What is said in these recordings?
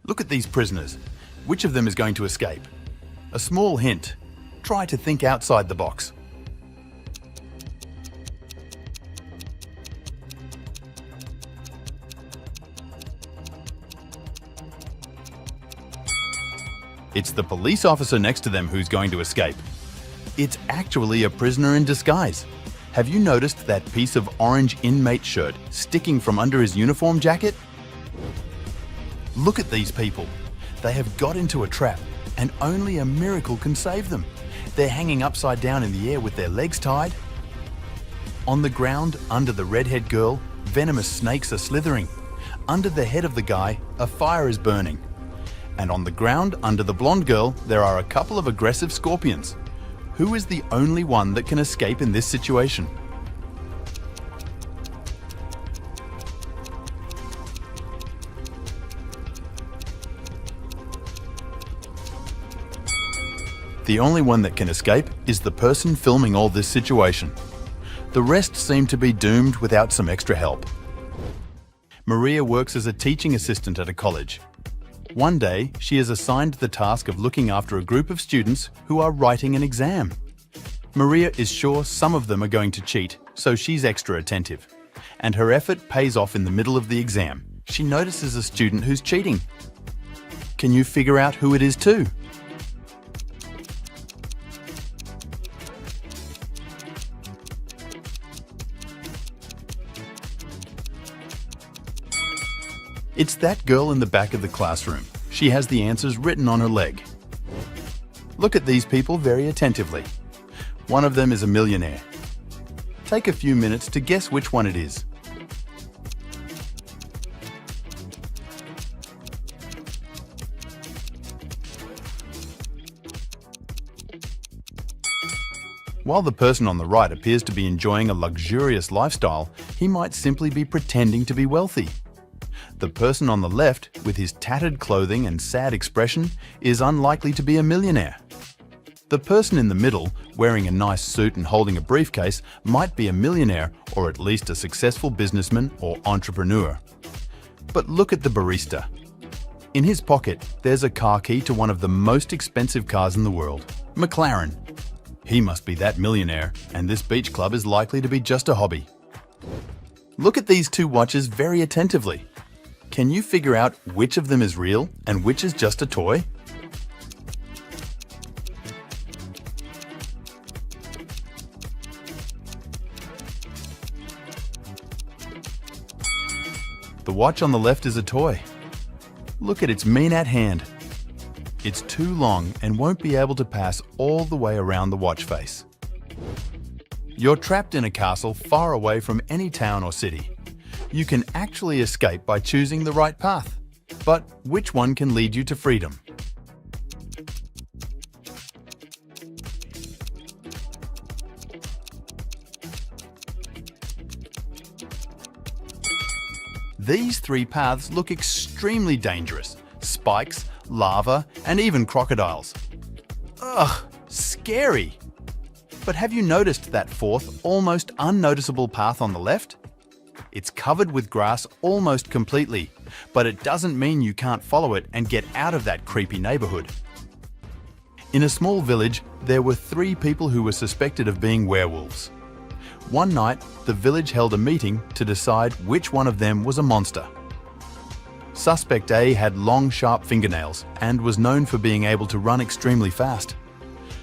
Look at these prisoners. Which of them is going to escape? A small hint. Try to think outside the box. It's the police officer next to them who's going to escape. It's actually a prisoner in disguise. Have you noticed that piece of orange inmate shirt sticking from under his uniform jacket? Look at these people. They have got into a trap, and only a miracle can save them. They're hanging upside down in the air with their legs tied. On the ground, under the redhead girl, venomous snakes are slithering. Under the head of the guy, a fire is burning. And on the ground, under the blonde girl, there are a couple of aggressive scorpions. Who is the only one that can escape in this situation? The only one that can escape is the person filming all this situation. The rest seem to be doomed without some extra help. Maria works as a teaching assistant at a college. One day, she is assigned the task of looking after a group of students who are writing an exam. Maria is sure some of them are going to cheat, so she's extra attentive. And her effort pays off in the middle of the exam. She notices a student who's cheating. Can you figure out who it is too? It's that girl in the back of the classroom. She has the answers written on her leg. Look at these people very attentively. One of them is a millionaire. Take a few minutes to guess which one it is. While the person on the right appears to be enjoying a luxurious lifestyle, he might simply be pretending to be wealthy. The person on the left, with his tattered clothing and sad expression, is unlikely to be a millionaire. The person in the middle, wearing a nice suit and holding a briefcase, might be a millionaire or at least a successful businessman or entrepreneur. But look at the barista. In his pocket, there's a car key to one of the most expensive cars in the world, McLaren. He must be that millionaire, and this beach club is likely to be just a hobby. Look at these two watches very attentively. Can you figure out which of them is real and which is just a toy? The watch on the left is a toy. Look at its mean-at hand. It's too long and won't be able to pass all the way around the watch face. You're trapped in a castle far away from any town or city. You can actually escape by choosing the right path. But which one can lead you to freedom? These three paths look extremely dangerous. Spikes, lava, and even crocodiles. Ugh, scary! But have you noticed that fourth, almost unnoticeable path on the left? It's covered with grass almost completely, but it doesn't mean you can't follow it and get out of that creepy neighborhood. In a small village, there were 3 people who were suspected of being werewolves. One night, the village held a meeting to decide which one of them was a monster. Suspect A had long, sharp fingernails and was known for being able to run extremely fast.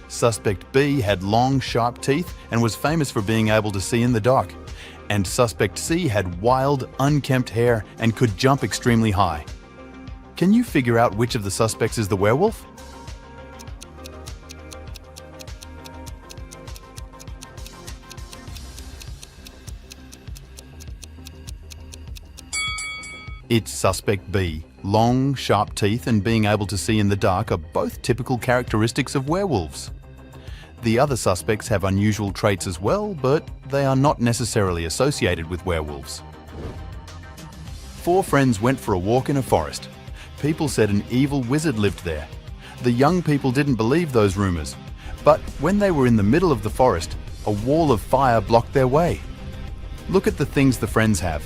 Suspect B had long, sharp teeth and was famous for being able to see in the dark. And Suspect C had wild, unkempt hair and could jump extremely high. Can you figure out which of the suspects is the werewolf? It's Suspect B. Long, sharp teeth and being able to see in the dark are both typical characteristics of werewolves. The other suspects have unusual traits as well, but they are not necessarily associated with werewolves. 4 friends went for a walk in a forest. People said an evil wizard lived there. The young people didn't believe those rumors, but when they were in the middle of the forest, a wall of fire blocked their way. Look at the things the friends have,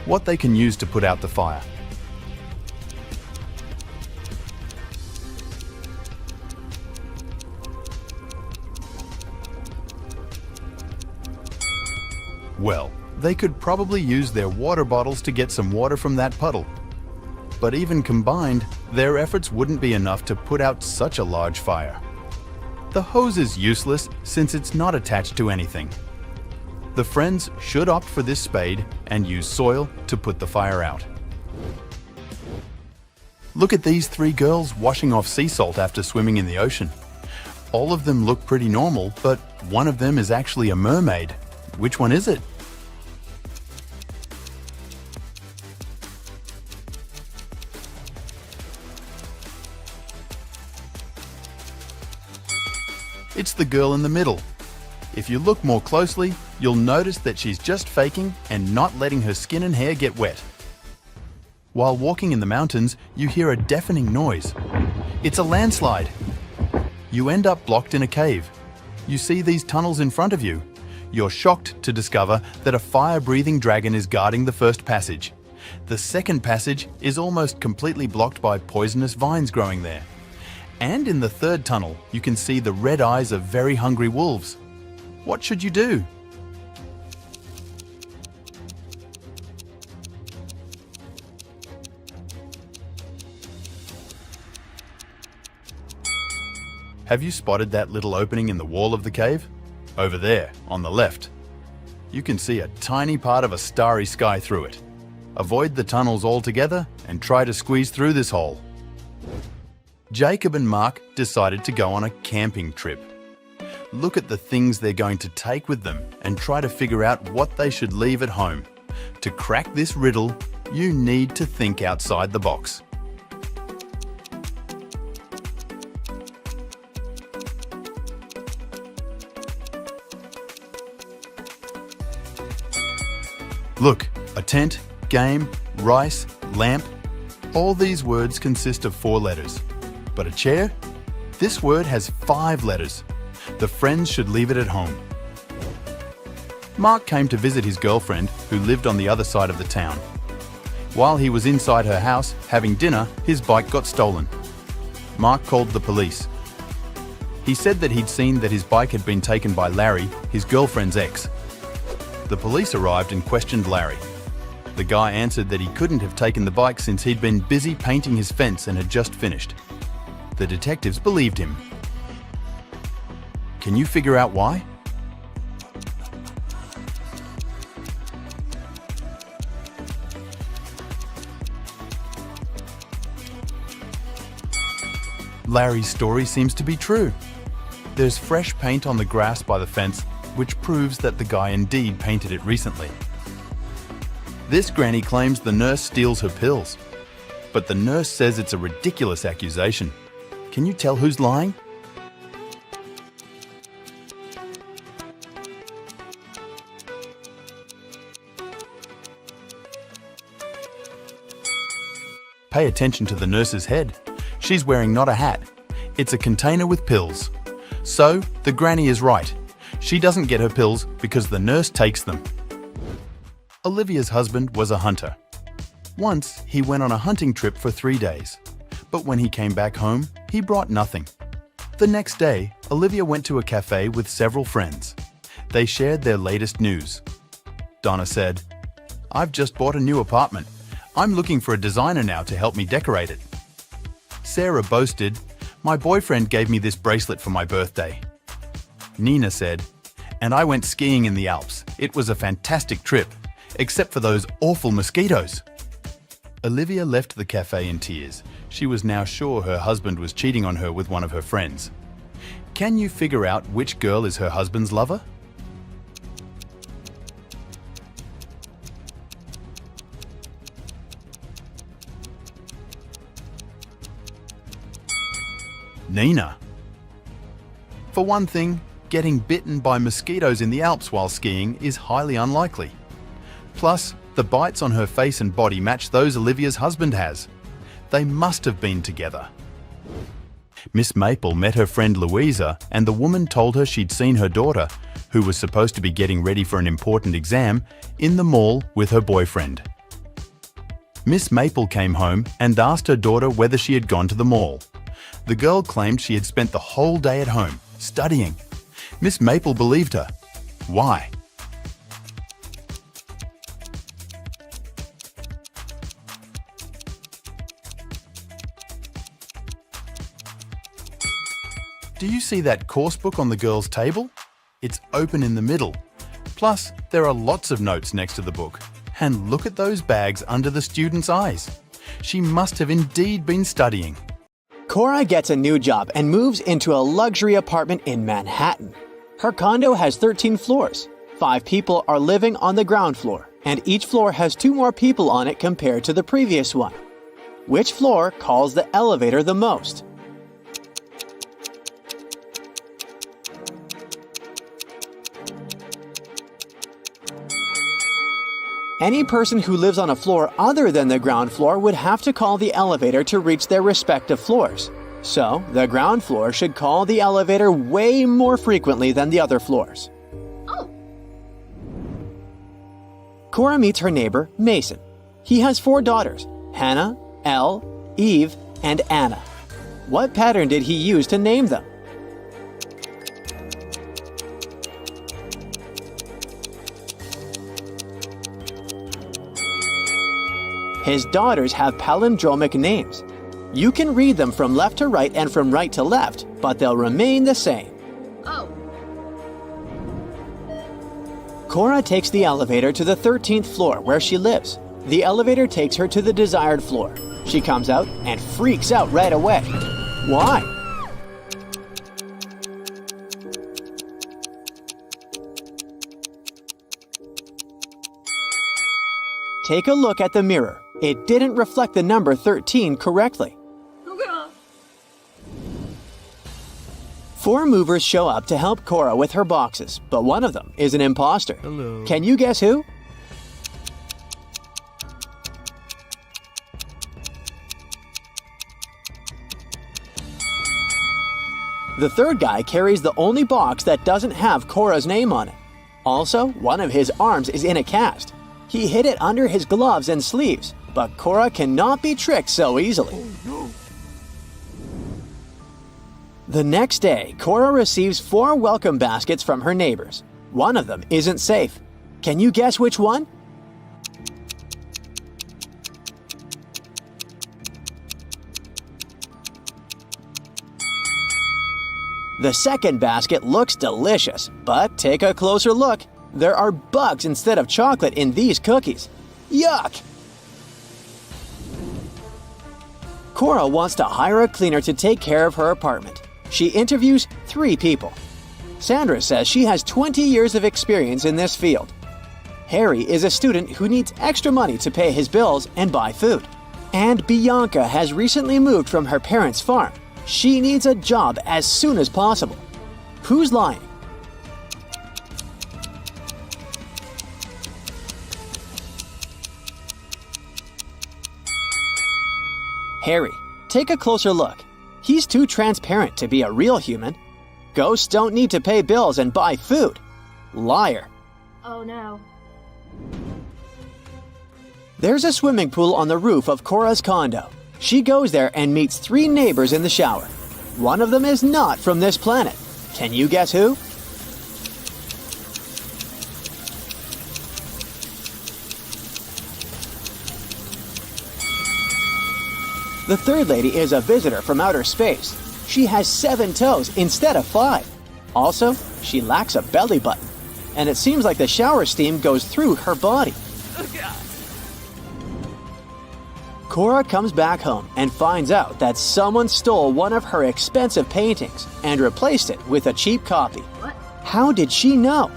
what they can use to put out the fire. Well, they could probably use their water bottles to get some water from that puddle. But even combined, their efforts wouldn't be enough to put out such a large fire. The hose is useless since it's not attached to anything. The friends should opt for this spade and use soil to put the fire out. Look at these three girls washing off sea salt after swimming in the ocean. All of them look pretty normal, but one of them is actually a mermaid. Which one is it? It's the girl in the middle. If you look more closely, you'll notice that she's just faking and not letting her skin and hair get wet. While walking in the mountains, you hear a deafening noise. It's a landslide. You end up blocked in a cave. You see these tunnels in front of you. You're shocked to discover that a fire-breathing dragon is guarding the first passage. The second passage is almost completely blocked by poisonous vines growing there. And in the third tunnel, you can see the red eyes of very hungry wolves. What should you do? Have you spotted that little opening in the wall of the cave? Over there, on the left. You can see a tiny part of a starry sky through it. Avoid the tunnels altogether and try to squeeze through this hole. Jacob and Mark decided to go on a camping trip. Look at the things they're going to take with them and try to figure out what they should leave at home. To crack this riddle, you need to think outside the box. Look, a tent, game, rice, lamp. All these words consist of 4 letters. But a chair? This word has 5 letters. The friends should leave it at home. Mark came to visit his girlfriend, who lived on the other side of the town. While he was inside her house having dinner, his bike got stolen. Mark called the police. He said that he'd seen that his bike had been taken by Larry, his girlfriend's ex. The police arrived and questioned Larry. The guy answered that he couldn't have taken the bike since he'd been busy painting his fence and had just finished. The detectives believed him. Can you figure out why? Larry's story seems to be true. There's fresh paint on the grass by the fence, which proves that the guy indeed painted it recently. This granny claims the nurse steals her pills, but the nurse says it's a ridiculous accusation. Can you tell who's lying? Pay attention to the nurse's head. She's wearing not a hat. It's a container with pills. So, the granny is right. She doesn't get her pills because the nurse takes them. Olivia's husband was a hunter. Once, he went on a hunting trip for 3 days. But when he came back home, he brought nothing. The next day, Olivia went to a cafe with several friends. They shared their latest news. Donna said, "I've just bought a new apartment. I'm looking for a designer now to help me decorate it." Sarah boasted, "My boyfriend gave me this bracelet for my birthday." Nina said, "And I went skiing in the Alps. It was a fantastic trip, except for those awful mosquitoes." Olivia left the cafe in tears. She was now sure her husband was cheating on her with one of her friends. Can you figure out which girl is her husband's lover? Nina. For one thing, getting bitten by mosquitoes in the Alps while skiing is highly unlikely. Plus, the bites on her face and body match those Olivia's husband has. They must have been together. Miss Maple met her friend Louisa, and the woman told her she'd seen her daughter, who was supposed to be getting ready for an important exam, in the mall with her boyfriend. Miss Maple came home and asked her daughter whether she had gone to the mall. The girl claimed she had spent the whole day at home, studying. Miss Maple believed her. Why? Do you see that course book on the girls' table? It's open in the middle. Plus, there are lots of notes next to the book. And look at those bags under the student's eyes. She must have indeed been studying. Cora gets a new job and moves into a luxury apartment in Manhattan. Her condo has 13 floors. 5 people are living on the ground floor, and each floor has 2 more people on it compared to the previous one. Which floor calls the elevator the most? Any person who lives on a floor other than the ground floor would have to call the elevator to reach their respective floors. So, the ground floor should call the elevator way more frequently than the other floors. Oh. Cora meets her neighbor, Mason. He has 4 daughters, Hannah, Elle, Eve, and Anna. What pattern did he use to name them? His daughters have palindromic names. You can read them from left to right and from right to left, but they'll remain the same. Oh. Cora takes the elevator to the 13th floor where she lives. The elevator takes her to the desired floor. She comes out and freaks out right away. Why? Take a look at the mirror. It didn't reflect the number 13 correctly. Oh God. 4 movers show up to help Cora with her boxes, but one of them is an imposter. Hello. Can you guess who? The third guy carries the only box that doesn't have Cora's name on it. Also, one of his arms is in a cast. He hid it under his gloves and sleeves, but Cora cannot be tricked so easily. Oh, no. The next day, Cora receives 4 welcome baskets from her neighbors. One of them isn't safe. Can you guess which one? The second basket looks delicious, but take a closer look. There are bugs instead of chocolate in these cookies. Yuck! Cora wants to hire a cleaner to take care of her apartment. She interviews 3 people. Sandra says she has 20 years of experience in this field. Harry is a student who needs extra money to pay his bills and buy food. And Bianca has recently moved from her parents' farm. She needs a job as soon as possible. Who's lying? Harry, take a closer look. He's too transparent to be a real human. Ghosts don't need to pay bills and buy food. Liar. Oh no. There's a swimming pool on the roof of Cora's condo. She goes there and meets 3 neighbors in the shower. One of them is not from this planet. Can you guess who? The third lady is a visitor from outer space. She has 7 toes instead of 5. Also, she lacks a belly button. And it seems like the shower steam goes through her body. Oh God. Cora comes back home and finds out that someone stole one of her expensive paintings and replaced it with a cheap copy. What? How did she know?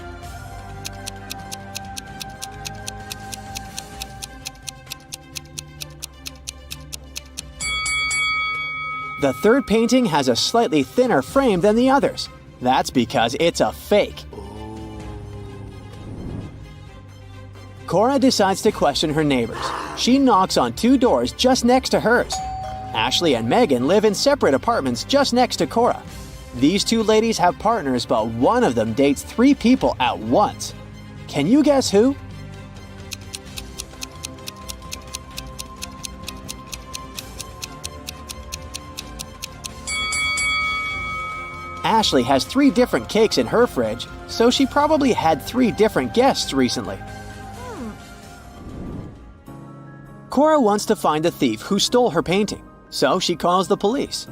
The third painting has a slightly thinner frame than the others. That's because it's a fake. Cora decides to question her neighbors. She knocks on 2 doors just next to hers. Ashley and Megan live in separate apartments just next to Cora. These 2 ladies have partners, but one of them dates 3 people at once. Can you guess who? Ashley has 3 different cakes in her fridge, so she probably had 3 different guests recently. Cora wants to find the thief who stole her painting, so she calls the police.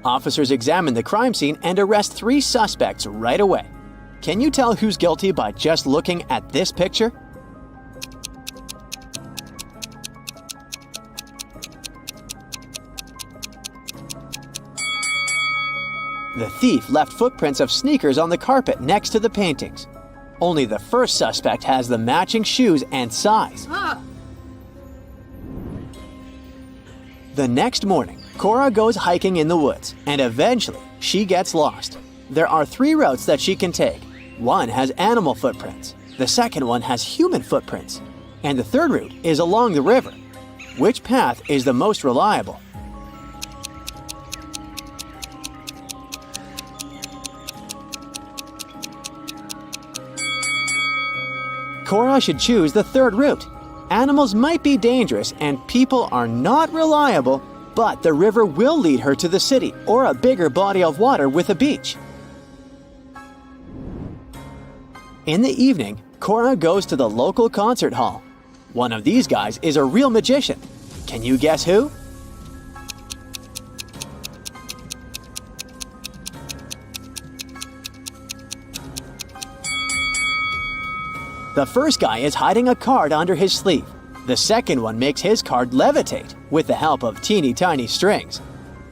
Officers examine the crime scene and arrest 3 suspects right away. Can you tell who's guilty by just looking at this picture? The thief left footprints of sneakers on the carpet next to the paintings. Only the first suspect has the matching shoes and size. The next morning, Cora goes hiking in the woods, and eventually she gets lost. There are 3 routes that she can take. One has animal footprints, the second one has human footprints, and the third route is along the river. Which path is the most reliable? Cora should choose the third route. Animals might be dangerous and people are not reliable, but the river will lead her to the city or a bigger body of water with a beach. In the evening, Cora goes to the local concert hall. One of these guys is a real magician. Can you guess who? The first guy is hiding a card under his sleeve. The second one makes his card levitate with the help of teeny tiny strings.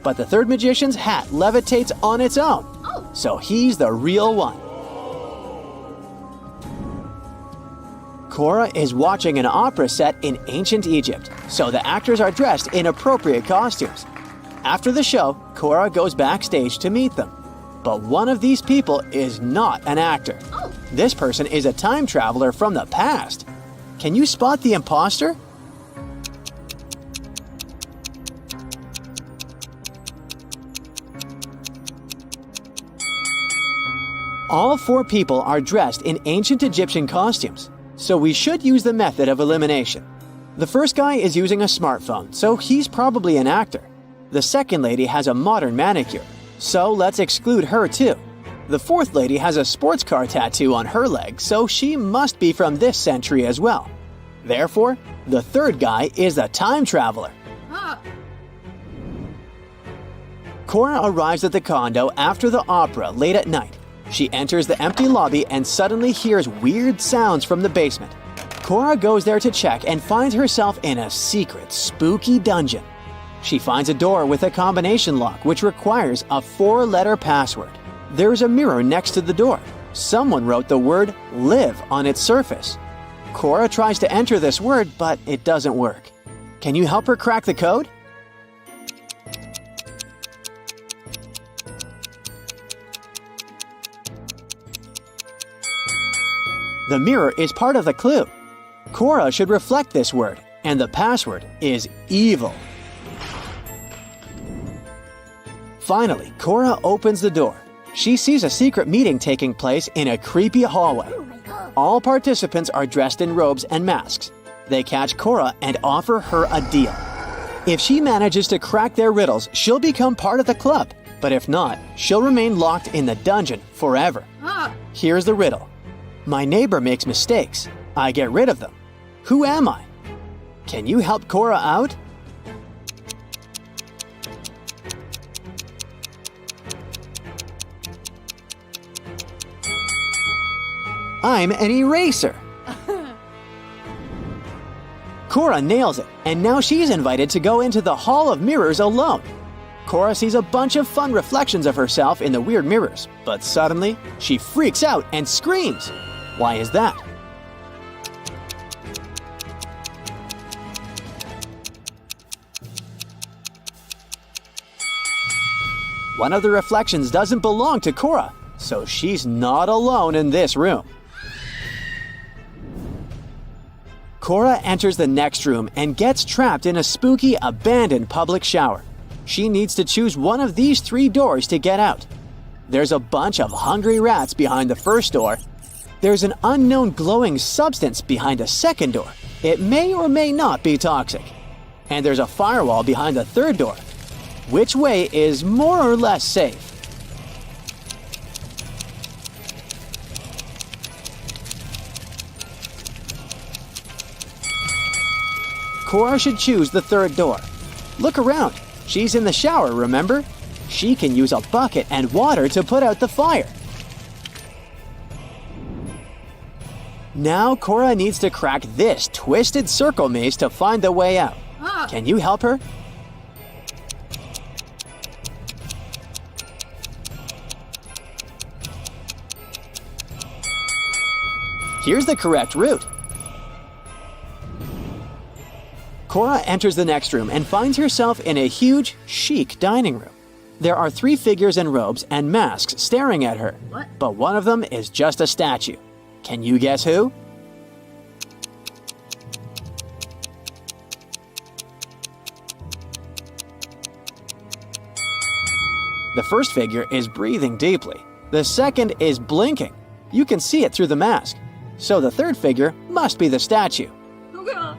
But the third magician's hat levitates on its own. So he's the real one. Cora is watching an opera set in ancient Egypt, so the actors are dressed in appropriate costumes. After the show, Cora goes backstage to meet them. But one of these people is not an actor. This person is a time traveler from the past. Can you spot the imposter? All 4 people are dressed in ancient Egyptian costumes, so we should use the method of elimination. The first guy is using a smartphone, so he's probably an actor. The second lady has a modern manicure, so let's exclude her too. The fourth lady has a sports car tattoo on her leg, so she must be from this century as well. Therefore, the third guy is a time traveler. Cora arrives at the condo after the opera late at night. She enters the empty lobby and suddenly hears weird sounds from the basement. Cora goes there to check and finds herself in a secret, spooky dungeon. She finds a door with a combination lock which requires a 4-letter password. There is a mirror next to the door. Someone wrote the word "live" on its surface. Cora tries to enter this word, but it doesn't work. Can you help her crack the code? The mirror is part of the clue. Cora should reflect this word, and the password is evil. Finally, Cora opens the door. She sees a secret meeting taking place in a creepy hallway. All participants are dressed in robes and masks. They catch Cora and offer her a deal. If she manages to crack their riddles, she'll become part of the club. But if not, she'll remain locked in the dungeon forever. Here's the riddle. My neighbor makes mistakes. I get rid of them. Who am I? Can you help Cora out? I'm an eraser. Cora nails it, and now she's invited to go into the Hall of Mirrors alone. Cora sees a bunch of fun reflections of herself in the weird mirrors, but suddenly she freaks out and screams. Why is that? One of the reflections doesn't belong to Cora, so she's not alone in this room. Cora enters the next room and gets trapped in a spooky, abandoned public shower. She needs to choose one of these 3 doors to get out. There's a bunch of hungry rats behind the first door. There's an unknown glowing substance behind the second door. It may or may not be toxic. And there's a firewall behind the third door. Which way is more or less safe? Cora should choose the third door. Look around. She's in the shower, remember? She can use a bucket and water to put out the fire. Now Cora needs to crack this twisted circle maze to find the way out. Can you help her? Here's the correct route. Cora enters the next room and finds herself in a huge, chic dining room. There are 3 figures in robes and masks staring at her, but one of them is just a statue. Can you guess who? The first figure is breathing deeply. The second is blinking. You can see it through the mask. So the third figure must be the statue. Oh God.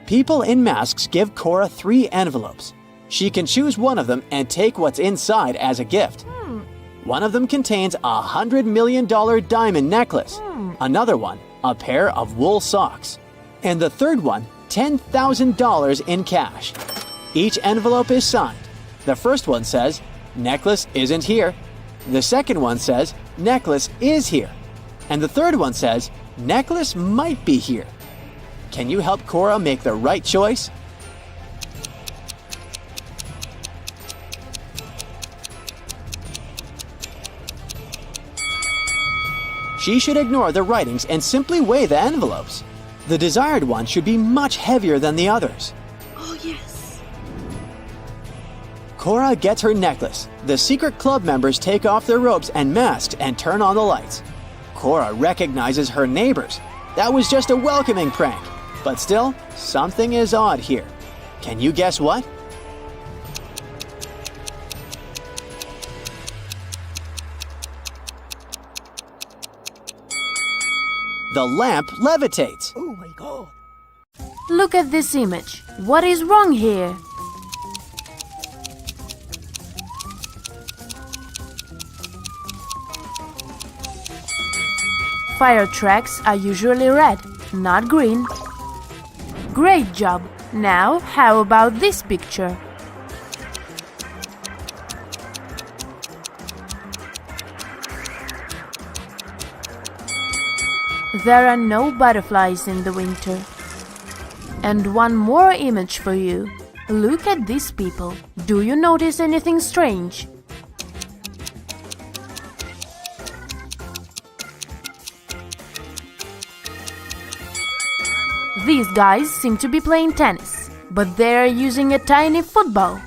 People in masks give Cora 3 envelopes. She can choose one of them and take what's inside as a gift. One of them contains a $100 million diamond necklace. Another one, a pair of wool socks. And the third one, $10,000 in cash. Each envelope is signed. The first one says, "Necklace isn't here." The second one says, "Necklace is here." And the third one says, "Necklace might be here." Can you help Cora make the right choice? She should ignore the writings and simply weigh the envelopes. The desired one should be much heavier than the others. Oh yes. Cora gets her necklace. The secret club members take off their robes and masks and turn on the lights. Cora recognizes her neighbors. That was just a welcoming prank. But still, something is odd here. Can you guess what? The lamp levitates. Oh my God. Look at this image. What is wrong here? Fire tracks are usually red, not green. Great job! Now, how about this picture? There are no butterflies in the winter. And one more image for you. Look at these people. Do you notice anything strange? These guys seem to be playing tennis, but they are using a tiny football.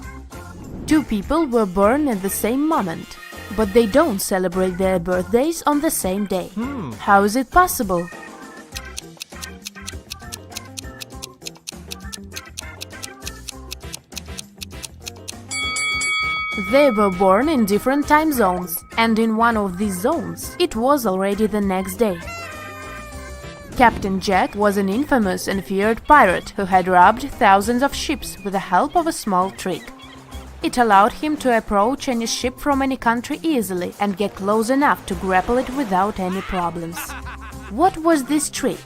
2 people were born at the same moment, but they don't celebrate their birthdays on the same day. How is it possible? They were born in different time zones, and in one of these zones, it was already the next day. Captain Jack was an infamous and feared pirate who had robbed thousands of ships with the help of a small trick. It allowed him to approach any ship from any country easily and get close enough to grapple it without any problems. What was this trick?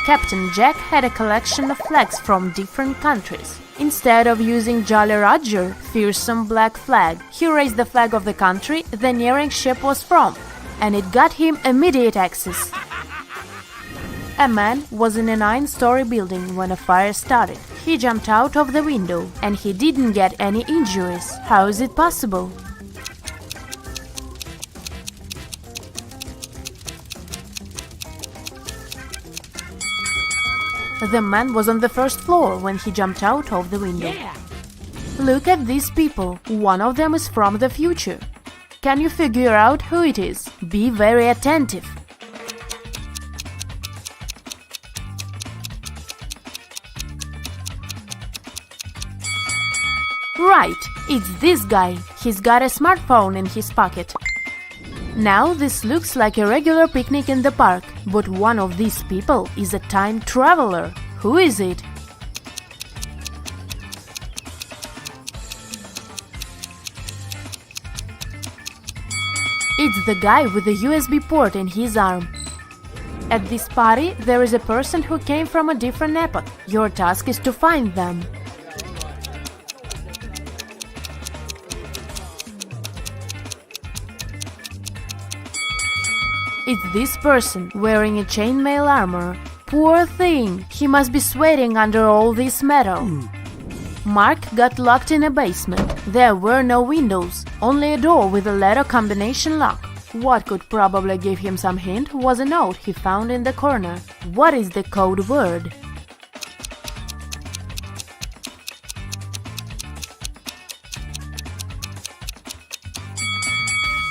Captain Jack had a collection of flags from different countries. Instead of using Jolly Roger, fearsome black flag, he raised the flag of the country the nearing ship was from, and it got him immediate access. A man was in a 9-story building when a fire started. He jumped out of the window, and he didn't get any injuries. How is it possible? The man was on the first floor when he jumped out of the window. Look at these people. One of them is from the future. Can you figure out who it is? Be very attentive. Right, it's this guy. He's got a smartphone in his pocket. Now this looks like a regular picnic in the park, but one of these people is a time traveler. Who is it? It's the guy with the USB port in his arm. At this party, there is a person who came from a different epoch. Your task is to find them. It's this person wearing a chainmail armor. Poor thing, he must be sweating under all this metal. Mark got locked in a basement. There were no windows, only a door with a letter combination lock. What could probably give him some hint was a note he found in the corner. What is the code word?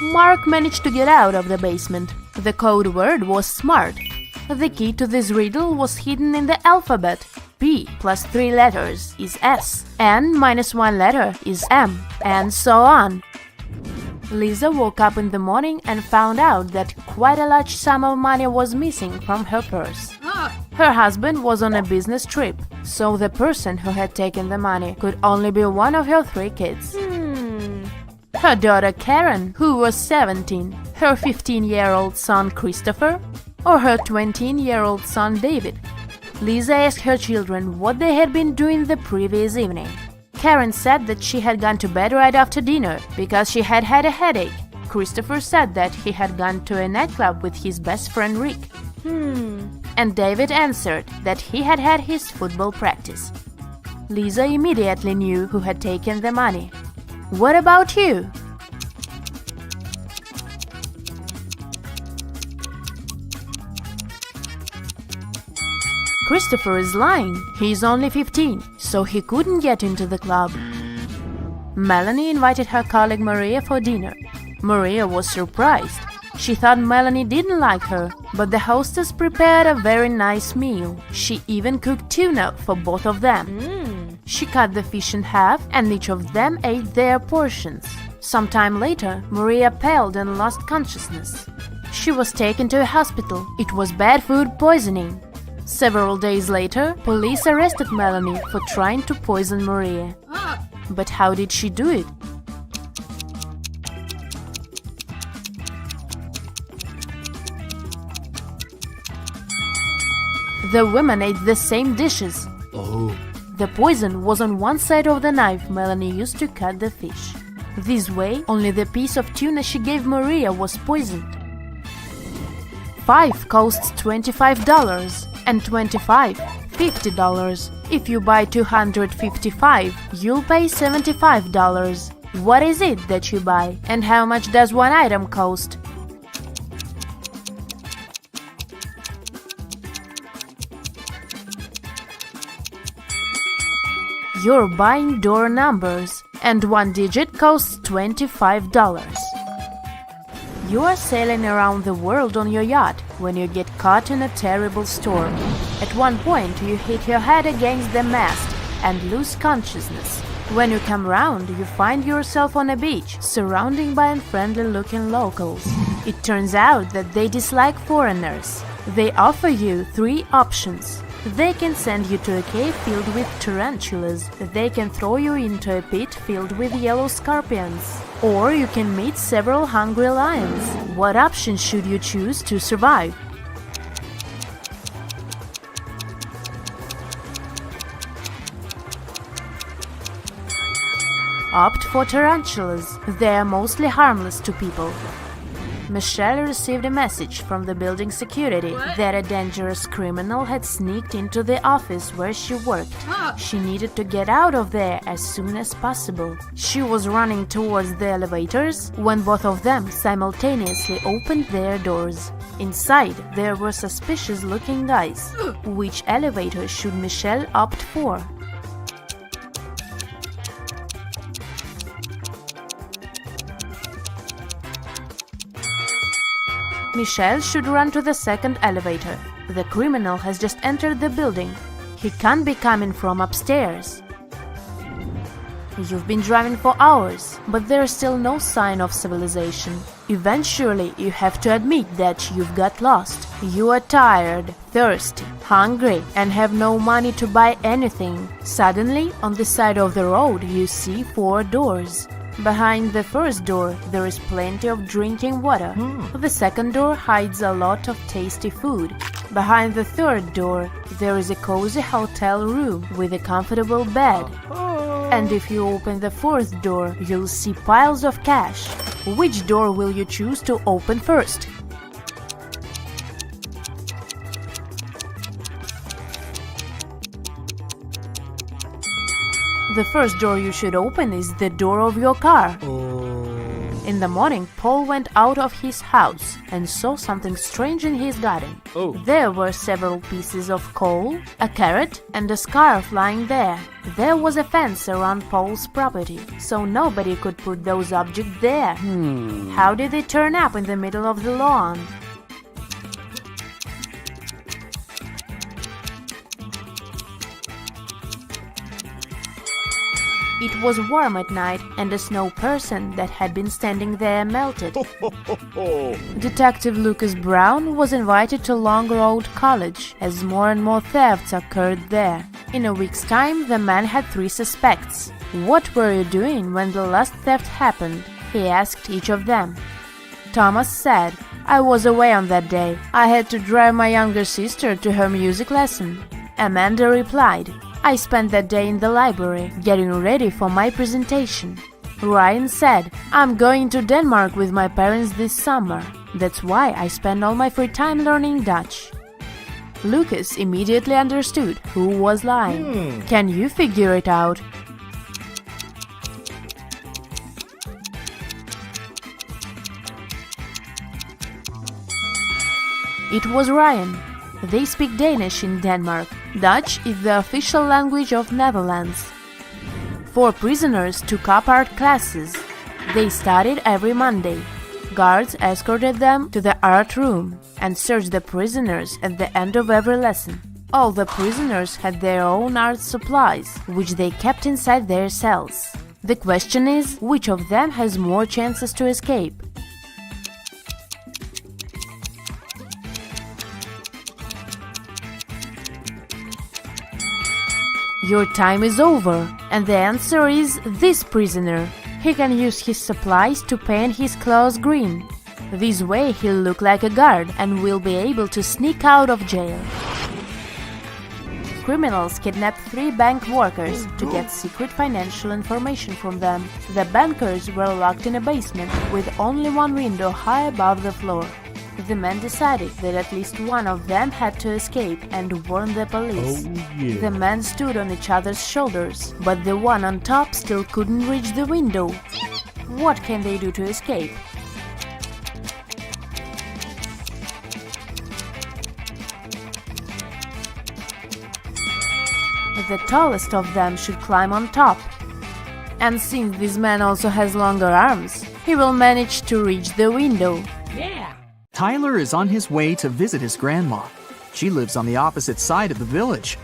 Mark managed to get out of the basement. The code word was SMART. The key to this riddle was hidden in the alphabet. P plus 3 letters is S, N minus 1 letter is M, and so on. Lisa woke up in the morning and found out that quite a large sum of money was missing from her purse. Her husband was on a business trip, so the person who had taken the money could only be one of her 3 kids. Her daughter Karen, who was 17, her 15-year-old son Christopher, or her 20-year-old son David. Lisa asked her children what they had been doing the previous evening. Karen said that she had gone to bed right after dinner because she had had a headache. Christopher said that he had gone to a nightclub with his best friend Rick. And David answered that he had had his football practice. Lisa immediately knew who had taken the money. What about you? Christopher is lying. He is only 15, so he couldn't get into the club. Melanie invited her colleague Maria for dinner. Maria was surprised. She thought Melanie didn't like her, but the hostess prepared a very nice meal. She even cooked tuna for both of them. She cut the fish in half, and each of them ate their portions. Sometime later, Maria paled and lost consciousness. She was taken to a hospital. It was bad food poisoning. Several days later, police arrested Melanie for trying to poison Maria. But how did she do it? The women ate the same dishes. The poison was on one side of the knife Melanie used to cut the fish. This way, only the piece of tuna she gave Maria was poisoned. 5 costs $25 and 25 $50. If you buy 255, you'll pay $75. What is it that you buy, and how much does one item cost? You're buying door numbers, and one digit costs $25. You are sailing around the world on your yacht when you get caught in a terrible storm. At one point, you hit your head against the mast and lose consciousness. When you come round, you find yourself on a beach, surrounded by unfriendly-looking locals. It turns out that they dislike foreigners. They offer you 3 options. They can send you to a cave filled with tarantulas. They can throw you into a pit filled with yellow scorpions. Or you can meet several hungry lions. What option should you choose to survive? Opt for tarantulas. They are mostly harmless to people. Michelle received a message from the building security that a dangerous criminal had sneaked into the office where she worked. She needed to get out of there as soon as possible. She was running towards the elevators when both of them simultaneously opened their doors. Inside, there were suspicious-looking guys. Which elevator should Michelle opt for? Michelle should run to the second elevator. The criminal has just entered the building. He can't be coming from upstairs. You've been driving for hours, but there's still no sign of civilization. Eventually, you have to admit that you've got lost. You are tired, thirsty, hungry, and have no money to buy anything. Suddenly, on the side of the road, you see 4 doors. Behind the first door, there is plenty of drinking water. The second door hides a lot of tasty food. Behind the third door, there is a cozy hotel room with a comfortable bed. And if you open the fourth door, you'll see piles of cash. Which door will you choose to open first? The first door you should open is the door of your car. In the morning, Paul went out of his house and saw something strange in his garden. There were several pieces of coal, a carrot, and a scarf lying there. There was a fence around Paul's property, so nobody could put those objects there. How did they turn up in the middle of the lawn? It was warm at night, and a snow person that had been standing there melted. Detective Lucas Brown was invited to Long Road College, as more and more thefts occurred there. In a week's time, the man had 3 suspects. "What were you doing when the last theft happened?" he asked each of them. Thomas said, "I was away on that day. I had to drive my younger sister to her music lesson." Amanda replied, "I spent that day in the library, getting ready for my presentation." Ryan said, "I'm going to Denmark with my parents this summer. That's why I spend all my free time learning Dutch." Lucas immediately understood who was lying. Can you figure it out? It was Ryan. They speak Danish in Denmark. Dutch is the official language of Netherlands. 4 prisoners took up art classes. They studied every Monday. Guards escorted them to the art room and searched the prisoners at the end of every lesson. All the prisoners had their own art supplies, which they kept inside their cells. The question is, which of them has more chances to escape? Your time is over, and the answer is this prisoner. He can use his supplies to paint his clothes green. This way he'll look like a guard and will be able to sneak out of jail. Criminals kidnapped 3 bank workers to get secret financial information from them. The bankers were locked in a basement with only one window high above the floor. The men decided that at least one of them had to escape and warn the police. The men stood on each other's shoulders, but the one on top still couldn't reach the window. What can they do to escape? The tallest of them should climb on top. And since this man also has longer arms, he will manage to reach the window. Tyler is on his way to visit his grandma. She lives on the opposite side of the village.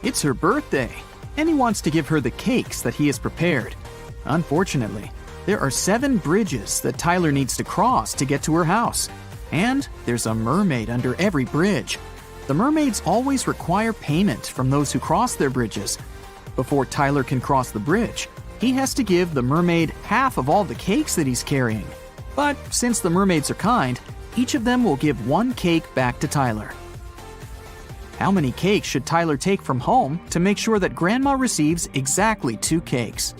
It's her birthday, and he wants to give her the cakes that he has prepared. Unfortunately, there are 7 bridges that Tyler needs to cross to get to her house. And there's a mermaid under every bridge. The mermaids always require payment from those who cross their bridges. Before Tyler can cross the bridge, he has to give the mermaid half of all the cakes that he's carrying. But since the mermaids are kind, each of them will give 1 cake back to Tyler. How many cakes should Tyler take from home to make sure that Grandma receives exactly 2 cakes?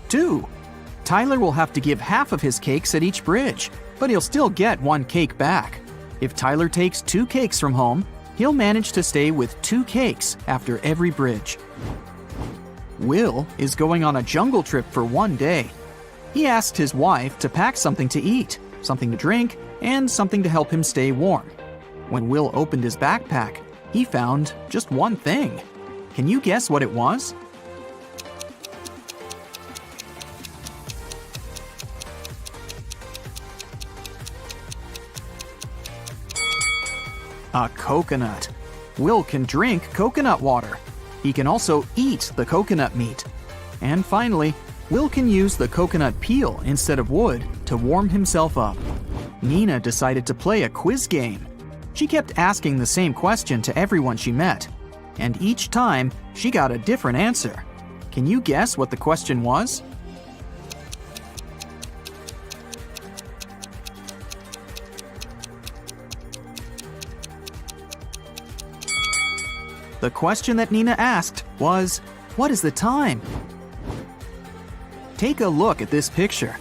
Two. Tyler will have to give half of his cakes at each bridge, but he'll still get 1 cake back. If Tyler takes 2 cakes from home, he'll manage to stay with 2 cakes after every bridge. Will is going on a jungle trip for 1 day. He asked his wife to pack something to eat, something to drink, and something to help him stay warm. When Will opened his backpack, he found just one thing. Can you guess what it was? A coconut. Will can drink coconut water. He can also eat the coconut meat. And finally, Will can use the coconut peel instead of wood to warm himself up. Nina decided to play a quiz game. She kept asking the same question to everyone she met, and each time she got a different answer. Can you guess what the question was? The question that Nina asked was, "What is the time?" Take a look at this picture.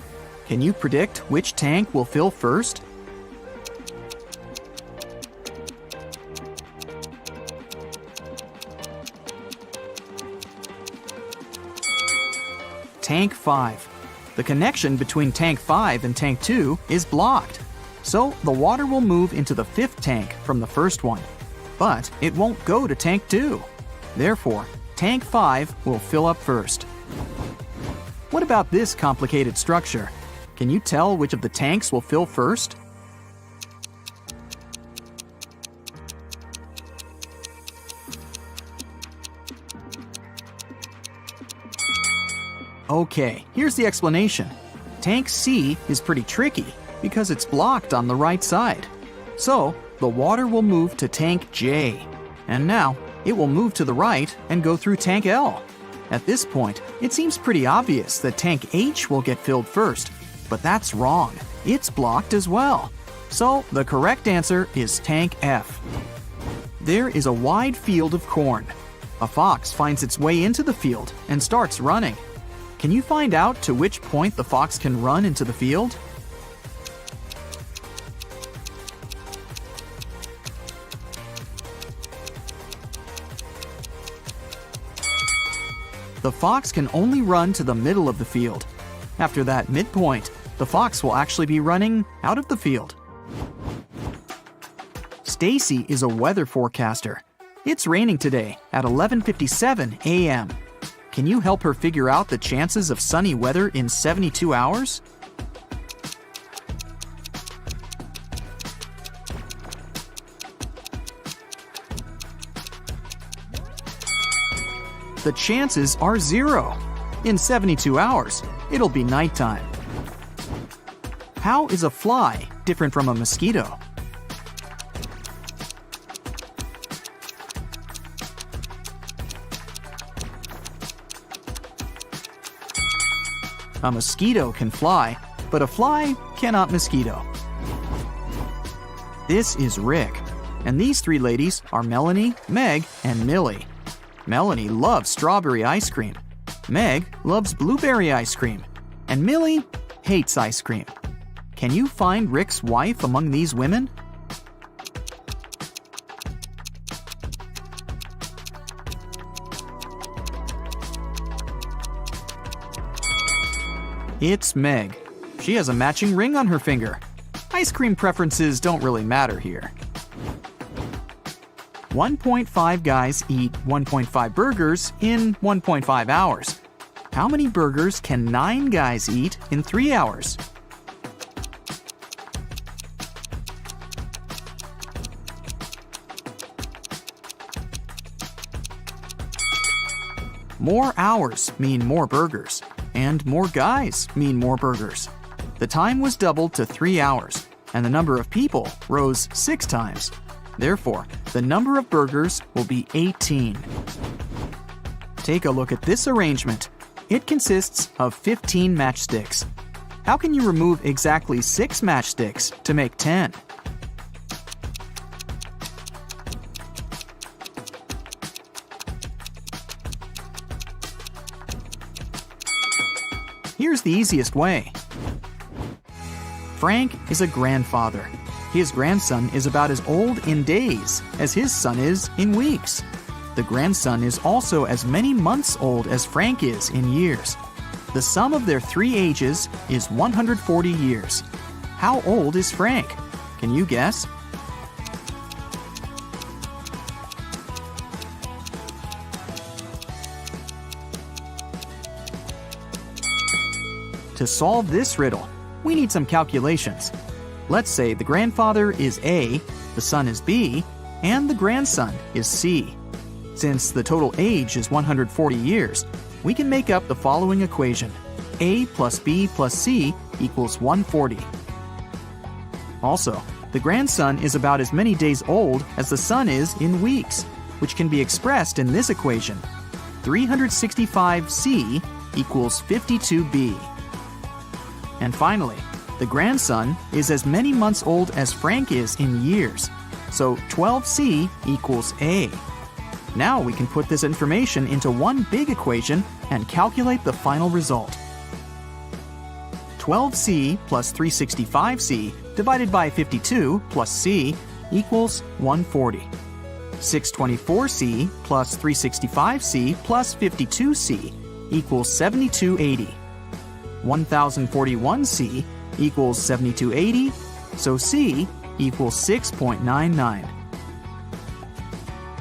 Can you predict which tank will fill first? Tank 5. The connection between Tank 5 and Tank 2 is blocked, so the water will move into the 5th tank from the first one, but it won't go to Tank 2. Therefore, Tank 5 will fill up first. What about this complicated structure? Can you tell which of the tanks will fill first? Okay, here's the explanation. Tank C is pretty tricky because it's blocked on the right side. So, the water will move to Tank J. And now, it will move to the right and go through Tank L. At this point, it seems pretty obvious that Tank H will get filled first, but that's wrong. It's blocked as well. So, the correct answer is Tank F. There is a wide field of corn. A fox finds its way into the field and starts running. Can you find out to which point the fox can run into the field? The fox can only run to the middle of the field. After that midpoint, the fox will actually be running out of the field. Stacy is a weather forecaster. It's raining today at 11:57 a.m. Can you help her figure out the chances of sunny weather in 72 hours? The chances are 0. In 72 hours, it'll be nighttime. How is a fly different from a mosquito? A mosquito can fly, but a fly cannot mosquito. This is Rick, and these three ladies are Melanie, Meg, and Millie. Melanie loves strawberry ice cream. Meg loves blueberry ice cream. And Millie hates ice cream. Can you find Rick's wife among these women? It's Meg. She has a matching ring on her finger. Ice cream preferences don't really matter here. 1.5 guys eat 1.5 burgers in 1.5 hours. How many burgers can 9 guys eat in 3 hours? More hours mean more burgers, and more guys mean more burgers. The time was doubled to 3 hours, and the number of people rose 6 times. Therefore, the number of burgers will be 18. Take a look at this arrangement. It consists of 15 matchsticks. How can you remove exactly 6 matchsticks to make 10? Here's the easiest way. Frank is a grandfather. His grandson is about as old in days as his son is in weeks. The grandson is also as many months old as Frank is in years. The sum of their 3 ages is 140 years. How old is Frank? Can you guess? To solve this riddle, we need some calculations. Let's say the grandfather is A, the son is B, and the grandson is C. Since the total age is 140 years, we can make up the following equation. A plus B plus C equals 140. Also, The grandson is about as many days old as the son is in weeks, which can be expressed in this equation. 365c equals 52b. And finally, the grandson is as many months old as Frank is in years, so 12c equals a. Now we can put this information into one big equation and calculate the final result. 12c plus 365c divided by 52 plus c equals 140. 624c plus 365c plus 52c equals 7280. 1041c equals 7280, so c equals 6.99.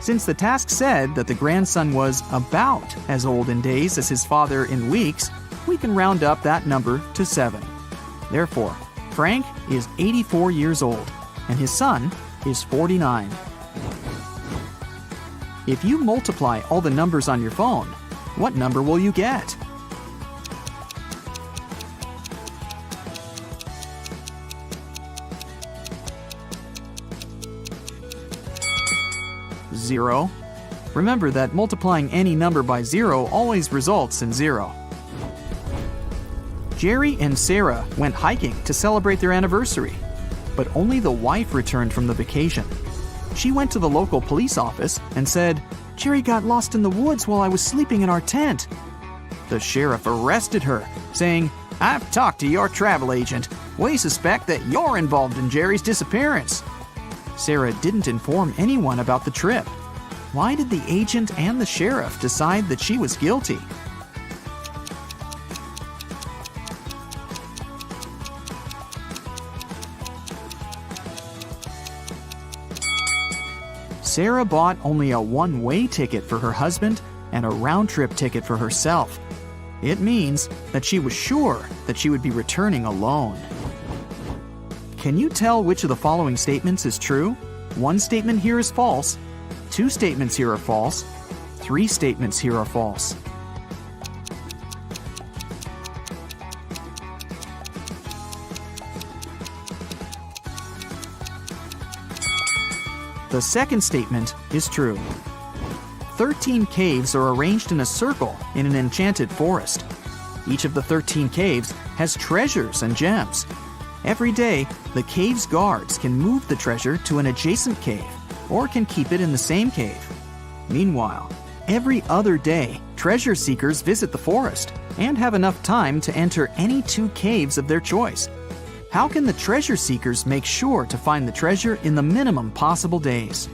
Since the task said that the grandson was about as old in days as his father in weeks, we can round up that number to 7. Therefore, Frank is 84 years old, and his son is 49. If you multiply all the numbers on your phone, what number will you get? Zero. Remember that multiplying any number by 0 always results in 0. Jerry and Sarah went hiking to celebrate their anniversary, but only the wife returned from the vacation. She went to the local police office and said, "Jerry got lost in the woods while I was sleeping in our tent." The sheriff arrested her, saying, "I've talked to your travel agent. We suspect that you're involved in Jerry's disappearance." Sarah didn't inform anyone about the trip. Why did the agent and the sheriff decide that she was guilty? Sarah bought only a one-way ticket for her husband and a round-trip ticket for herself. It means that she was sure that she would be returning alone. Can you tell which of the following statements is true? One statement here is false. 2 statements here are false. 3 statements here are false. The second statement is true. 13 caves are arranged in a circle in an enchanted forest. Each of the 13 caves has treasures and gems. Every day, the cave's guards can move the treasure to an adjacent cave or can keep it in the same cave. Meanwhile, every other day, treasure seekers visit the forest and have enough time to enter any 2 caves of their choice. How can the treasure seekers make sure to find the treasure in the minimum possible days?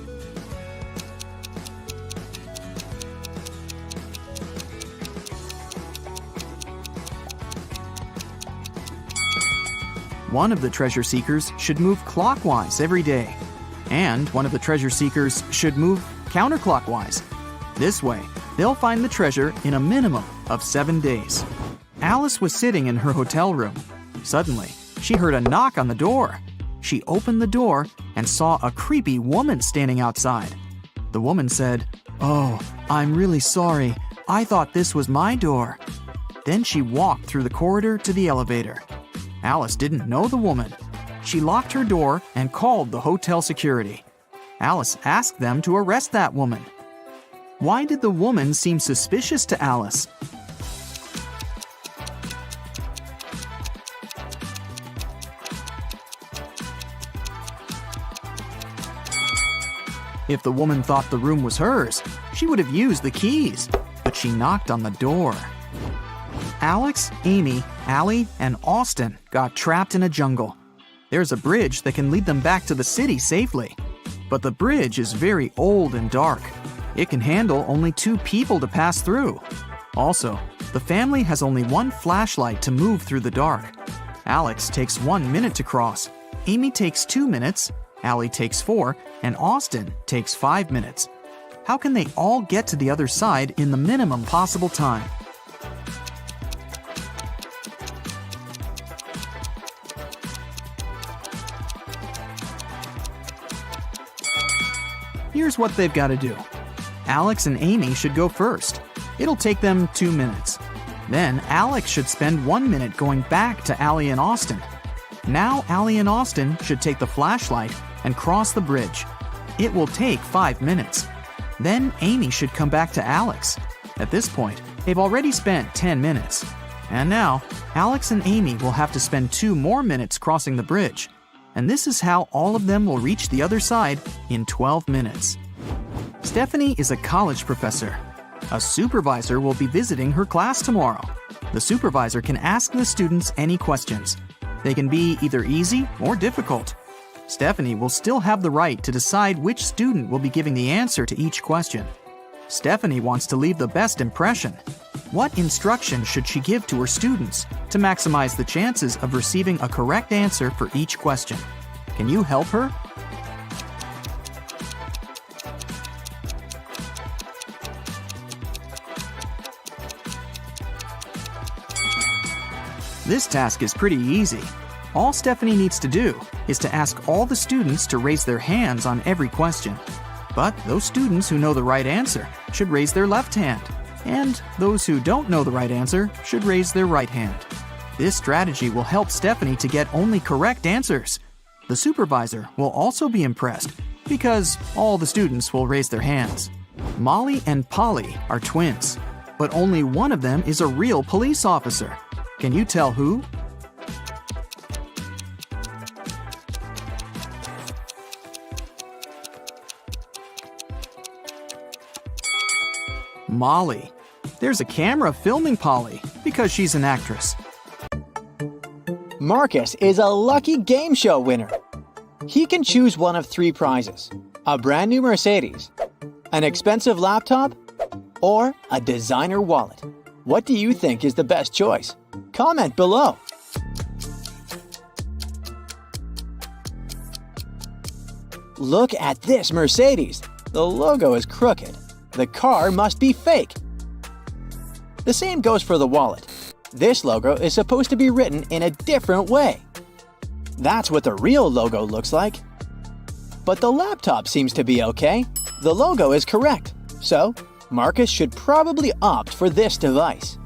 One of the treasure seekers should move clockwise every day, and one of the treasure seekers should move counterclockwise. This way, they'll find the treasure in a minimum of 7 days. Alice was sitting in her hotel room. Suddenly, she heard a knock on the door. She opened the door and saw a creepy woman standing outside. The woman said, "Oh, I'm really sorry. I thought this was my door." Then she walked through the corridor to the elevator. Alice didn't know the woman. She locked her door and called the hotel security. Alice asked them to arrest that woman. Why did the woman seem suspicious to Alice? If the woman thought the room was hers, she would have used the keys, but she knocked on the door. Alex, Amy, Allie, and Austin got trapped in a jungle. There's a bridge that can lead them back to the city safely. But the bridge is very old and dark. It can handle only 2 people to pass through. Also, the family has only 1 flashlight to move through the dark. Alex takes 1 minute to cross. Amy takes 2 minutes, Allie takes 4, and Austin takes 5 minutes. How can they all get to the other side in the minimum possible time? Here's what they've got to do. Alex and Amy should go first. It'll take them 2 minutes. Then Alex should spend 1 minute going back to Allie and Austin. Now Allie and Austin should take the flashlight and cross the bridge. It will take 5 minutes. Then Amy should come back to Alex. At this point, they've already spent 10 minutes. And now, Alex and Amy will have to spend 2 more minutes crossing the bridge. And this is how all of them will reach the other side in 12 minutes. Stephanie is a college professor. A supervisor will be visiting her class tomorrow. The supervisor can ask the students any questions. They can be either easy or difficult. Stephanie will still have the right to decide which student will be giving the answer to each question. Stephanie wants to leave the best impression. What instruction should she give to her students to maximize the chances of receiving a correct answer for each question? Can you help her? This task is pretty easy. All Stephanie needs to do is to ask all the students to raise their hands on every question. But those students who know the right answer should raise their left hand, and those who don't know the right answer should raise their right hand. This strategy will help Stephanie to get only correct answers. The supervisor will also be impressed because all the students will raise their hands. Molly and Polly are twins, but only one of them is a real police officer. Can you tell who? Molly. There's a camera filming Polly because she's an actress. Marcus is a lucky game show winner. He can choose one of 3 prizes: a brand new Mercedes, an expensive laptop, or a designer wallet. What do you think is the best choice? Comment below. Look at this Mercedes. The logo is crooked. The car must be fake. The same goes for the wallet. This logo is supposed to be written in a different way. That's what the real logo looks like. But the laptop seems to be okay. The logo is correct. So, Marcus should probably opt for this device.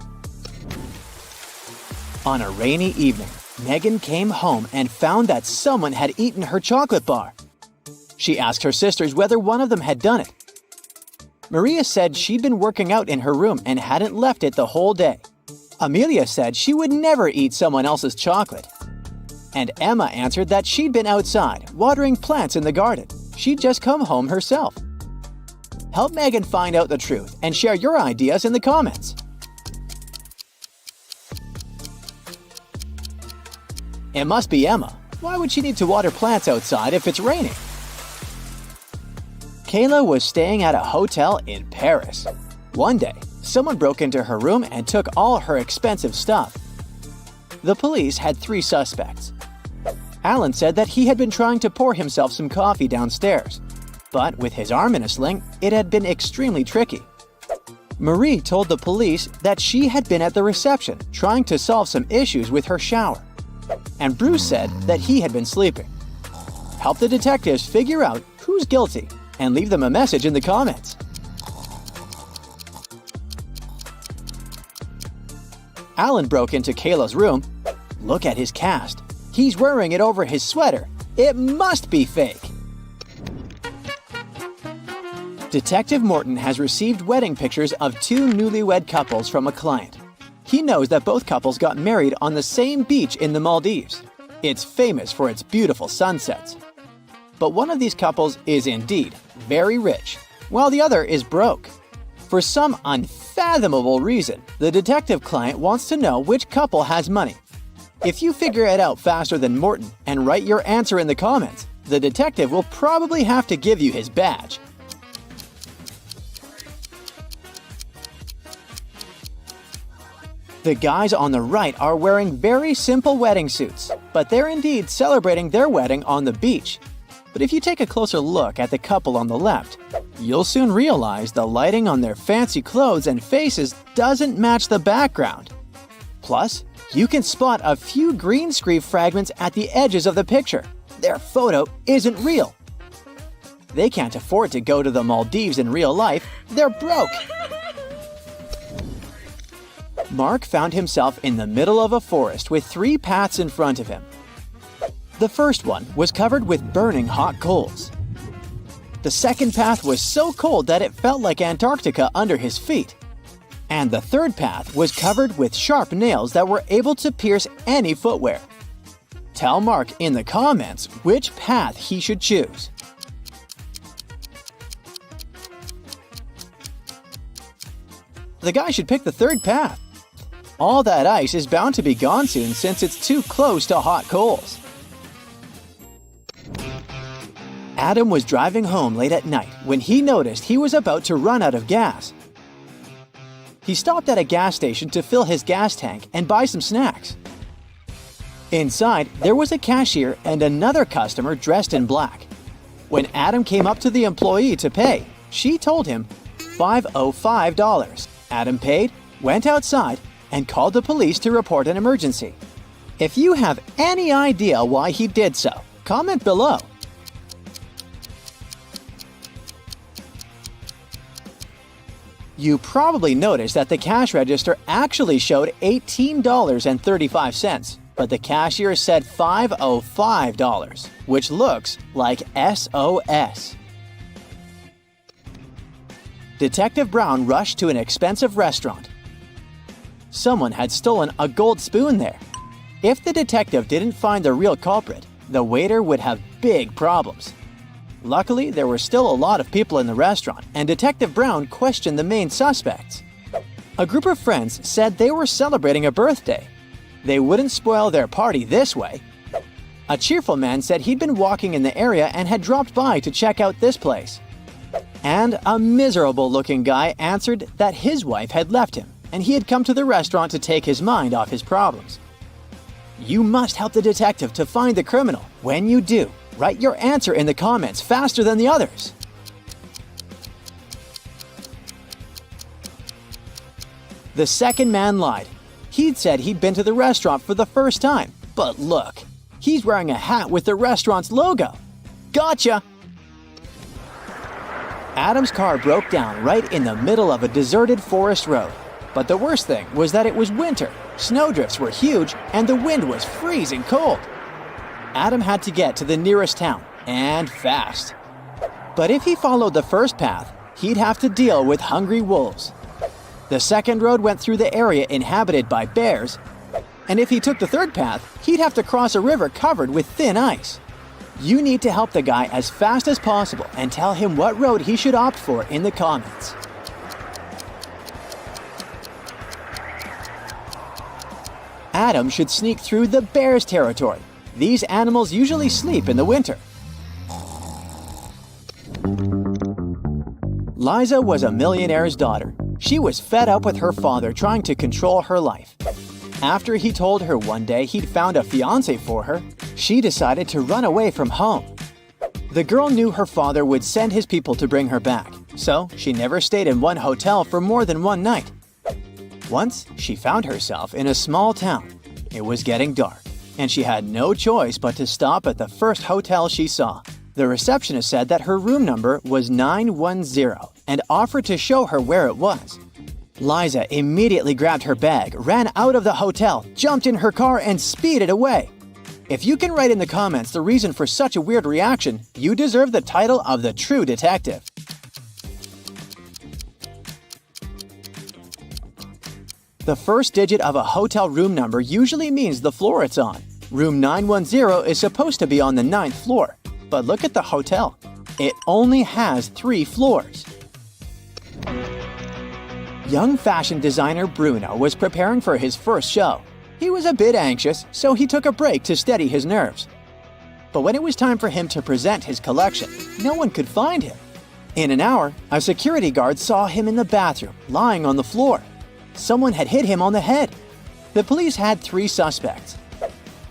On a rainy evening, Megan came home and found that someone had eaten her chocolate bar. She asked her sisters whether one of them had done it. Maria said she'd been working out in her room and hadn't left it the whole day. Amelia said she would never eat someone else's chocolate. And Emma answered that she'd been outside, watering plants in the garden. She'd just come home herself. Help Megan find out the truth and share your ideas in the comments. It must be Emma. Why would she need to water plants outside if it's raining? Kayla was staying at a hotel in Paris. One day, someone broke into her room and took all her expensive stuff. The police had 3 suspects. Alan said that he had been trying to pour himself some coffee downstairs, but with his arm in a sling, it had been extremely tricky. Marie told the police that she had been at the reception trying to solve some issues with her shower. And Bruce said that he had been sleeping. Help the detectives figure out who's guilty and leave them a message in the comments. Alan broke into Kayla's room. Look at his cast. He's wearing it over his sweater. It must be fake. Detective Morton has received wedding pictures of 2 newlywed couples from a client. He knows that both couples got married on the same beach in the Maldives. It's famous for its beautiful sunsets. But one of these couples is indeed very rich, while the other is broke. For some unfathomable reason, the detective client wants to know which couple has money. If you figure it out faster than Morton and write your answer in the comments, the detective will probably have to give you his badge. The guys on the right are wearing very simple wedding suits, but they're indeed celebrating their wedding on the beach. But if you take a closer look at the couple on the left, you'll soon realize the lighting on their fancy clothes and faces doesn't match the background. Plus, you can spot a few green screen fragments at the edges of the picture. Their photo isn't real. They can't afford to go to the Maldives in real life. They're broke. Mark found himself in the middle of a forest with 3 paths in front of him. The first one was covered with burning hot coals. The second path was so cold that it felt like Antarctica under his feet. And the third path was covered with sharp nails that were able to pierce any footwear. Tell Mark in the comments which path he should choose. The guy should pick the third path. All that ice is bound to be gone soon since it's too close to hot coals. Adam was driving home late at night when he noticed he was about to run out of gas. He stopped at a gas station to fill his gas tank and buy some snacks. Inside, there was a cashier and another customer dressed in black. When Adam came up to the employee to pay, she told him $505. Adam paid, went outside, and called the police to report an emergency. If you have any idea why he did so, comment below. You probably noticed that the cash register actually showed $18.35, but the cashier said $505, which looks like SOS. Detective Brown rushed to an expensive restaurant. Someone had stolen a gold spoon there. If the detective didn't find the real culprit, the waiter would have big problems. Luckily, there were still a lot of people in the restaurant, and Detective Brown questioned the main suspects. A group of friends said they were celebrating a birthday. They wouldn't spoil their party this way. A cheerful man said he'd been walking in the area and had dropped by to check out this place. And a miserable-looking guy answered that his wife had left him, and he had come to the restaurant to take his mind off his problems. You must help the detective to find the criminal. When you do, write your answer in the comments faster than the others. The second man lied. He'd said he'd been to the restaurant for the first time, but look, he's wearing a hat with the restaurant's logo. Gotcha! Adam's car broke down right in the middle of a deserted forest road. But the worst thing was that it was winter, snowdrifts were huge, and the wind was freezing cold. Adam had to get to the nearest town, and fast. But if he followed the first path, he'd have to deal with hungry wolves. The second road went through the area inhabited by bears, and if he took the third path, he'd have to cross a river covered with thin ice. You need to help the guy as fast as possible and tell him what road he should opt for in the comments. Adam should sneak through the bear's territory. These animals usually sleep in the winter. Liza was a millionaire's daughter. She was fed up with her father trying to control her life. After he told her one day he'd found a fiancé for her, she decided to run away from home. The girl knew her father would send his people to bring her back, so she never stayed in one hotel for more than one night. Once, she found herself in a small town. It was getting dark, and she had no choice but to stop at the first hotel she saw. The receptionist said that her room number was 910 and offered to show her where it was. Liza immediately grabbed her bag, ran out of the hotel, jumped in her car, and speeded away. If you can write in the comments the reason for such a weird reaction, you deserve the title of the true detective. The first digit of a hotel room number usually means the floor it's on. Room 910 is supposed to be on the 9th floor, but look at the hotel. It only has 3 floors. Young fashion designer Bruno was preparing for his first show. He was a bit anxious, so he took a break to steady his nerves. But when it was time for him to present his collection, no one could find him. In an hour, a security guard saw him in the bathroom, lying on the floor. Someone had hit him on the head. The police had 3 suspects.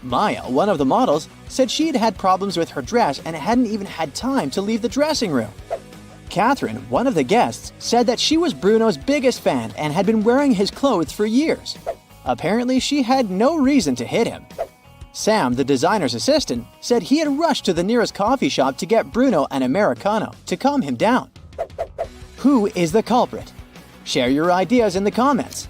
Maya, one of the models, said she had had problems with her dress and hadn't even had time to leave the dressing room. Catherine, one of the guests, said that she was Bruno's biggest fan and had been wearing his clothes for years. Apparently, she had no reason to hit him. Sam, the designer's assistant, said he had rushed to the nearest coffee shop to get Bruno an Americano to calm him down. Who is the culprit? Share your ideas in the comments.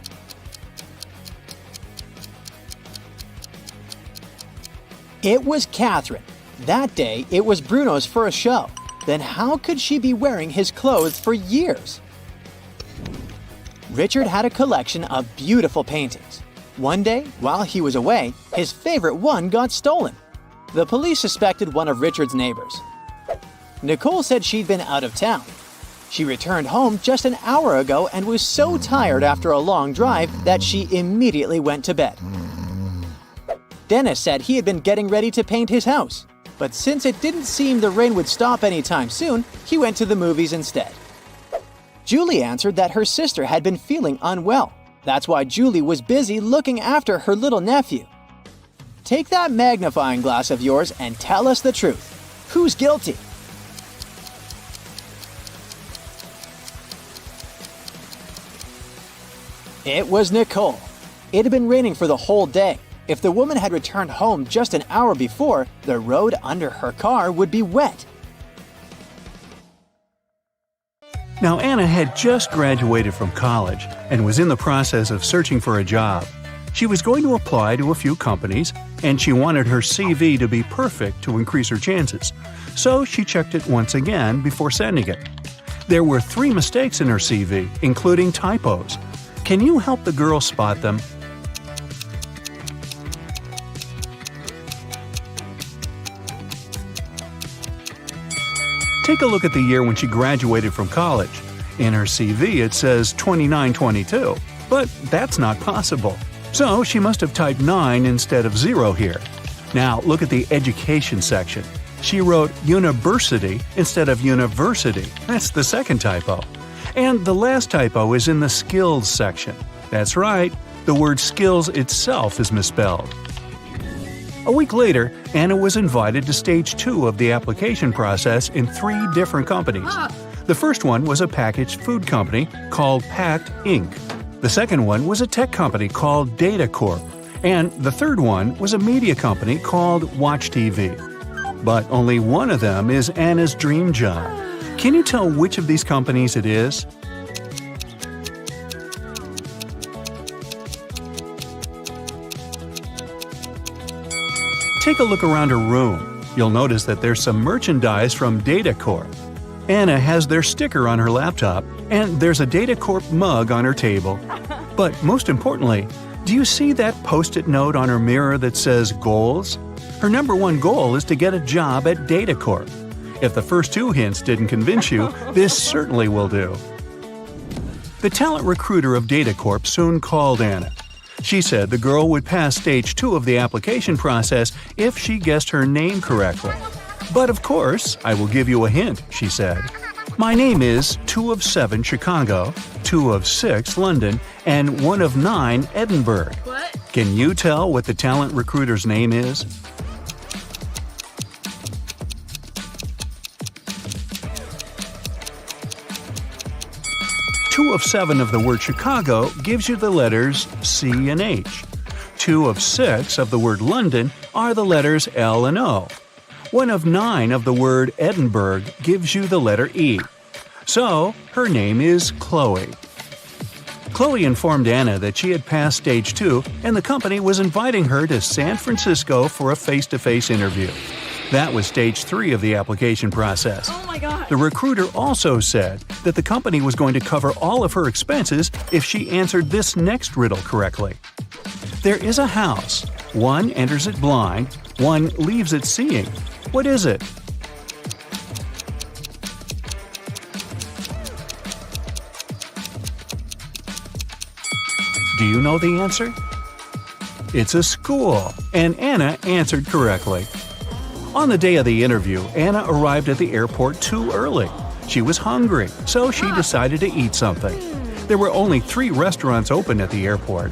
It was Catherine. That day, it was Bruno's first show. Then how could she be wearing his clothes for years? Richard had a collection of beautiful paintings. One day, while he was away, his favorite one got stolen. The police suspected one of Richard's neighbors. Nicole said she'd been out of town. She returned home just an hour ago and was so tired after a long drive that she immediately went to bed. Dennis said he had been getting ready to paint his house, but since it didn't seem the rain would stop anytime soon, he went to the movies instead. Julie answered that her sister had been feeling unwell. That's why Julie was busy looking after her little nephew. Take that magnifying glass of yours and tell us the truth. Who's guilty? It was Nicole. It had been raining for the whole day. If the woman had returned home just an hour before, the road under her car would be wet. Now, Anna had just graduated from college and was in the process of searching for a job. She was going to apply to a few companies, and she wanted her CV to be perfect to increase her chances. So she checked it once again before sending it. There were 3 mistakes in her CV, including typos. Can you help the girl spot them? Take a look at the year when she graduated from college. In her CV, it says 2922, but that's not possible. So she must have typed 9 instead of 0 here. Now look at the education section. She wrote university instead of university. That's the second typo. And the last typo is in the skills section. That's right, the word skills itself is misspelled. A week later, Anna was invited to stage 2 of the application process in 3 different companies. The first one was a packaged food company called Pact Inc. The second one was a tech company called Data Corp. And the third one was a media company called Watch TV. But only one of them is Anna's dream job. Can you tell which of these companies it is? Take a look around her room. You'll notice that there's some merchandise from Data Corp. Anna has their sticker on her laptop, and there's a Data Corp mug on her table. But most importantly, do you see that Post-it note on her mirror that says goals? Her number 1 goal is to get a job at Data Corp. If the first 2 hints didn't convince you, this certainly will do. The talent recruiter of Data Corp soon called Anna. She said the girl would pass stage 2 of the application process if she guessed her name correctly. But of course, I will give you a hint, she said. My name is 2 of 7 Chicago, 2 of 6 London, and 1 of 9 Edinburgh. What? Can you tell what the talent recruiter's name is? Two of 7 of the word Chicago gives you the letters C and H. 2 of 6 of the word London are the letters L and O. 1 of 9 of the word Edinburgh gives you the letter E. So, her name is Chloe. Chloe informed Anna that she had passed stage 2 and the company was inviting her to San Francisco for a face-to-face interview. That was stage 3 of the application process. Oh my god. The recruiter also said that the company was going to cover all of her expenses if she answered this next riddle correctly. There is a house. One enters it blind, one leaves it seeing. What is it? Do you know the answer? It's a school, and Anna answered correctly. On the day of the interview, Anna arrived at the airport too early. She was hungry, so she decided to eat something. There were only 3 restaurants open at the airport.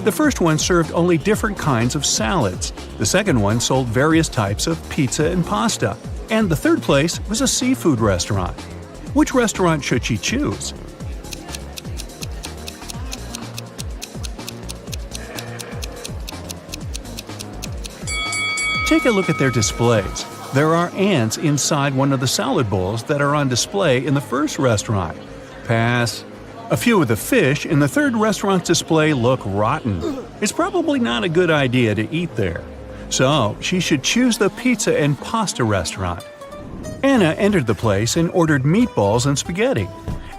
The first one served only different kinds of salads. The second one sold various types of pizza and pasta. And the third place was a seafood restaurant. Which restaurant should she choose? Take a look at their displays. There are ants inside one of the salad bowls that are on display in the first restaurant. Pass. A few of the fish in the third restaurant's display look rotten. It's probably not a good idea to eat there. So she should choose the pizza and pasta restaurant. Anna entered the place and ordered meatballs and spaghetti.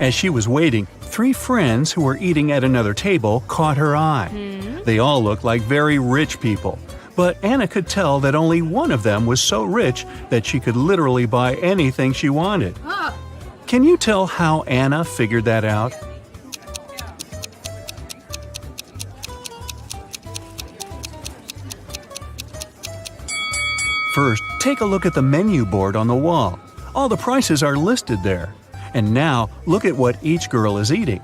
As she was waiting, 3 friends who were eating at another table caught her eye. They all looked like very rich people, but Anna could tell that only one of them was so rich that she could literally buy anything she wanted. Can you tell how Anna figured that out? First, take a look at the menu board on the wall. All the prices are listed there. And now, look at what each girl is eating.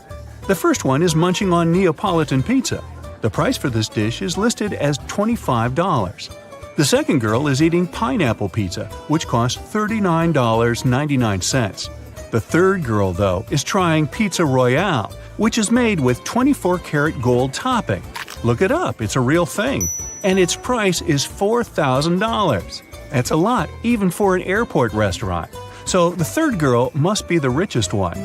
The first one is munching on Neapolitan pizza. The price for this dish is listed as $25. The second girl is eating pineapple pizza, which costs $39.99. The third girl, though, is trying Pizza Royale, which is made with 24-karat gold topping. Look it up, it's a real thing. And its price is $4,000. That's a lot, even for an airport restaurant. So the third girl must be the richest one.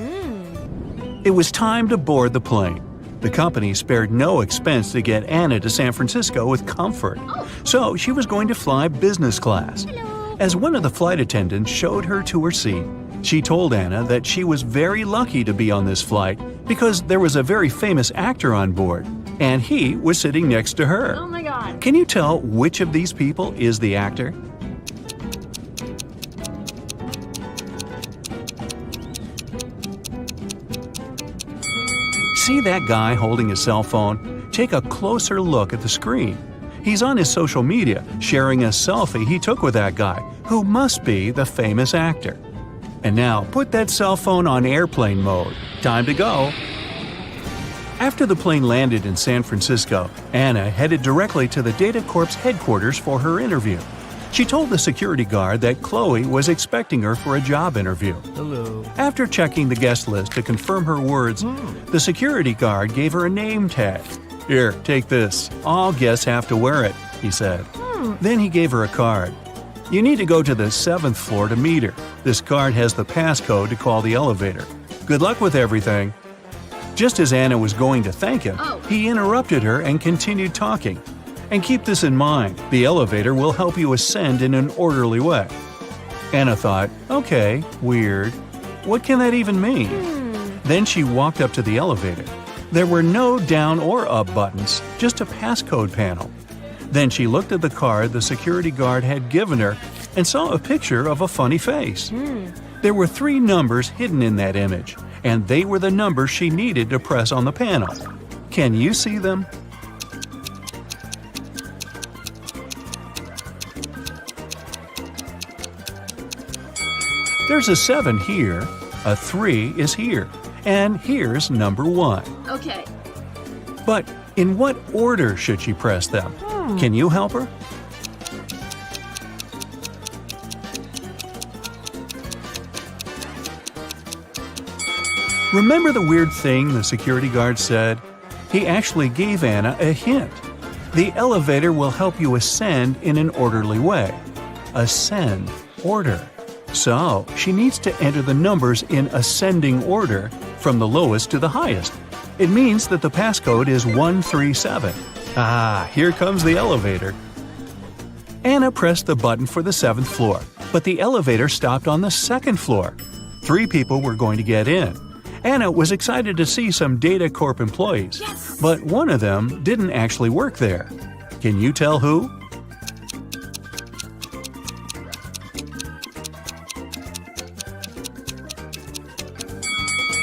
It was time to board the plane. The company spared no expense to get Anna to San Francisco with comfort. So she was going to fly business class. As one of the flight attendants showed her to her seat, she told Anna that she was very lucky to be on this flight because there was a very famous actor on board, and he was sitting next to her. Oh my god. Can you tell which of these people is the actor? See that guy holding his cell phone? Take a closer look at the screen. He's on his social media sharing a selfie he took with that guy, who must be the famous actor. And now, put that cell phone on airplane mode. Time to go. After the plane landed in San Francisco, Anna headed directly to the Data Corp's headquarters for her interview. She told the security guard that Chloe was expecting her for a job interview. Hello. After checking the guest list to confirm her words, the security guard gave her a name tag. "Here, take this. All guests have to wear it," he said. Then he gave her a card. "You need to go to the 7th floor to meet her. This card has the passcode to call the elevator. Good luck with everything." Just as Anna was going to thank him, he interrupted her and continued talking. "And keep this in mind, the elevator will help you ascend in an orderly way." Anna thought, okay, weird. What can that even mean? Then she walked up to the elevator. There were no down or up buttons, just a passcode panel. Then she looked at the card the security guard had given her and saw a picture of a funny face. There were 3 numbers hidden in that image, and they were the numbers she needed to press on the panel. Can you see them? There's a 7 here, a 3 is here, and here's number 1. Okay. But in what order should she press them? Can you help her? Remember the weird thing the security guard said? He actually gave Anna a hint. The elevator will help you ascend in an orderly way. Ascend, order. So, she needs to enter the numbers in ascending order from the lowest to the highest. It means that the passcode is 137. Ah, here comes the elevator. Anna pressed the button for the 7th floor, but the elevator stopped on the 2nd floor. 3 people were going to get in. Anna was excited to see some Data Corp employees, but one of them didn't actually work there. Can you tell who?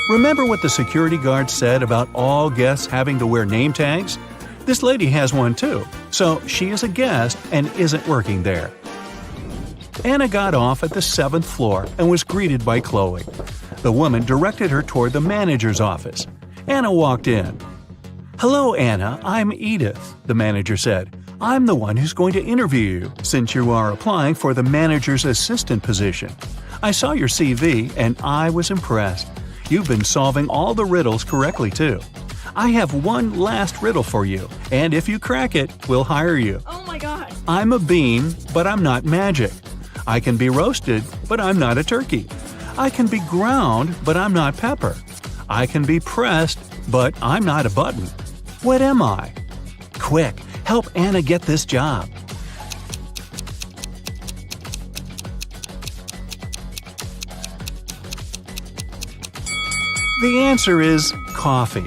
Remember what the security guard said about all guests having to wear name tags? This lady has one too, so she is a guest and isn't working there. Anna got off at the 7th floor and was greeted by Chloe. The woman directed her toward the manager's office. Anna walked in. "Hello, Anna, I'm Edith," the manager said. "I'm the one who's going to interview you since you are applying for the manager's assistant position. I saw your CV and I was impressed. You've been solving all the riddles correctly, too. I have one last riddle for you, and if you crack it, we'll hire you. Oh my god. I'm a bean, but I'm not magic. I can be roasted, but I'm not a turkey. I can be ground, but I'm not pepper. I can be pressed, but I'm not a button. What am I? Quick, help Anna get this job." The answer is coffee.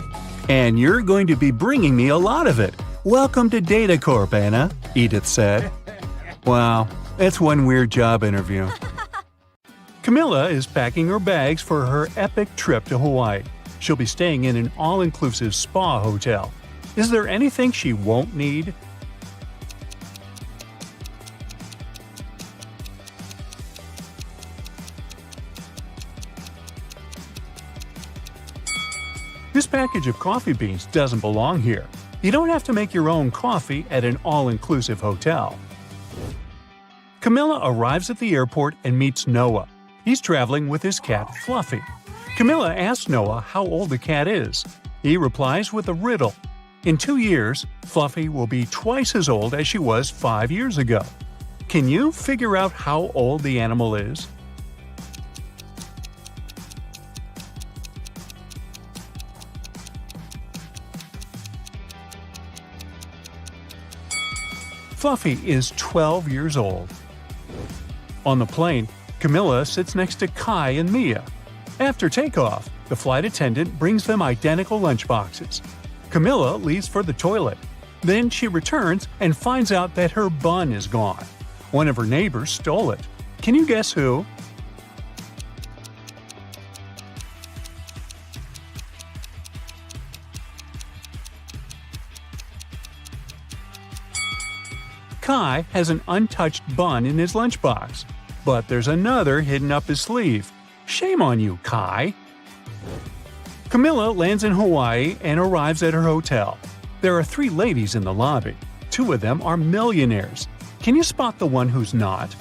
And you're going to be bringing me a lot of it. Welcome to Data Corp, Anna, Edith said. Wow, that's one weird job interview. Camilla is packing her bags for her epic trip to Hawaii. She'll be staying in an all-inclusive spa hotel. Is there anything she won't need? This package of coffee beans doesn't belong here. You don't have to make your own coffee at an all-inclusive hotel. Camilla arrives at the airport and meets Noah. He's traveling with his cat, Fluffy. Camilla asks Noah how old the cat is. He replies with a riddle. In 2 years, Fluffy will be twice as old as she was 5 years ago. Can you figure out how old the animal is? Fluffy is 12 years old. On the plane, Camilla sits next to Kai and Mia. After takeoff, the flight attendant brings them identical lunchboxes. Camilla leaves for the toilet. Then she returns and finds out that her bun is gone. One of her neighbors stole it. Can you guess who? Kai has an untouched bun in his lunchbox, but there's another hidden up his sleeve. Shame on you, Kai! Camilla lands in Hawaii and arrives at her hotel. There are 3 ladies in the lobby. 2 of them are millionaires. Can you spot the one who's not?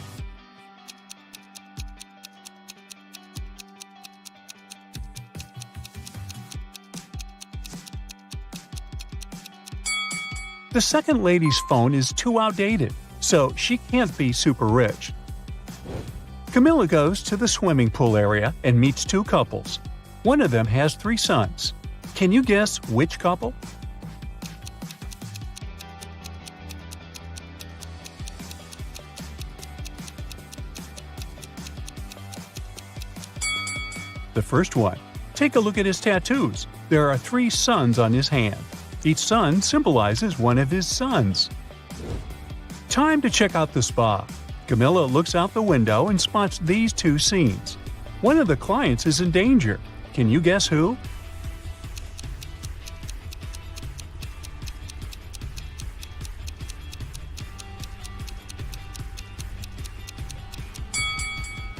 The second lady's phone is too outdated, so she can't be super rich. Camilla goes to the swimming pool area and meets 2 couples. One of them has 3 sons. Can you guess which couple? The first one. Take a look at his tattoos. There are 3 suns on his hand. Each sun symbolizes one of his sons. Time to check out the spa. Camilla looks out the window and spots these 2 scenes. One of the clients is in danger. Can you guess who?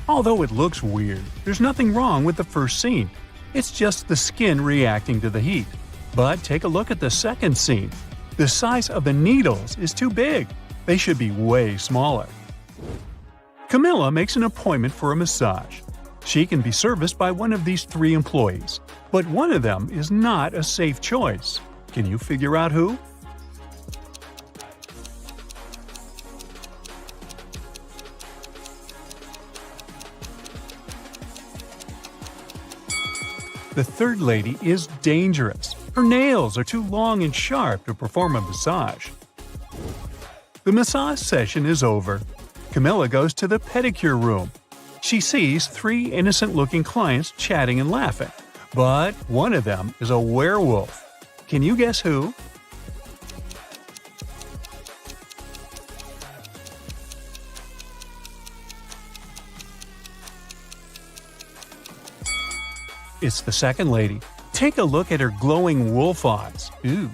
Although it looks weird, there's nothing wrong with the first scene. It's just the skin reacting to the heat. But take a look at the second scene. The size of the needles is too big. They should be way smaller. Camilla makes an appointment for a massage. She can be serviced by one of these 3 employees, but one of them is not a safe choice. Can you figure out who? The third lady is dangerous. Her nails are too long and sharp to perform a massage. The massage session is over. Camilla goes to the pedicure room. She sees 3 innocent-looking clients chatting and laughing, but one of them is a werewolf. Can you guess who? It's the second lady. Take a look at her glowing wolf eyes. Ooh.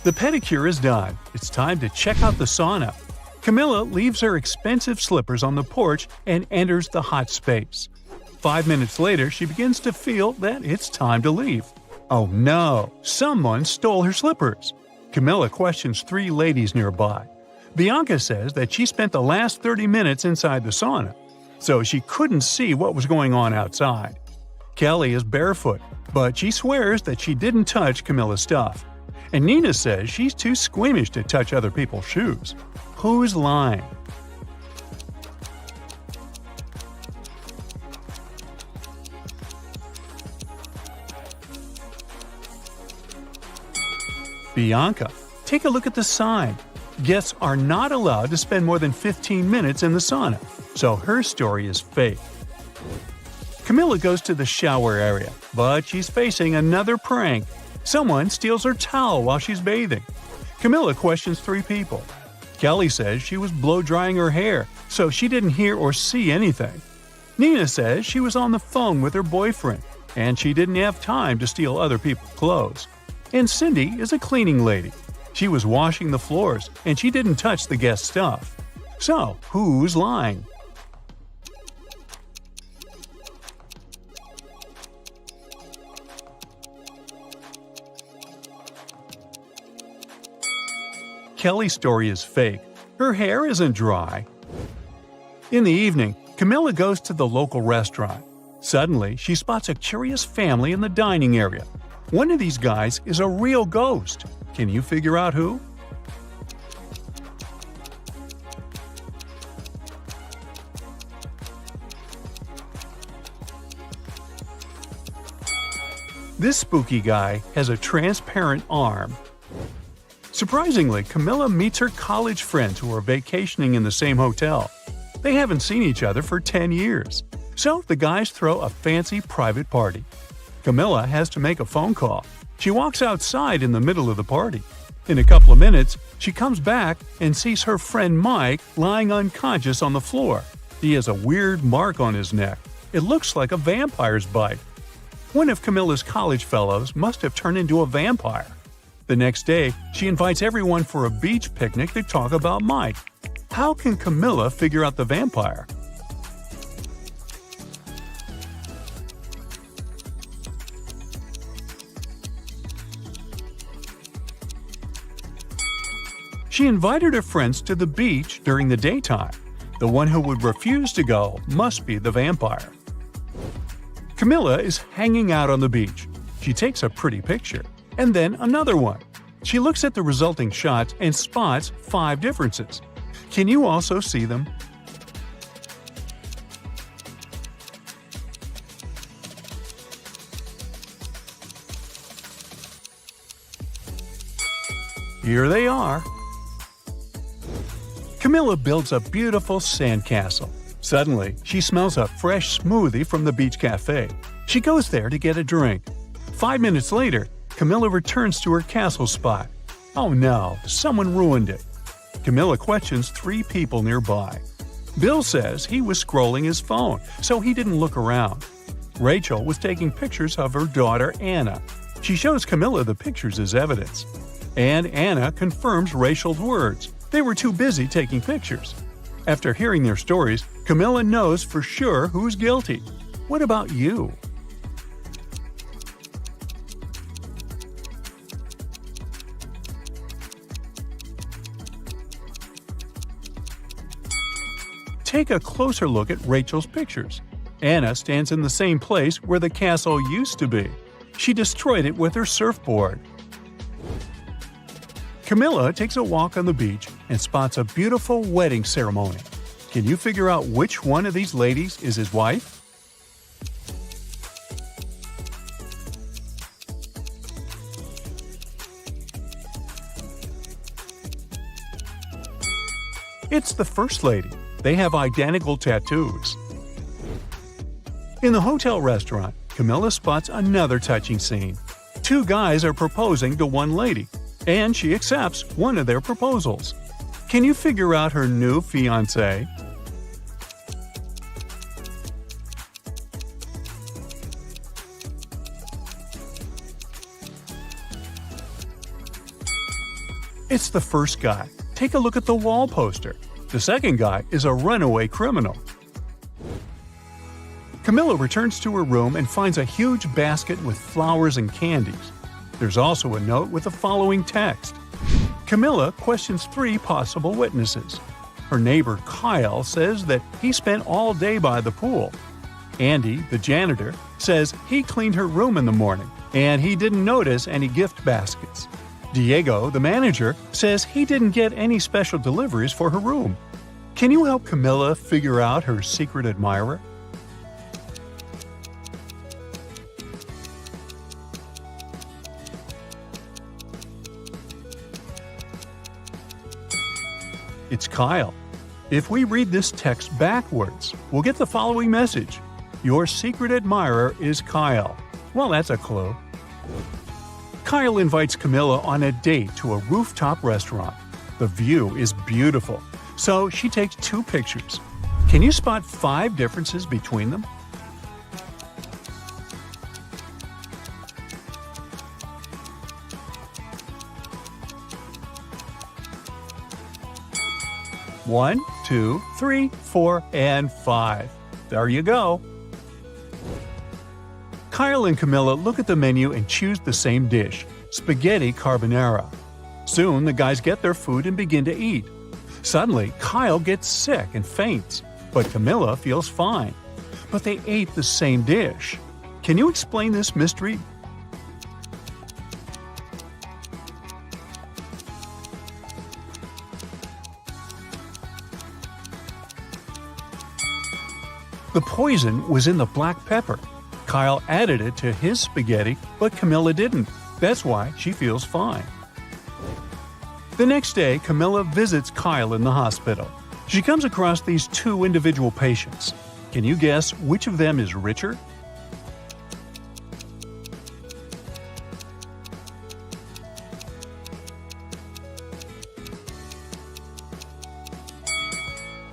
The pedicure is done. It's time to check out the sauna. Camilla leaves her expensive slippers on the porch and enters the hot space. 5 minutes later, she begins to feel that it's time to leave. Oh no! Someone stole her slippers! Camilla questions 3 ladies nearby. Bianca says that she spent the last 30 minutes inside the sauna, so she couldn't see what was going on outside. Kelly is barefoot, but she swears that she didn't touch Camilla's stuff. And Nina says she's too squeamish to touch other people's shoes. Who's lying? Bianca. Take a look at the sign. Guests are not allowed to spend more than 15 minutes in the sauna, so her story is fake. Camilla goes to the shower area, but she's facing another prank. Someone steals her towel while she's bathing. Camilla questions 3 people. Kelly says she was blow-drying her hair, so she didn't hear or see anything. Nina says she was on the phone with her boyfriend, and she didn't have time to steal other people's clothes. And Cindy is a cleaning lady. She was washing the floors, and she didn't touch the guest stuff. So, who's lying? Kelly's story is fake. Her hair isn't dry. In the evening, Camilla goes to the local restaurant. Suddenly, she spots a curious family in the dining area. One of these guys is a real ghost. Can you figure out who? This spooky guy has a transparent arm. Surprisingly, Camilla meets her college friends who are vacationing in the same hotel. They haven't seen each other for 10 years. So the guys throw a fancy private party. Camilla has to make a phone call. She walks outside in the middle of the party. In a couple of minutes, she comes back and sees her friend Mike lying unconscious on the floor. He has a weird mark on his neck. It looks like a vampire's bite. One of Camilla's college fellows must have turned into a vampire. The next day, she invites everyone for a beach picnic to talk about Mike. How can Camilla figure out the vampire? She invited her friends to the beach during the daytime. The one who would refuse to go must be the vampire. Camilla is hanging out on the beach. She takes a pretty picture, and then another one. She looks at the resulting shots and spots 5 differences. Can you also see them? Here they are. Camilla builds a beautiful sandcastle. Suddenly, she smells a fresh smoothie from the beach cafe. She goes there to get a drink. 5 minutes later, Camilla returns to her castle spot. Oh no, someone ruined it. Camilla questions 3 people nearby. Bill says he was scrolling his phone, so he didn't look around. Rachel was taking pictures of her daughter Anna. She shows Camilla the pictures as evidence. And Anna confirms Rachel's words. They were too busy taking pictures. After hearing their stories, Camilla knows for sure who's guilty. What about you? Take a closer look at Rachel's pictures. Anna stands in the same place where the castle used to be. She destroyed it with her surfboard. Camilla takes a walk on the beach and spots a beautiful wedding ceremony. Can you figure out which one of these ladies is his wife? It's the first lady. They have identical tattoos. In the hotel restaurant, Camilla spots another touching scene. 2 guys are proposing to one lady, and she accepts one of their proposals. Can you figure out her new fiancé? It's the first guy. Take a look at the wall poster. The second guy is a runaway criminal. Camilla returns to her room and finds a huge basket with flowers and candies. There's also a note with the following text. Camilla questions 3 possible witnesses. Her neighbor Kyle says that he spent all day by the pool. Andy, the janitor, says he cleaned her room in the morning and he didn't notice any gift baskets. Diego, the manager, says he didn't get any special deliveries for her room. Can you help Camilla figure out her secret admirer? It's Kyle. If we read this text backwards, we'll get the following message. Your secret admirer is Kyle. Well, that's a clue. Kyle invites Camilla on a date to a rooftop restaurant. The view is beautiful, so she takes 2 pictures. Can you spot 5 differences between them? One, 2, 3, 4, and 5. There you go. Kyle and Camilla look at the menu and choose the same dish, spaghetti carbonara. Soon the guys get their food and begin to eat. Suddenly, Kyle gets sick and faints, but Camilla feels fine. But they ate the same dish. Can you explain this mystery? The poison was in the black pepper. Kyle added it to his spaghetti, but Camilla didn't. That's why she feels fine. The next day, Camilla visits Kyle in the hospital. She comes across these 2 individual patients. Can you guess which of them is richer?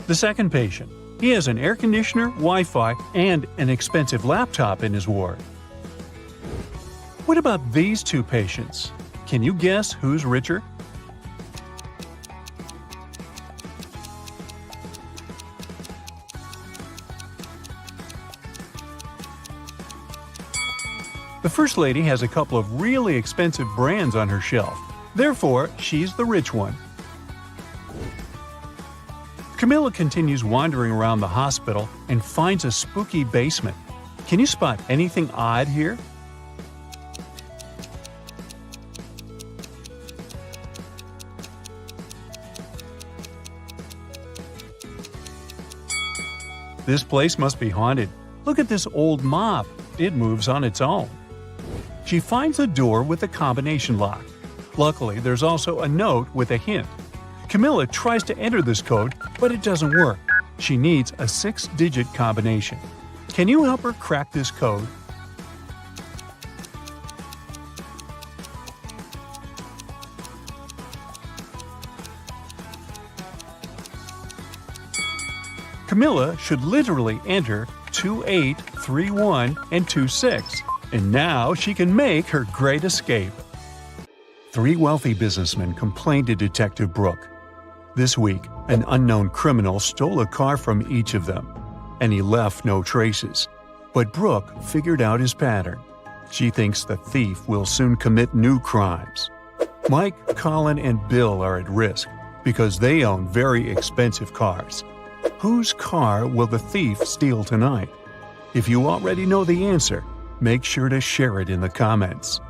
The second patient. He has an air conditioner, Wi-Fi, and an expensive laptop in his ward. What about these 2 patients? Can you guess who's richer? The first lady has a couple of really expensive brands on her shelf. Therefore, she's the rich one. Camilla continues wandering around the hospital and finds a spooky basement. Can you spot anything odd here? This place must be haunted. Look at this old mop. It moves on its own. She finds a door with a combination lock. Luckily, there's also a note with a hint. Camilla tries to enter this code, but it doesn't work. She needs a 6-digit combination. Can you help her crack this code? Camilla should literally enter 2831 and 26, and now she can make her great escape. 3 wealthy businessmen complained to Detective Brooke. This week, an unknown criminal stole a car from each of them, and he left no traces. But Brooke figured out his pattern. She thinks the thief will soon commit new crimes. Mike, Colin, and Bill are at risk because they own very expensive cars. Whose car will the thief steal tonight? If you already know the answer, make sure to share it in the comments.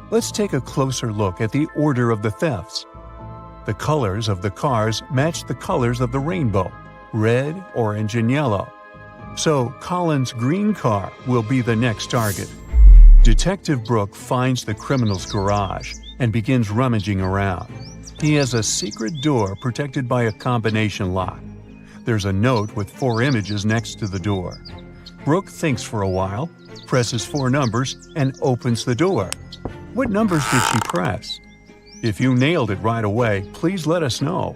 Let's take a closer look at the order of the thefts. The colors of the cars match the colors of the rainbow: red, orange, and yellow. So Colin's green car will be the next target. Detective Brooke finds the criminal's garage and begins rummaging around. He has a secret door protected by a combination lock. There's a note with 4 images next to the door. Brooke thinks for a while, presses 4 numbers, and opens the door. What numbers did she press? If you nailed it right away, please let us know.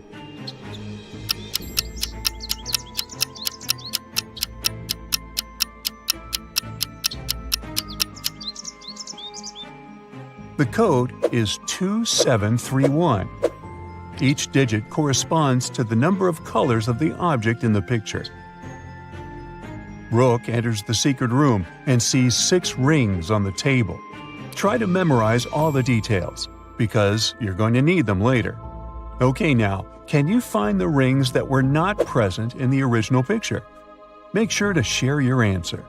The code is 2731. Each digit corresponds to the number of colors of the object in the picture. Brooke enters the secret room and sees 6 rings on the table. Try to memorize all the details, because you're going to need them later. Okay, now, can you find the rings that were not present in the original picture? Make sure to share your answer.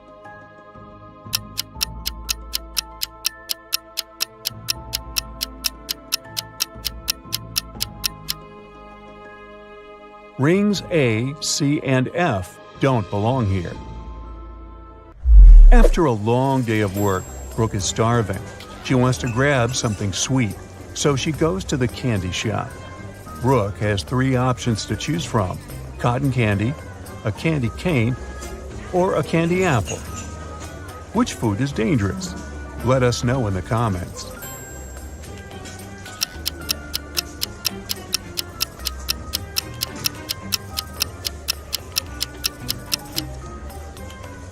Rings A, C, and F don't belong here. After a long day of work, Brooke is starving. She wants to grab something sweet. so she goes to the candy shop. Brooke has 3 options to choose from: cotton candy, a candy cane, or a candy apple. Which food is dangerous? Let us know in the comments.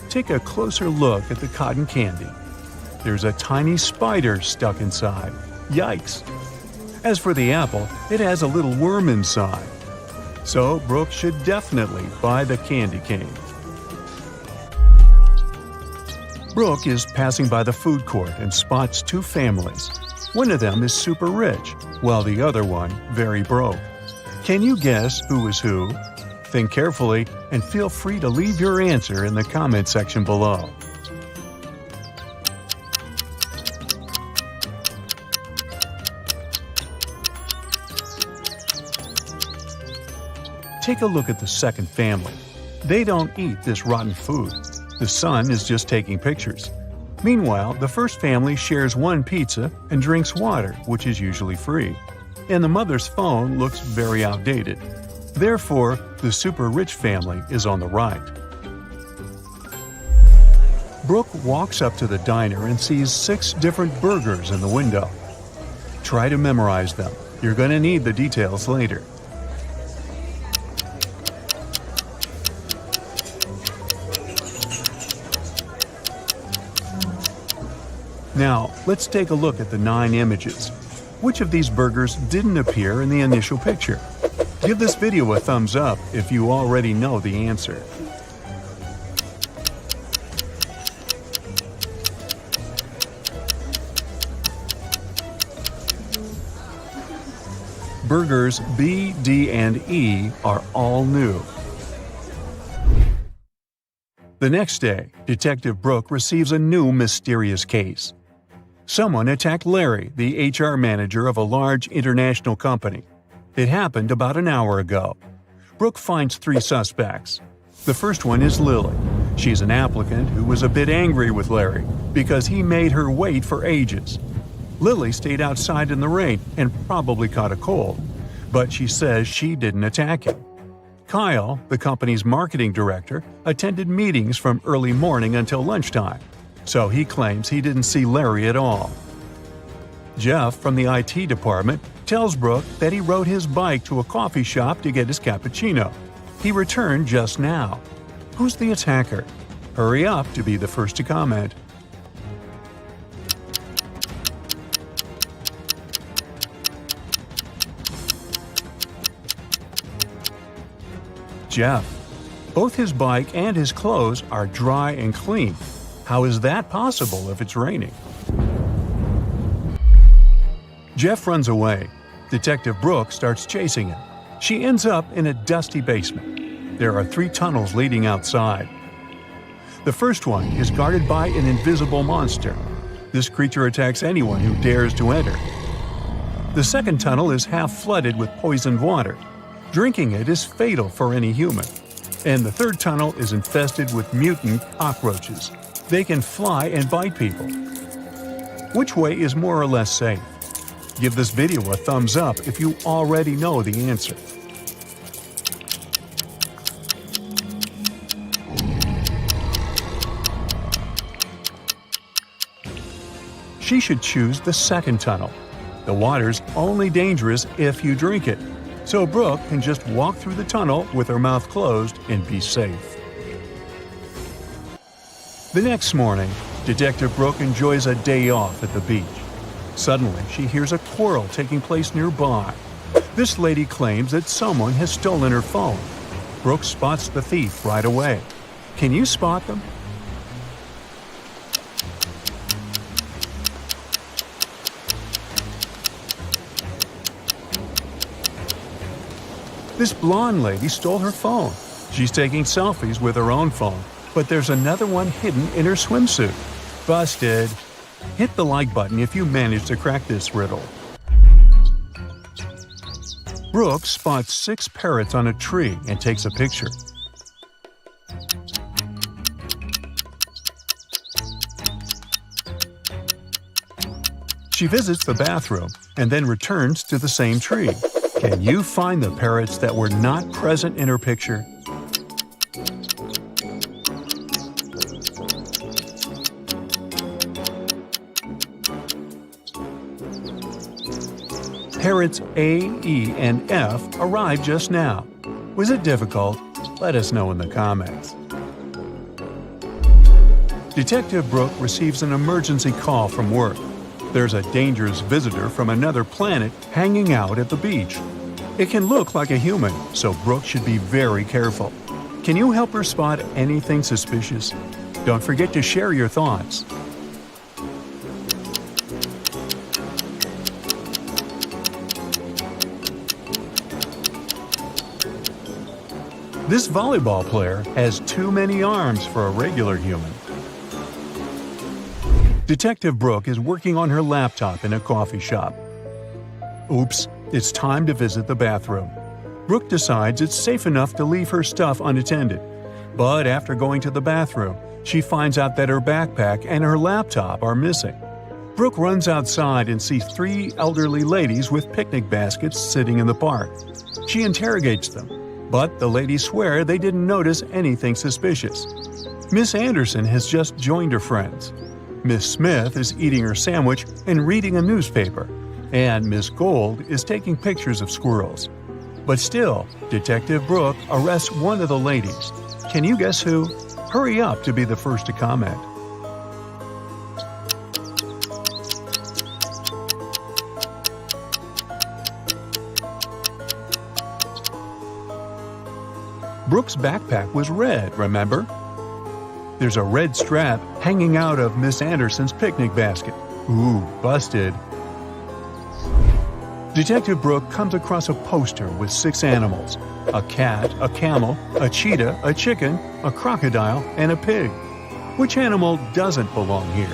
Take a closer look at the cotton candy. There's a tiny spider stuck inside. Yikes! As for the apple, it has a little worm inside. So Brooke should definitely buy the candy cane. Brooke is passing by the food court and spots 2 families. One of them is super rich, while the other one very broke. Can you guess who is who? Think carefully and feel free to leave your answer in the comment section below. Take a look at the second family. They don't eat this rotten food. The son is just taking pictures. Meanwhile, the first family shares 1 pizza and drinks water, which is usually free. And the mother's phone looks very outdated. Therefore, the super rich family is on the right. Brooke walks up to the diner and sees 6 different burgers in the window. Try to memorize them. You're going to need the details later. Now, let's take a look at the 9 images. Which of these burgers didn't appear in the initial picture? Give this video a thumbs up if you already know the answer. Burgers B, D, and E are all new. The next day, Detective Brooke receives a new mysterious case. Someone attacked Larry, the HR manager of a large international company. It happened about an hour ago. Brooke finds 3 suspects. The first one is Lily. She's an applicant who was a bit angry with Larry because he made her wait for ages. Lily stayed outside in the rain and probably caught a cold, but she says she didn't attack him. Kyle, the company's marketing director, attended meetings from early morning until lunchtime, so he claims he didn't see Larry at all. Jeff from the IT department tells Brooke that he rode his bike to a coffee shop to get his cappuccino. He returned just now. Who's the attacker? Hurry up to be the first to comment. Jeff. Both his bike and his clothes are dry and clean. How is that possible if it's raining? Jeff runs away. Detective Brooke starts chasing him. She ends up in a dusty basement. There are 3 tunnels leading outside. The first one is guarded by an invisible monster. This creature attacks anyone who dares to enter. The second tunnel is half flooded with poisoned water. Drinking it is fatal for any human. And the third tunnel is infested with mutant cockroaches. They can fly and bite people. Which way is more or less safe? Give this video a thumbs up if you already know the answer. She should choose the second tunnel. The water's only dangerous if you drink it, so Brooke can just walk through the tunnel with her mouth closed and be safe. The next morning, Detective Brooke enjoys a day off at the beach. Suddenly, she hears a quarrel taking place nearby. This lady claims that someone has stolen her phone. Brooke spots the thief right away. Can you spot them? This blonde lady stole her phone. She's taking selfies with her own phone, but there's another one hidden in her swimsuit. Busted! Hit the like button if you managed to crack this riddle. Brooke spots 6 parrots on a tree and takes a picture. She visits the bathroom and then returns to the same tree. Can you find the parrots that were not present in her picture? Parrots A, E, and F arrived just now. Was it difficult? Let us know in the comments. Detective Brooke receives an emergency call from work. There's a dangerous visitor from another planet hanging out at the beach. It can look like a human, so Brooke should be very careful. Can you help her spot anything suspicious? Don't forget to share your thoughts. This volleyball player has too many arms for a regular human. Detective Brooke is working on her laptop in a coffee shop. Oops, it's time to visit the bathroom. Brooke decides it's safe enough to leave her stuff unattended. But after going to the bathroom, she finds out that her backpack and her laptop are missing. Brooke runs outside and sees 3 elderly ladies with picnic baskets sitting in the park. She interrogates them, but the ladies swear they didn't notice anything suspicious. Miss Anderson has just joined her friends. Miss Smith is eating her sandwich and reading a newspaper, and Miss Gold is taking pictures of squirrels. But still, Detective Brooke arrests one of the ladies. Can you guess who? Hurry up to be the first to comment. Brooke's backpack was red, remember? There's a red strap hanging out of Miss Anderson's picnic basket. Ooh, busted. Detective Brooke comes across a poster with 6 animals: a cat, a camel, a cheetah, a chicken, a crocodile, and a pig. Which animal doesn't belong here?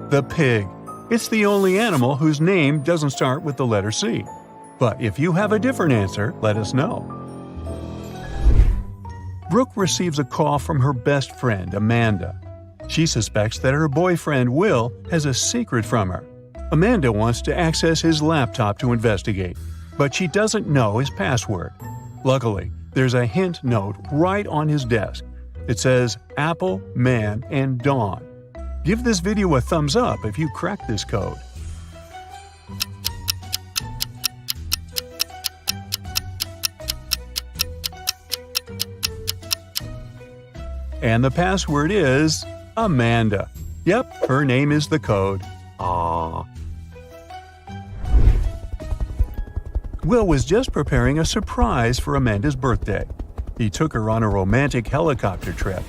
The pig. It's the only animal whose name doesn't start with the letter C. But if you have a different answer, let us know. Brooke receives a call from her best friend, Amanda. She suspects that her boyfriend, Will, has a secret from her. Amanda wants to access his laptop to investigate, but she doesn't know his password. Luckily, there's a hint note right on his desk. It says Apple, Man, and Dawn. Give this video a thumbs up if you crack this code. And the password is Amanda. Yep, her name is the code. Aww. Will was just preparing a surprise for Amanda's birthday. He took her on a romantic helicopter trip.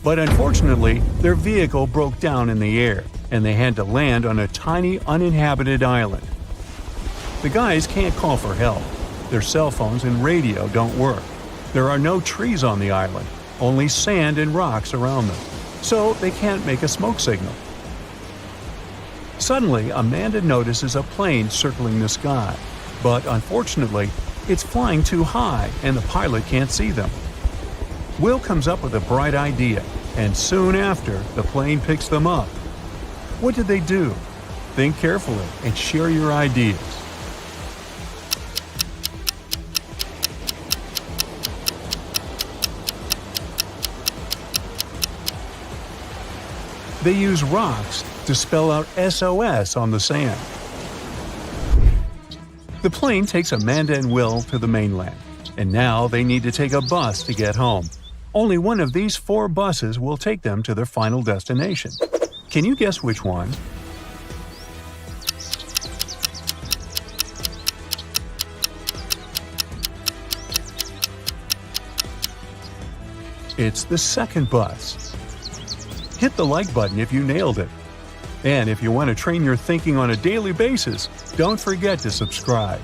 But unfortunately, their vehicle broke down in the air, and they had to land on a tiny uninhabited island. The guys can't call for help. Their cell phones and radio don't work. There are no trees on the island, only sand and rocks around them, so they can't make a smoke signal. Suddenly, Amanda notices a plane circling the sky, but unfortunately, it's flying too high and the pilot can't see them. Will comes up with a bright idea, and soon after, the plane picks them up. What did they do? Think carefully and share your ideas. They use rocks to spell out SOS on the sand. The plane takes Amanda and Will to the mainland, and now they need to take a bus to get home. Only one of these 4 buses will take them to their final destination. Can you guess which one? It's the second bus. Hit the like button if you nailed it. And if you want to train your thinking on a daily basis, don't forget to subscribe.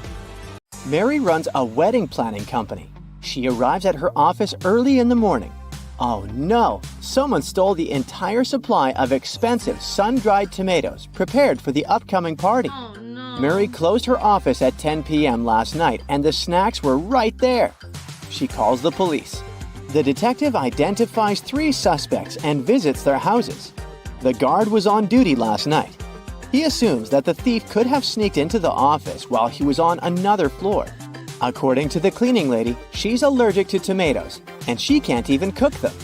Mary runs a wedding planning company. She arrives at her office early in the morning. Oh no! Someone stole the entire supply of expensive sun-dried tomatoes prepared for the upcoming party. Oh no. Mary closed her office at 10 p.m. last night and the snacks were right there. She calls the police. The detective identifies 3 suspects and visits their houses. The guard was on duty last night. He assumes that the thief could have sneaked into the office while he was on another floor. According to the cleaning lady, she's allergic to tomatoes, and she can't even cook them.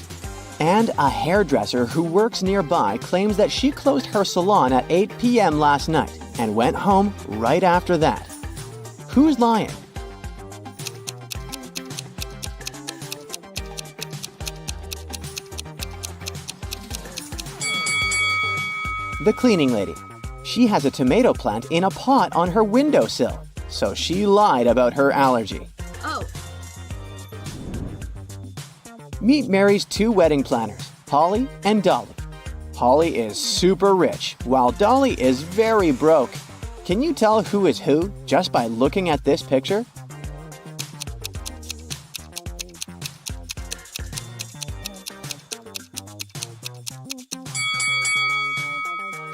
And a hairdresser who works nearby claims that she closed her salon at 8 p.m. last night and went home right after that. Who's lying? The cleaning lady. She has a tomato plant in a pot on her windowsill, so she lied about her allergy. Oh. Meet Mary's 2 wedding planners, Polly and Dolly. Polly is super rich, while Dolly is very broke. Can you tell who is who just by looking at this picture?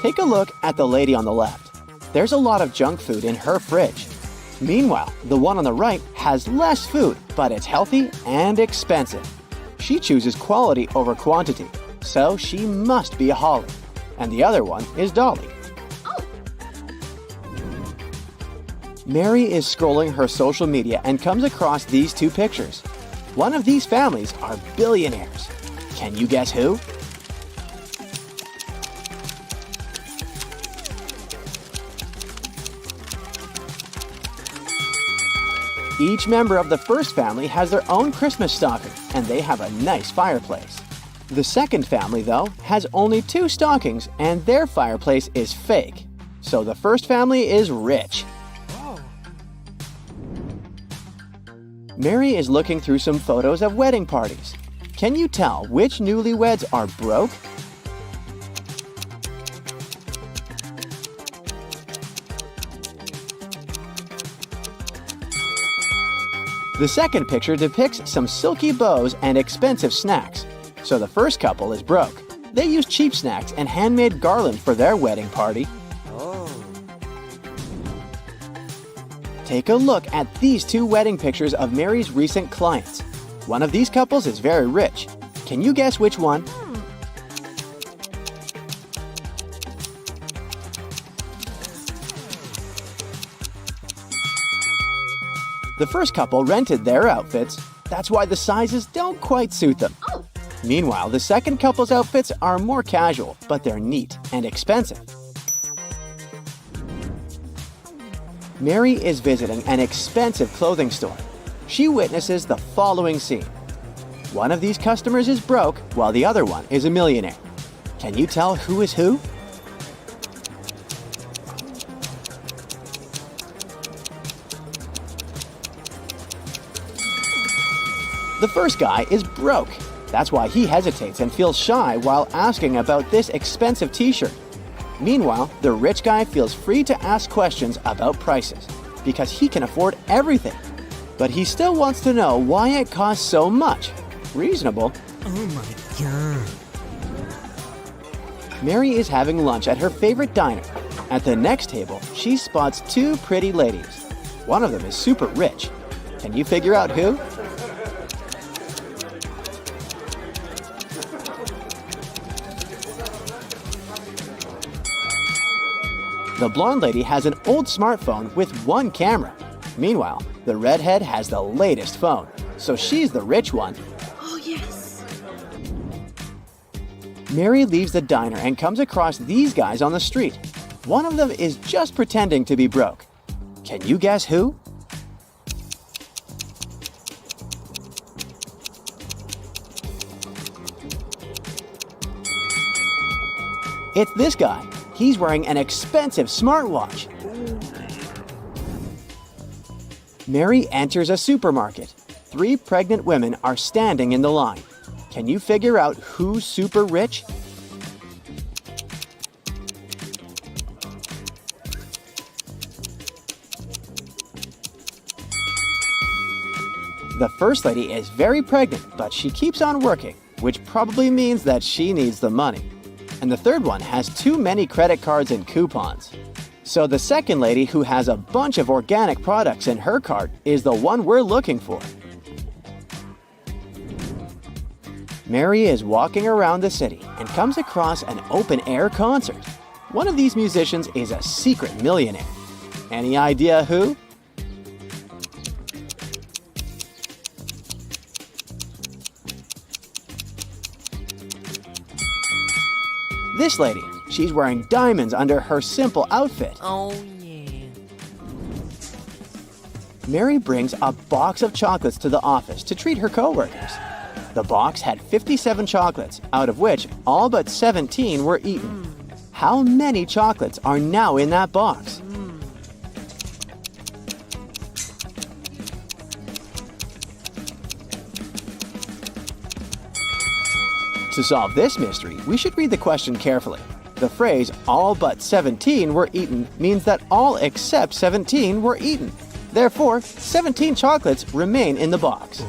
Take a look at the lady on the left. There's a lot of junk food in her fridge. Meanwhile, the one on the right has less food, but it's healthy and expensive. She chooses quality over quantity, so she must be a Holly. And the other one is Dolly. Oh. Mary is scrolling her social media and comes across these 2 pictures. One of these families are billionaires. Can you guess who? Each member of the first family has their own Christmas stocking, and they have a nice fireplace. The second family, though, has only 2 stockings, and their fireplace is fake. So the first family is rich. Mary is looking through some photos of wedding parties. Can you tell which newlyweds are broke? The second picture depicts some silky bows and expensive snacks. So the first couple is broke. They use cheap snacks and handmade garland for their wedding party. Take a look at these 2 wedding pictures of Mary's recent clients. One of these couples is very rich. Can you guess which one? The first couple rented their outfits. That's why the sizes don't quite suit them. Oh. Meanwhile, the second couple's outfits are more casual, but they're neat and expensive. Mary is visiting an expensive clothing store. She witnesses the following scene. One of these customers is broke, while the other one is a millionaire. Can you tell who is who? The first guy is broke. That's why he hesitates and feels shy while asking about this expensive t-shirt. Meanwhile, the rich guy feels free to ask questions about prices because he can afford everything. But he still wants to know why it costs so much. Reasonable. Oh my god. Mary is having lunch at her favorite diner. At the next table, she spots 2 pretty ladies. One of them is super rich. Can you figure out who? The blonde lady has an old smartphone with 1 camera. Meanwhile, the redhead has the latest phone, so she's the rich one. Oh, yes. Mary leaves the diner and comes across these guys on the street. One of them is just pretending to be broke. Can you guess who? It's this guy. He's wearing an expensive smartwatch. Mary enters a supermarket. 3 pregnant women are standing in the line. Can you figure out who's super rich? The first lady is very pregnant, but she keeps on working, which probably means that she needs the money. And the third one has too many credit cards and coupons. So the second lady, who has a bunch of organic products in her cart, is the one we're looking for. Mary is walking around the city and comes across an open-air concert. One of these musicians is a secret millionaire. Any idea who? This lady. She's wearing diamonds under her simple outfit. Oh, yeah. Mary brings a box of chocolates to the office to treat her coworkers. The box had 57 chocolates, out of which all but 17 were eaten. How many chocolates are now in that box? To solve this mystery, we should read the question carefully. The phrase, all but 17 were eaten, means that all except 17 were eaten. Therefore, 17 chocolates remain in the box.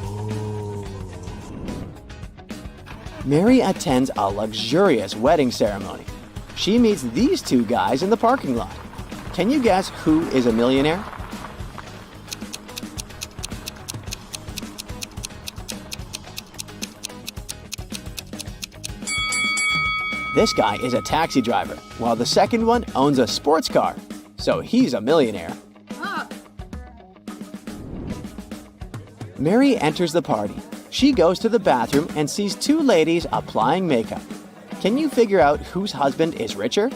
Mary attends a luxurious wedding ceremony. She meets these two guys in the parking lot. Can you guess who is a millionaire? This guy is a taxi driver, while the second one owns a sports car. So he's a millionaire. Mary enters the party. She goes to the bathroom and sees two ladies applying makeup. Can you figure out whose husband is richer?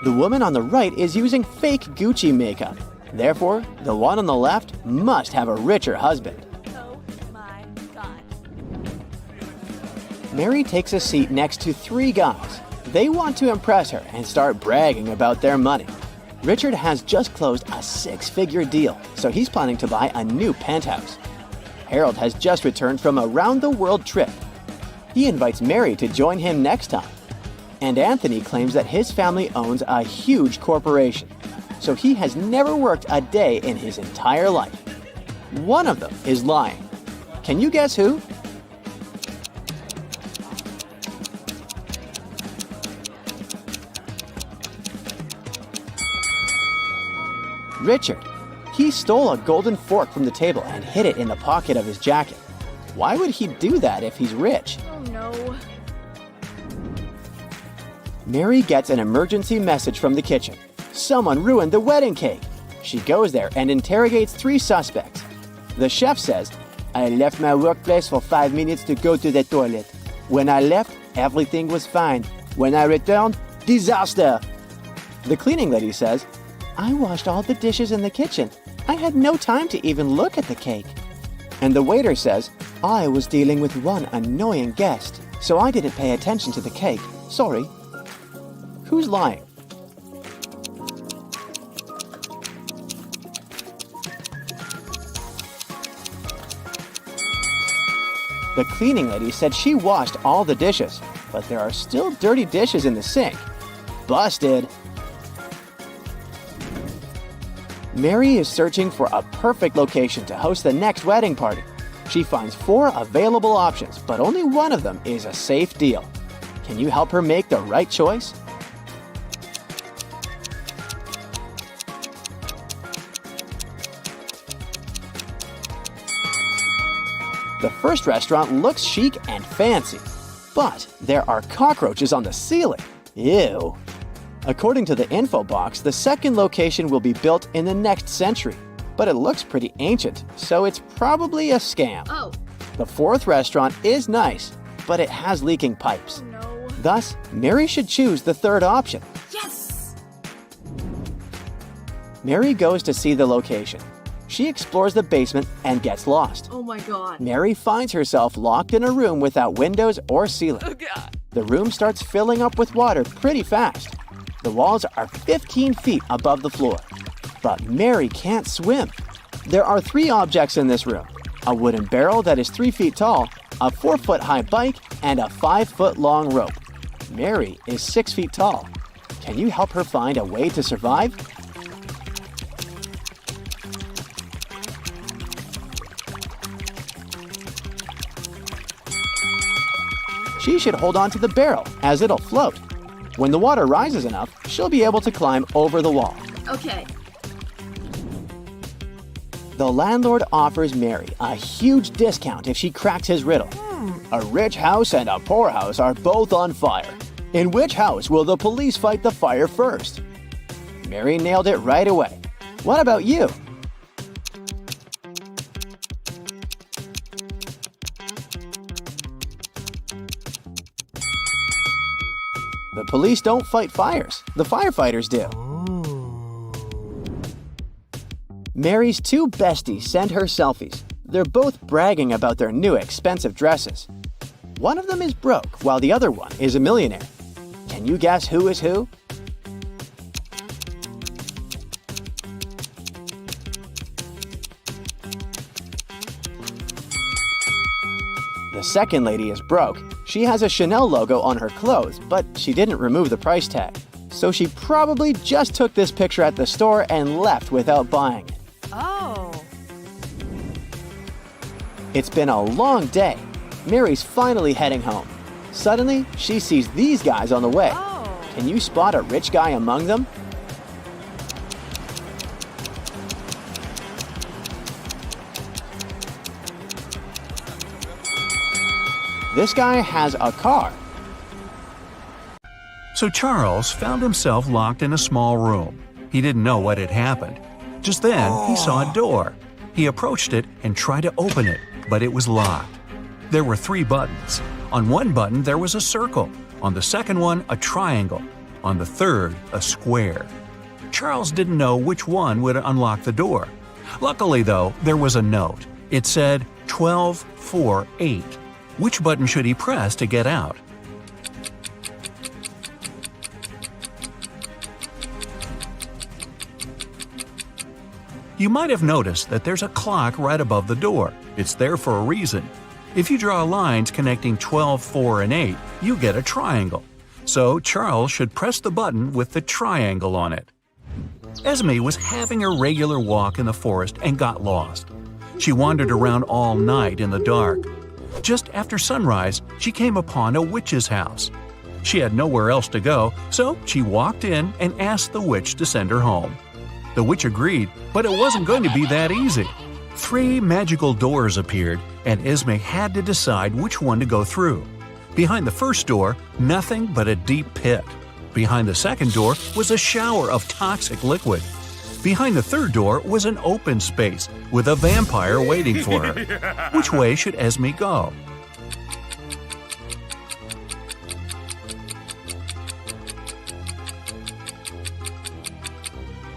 The woman on the right is using fake Gucci makeup. Therefore, the one on the left must have a richer husband. Oh my god. Mary takes a seat next to three guys. They want to impress her and start bragging about their money. Richard has just closed a six-figure deal, so he's planning to buy a new penthouse. Harold has just returned from a round-the-world trip. He invites Mary to join him next time. And Anthony claims that his family owns a huge corporation, so he has never worked a day in his entire life. One of them is lying. Can you guess who? Richard. He stole a golden fork from the table and hid it in the pocket of his jacket. Why would he do that if he's rich? Oh no. Mary gets an emergency message from the kitchen. Someone ruined the wedding cake. She goes there and interrogates three suspects. The chef says, I left my workplace for 5 minutes to go to the toilet. When I left, everything was fine. When I returned, disaster. The cleaning lady says, I washed all the dishes in the kitchen. I had no time to even look at the cake. And the waiter says, I was dealing with one annoying guest, so I didn't pay attention to the cake. Sorry. Who's lying? The cleaning lady said she washed all the dishes, but there are still dirty dishes in the sink. Busted! Mary is searching for a perfect location to host the next wedding party. She finds 4 available options, but only one of them is a safe deal. Can you help her make the right choice? The first restaurant looks chic and fancy, but there are cockroaches on the ceiling. Ew. According to the info box, the second location will be built in the next century, but it looks pretty ancient, so it's probably a scam. Oh. The fourth restaurant is nice, but it has leaking pipes. No. Thus, Mary should choose the third option. Yes! Mary goes to see the location. She explores the basement and gets lost. Oh my god. Mary finds herself locked in a room without windows or ceiling. Oh god. The room starts filling up with water pretty fast. The walls are 15 feet above the floor. But Mary can't swim. There are 3 objects in this room. A wooden barrel that is 3 feet tall, a 4-foot-high bike, and a 5-foot-long rope. Mary is 6 feet tall. Can you help her find a way to survive? She should hold on to the barrel, as it'll float. When the water rises enough, she'll be able to climb over the wall. Okay. The landlord offers Mary a huge discount if she cracks his riddle. A rich house and a poor house are both on fire. In which house will the police fight the fire first? Mary nailed it right away. What about you? The police don't fight fires. The firefighters do. Mary's two besties send her selfies. They're both bragging about their new expensive dresses. One of them is broke, while the other one is a millionaire. Can you guess who is who? The second lady is broke. She has a Chanel logo on her clothes, but she didn't remove the price tag. So she probably just took this picture at the store and left without buying it. Oh. It's been a long day. Mary's finally heading home. Suddenly, she sees these guys on the way. Oh. Can you spot a rich guy among them? This guy has a car. So Charles found himself locked in a small room. He didn't know what had happened. Just then, he saw a door. He approached it and tried to open it, but it was locked. There were 3 buttons. On one button, there was a circle. On the second one, a triangle. On the third, a square. Charles didn't know which one would unlock the door. Luckily, though, there was a note. It said 1248. Which button should he press to get out? You might have noticed that there's a clock right above the door. It's there for a reason. If you draw lines connecting 12, 4, and 8, you get a triangle. So Charles should press the button with the triangle on it. Esme was having a regular walk in the forest and got lost. She wandered around all night in the dark. Just after sunrise, she came upon a witch's house. She had nowhere else to go, so she walked in and asked the witch to send her home. The witch agreed, but it wasn't going to be that easy. 3 magical doors appeared, and Esme had to decide which one to go through. Behind the first door, nothing but a deep pit. Behind the second door was a shower of toxic liquid. Behind the third door was an open space with a vampire waiting for her. Which way should Esme go?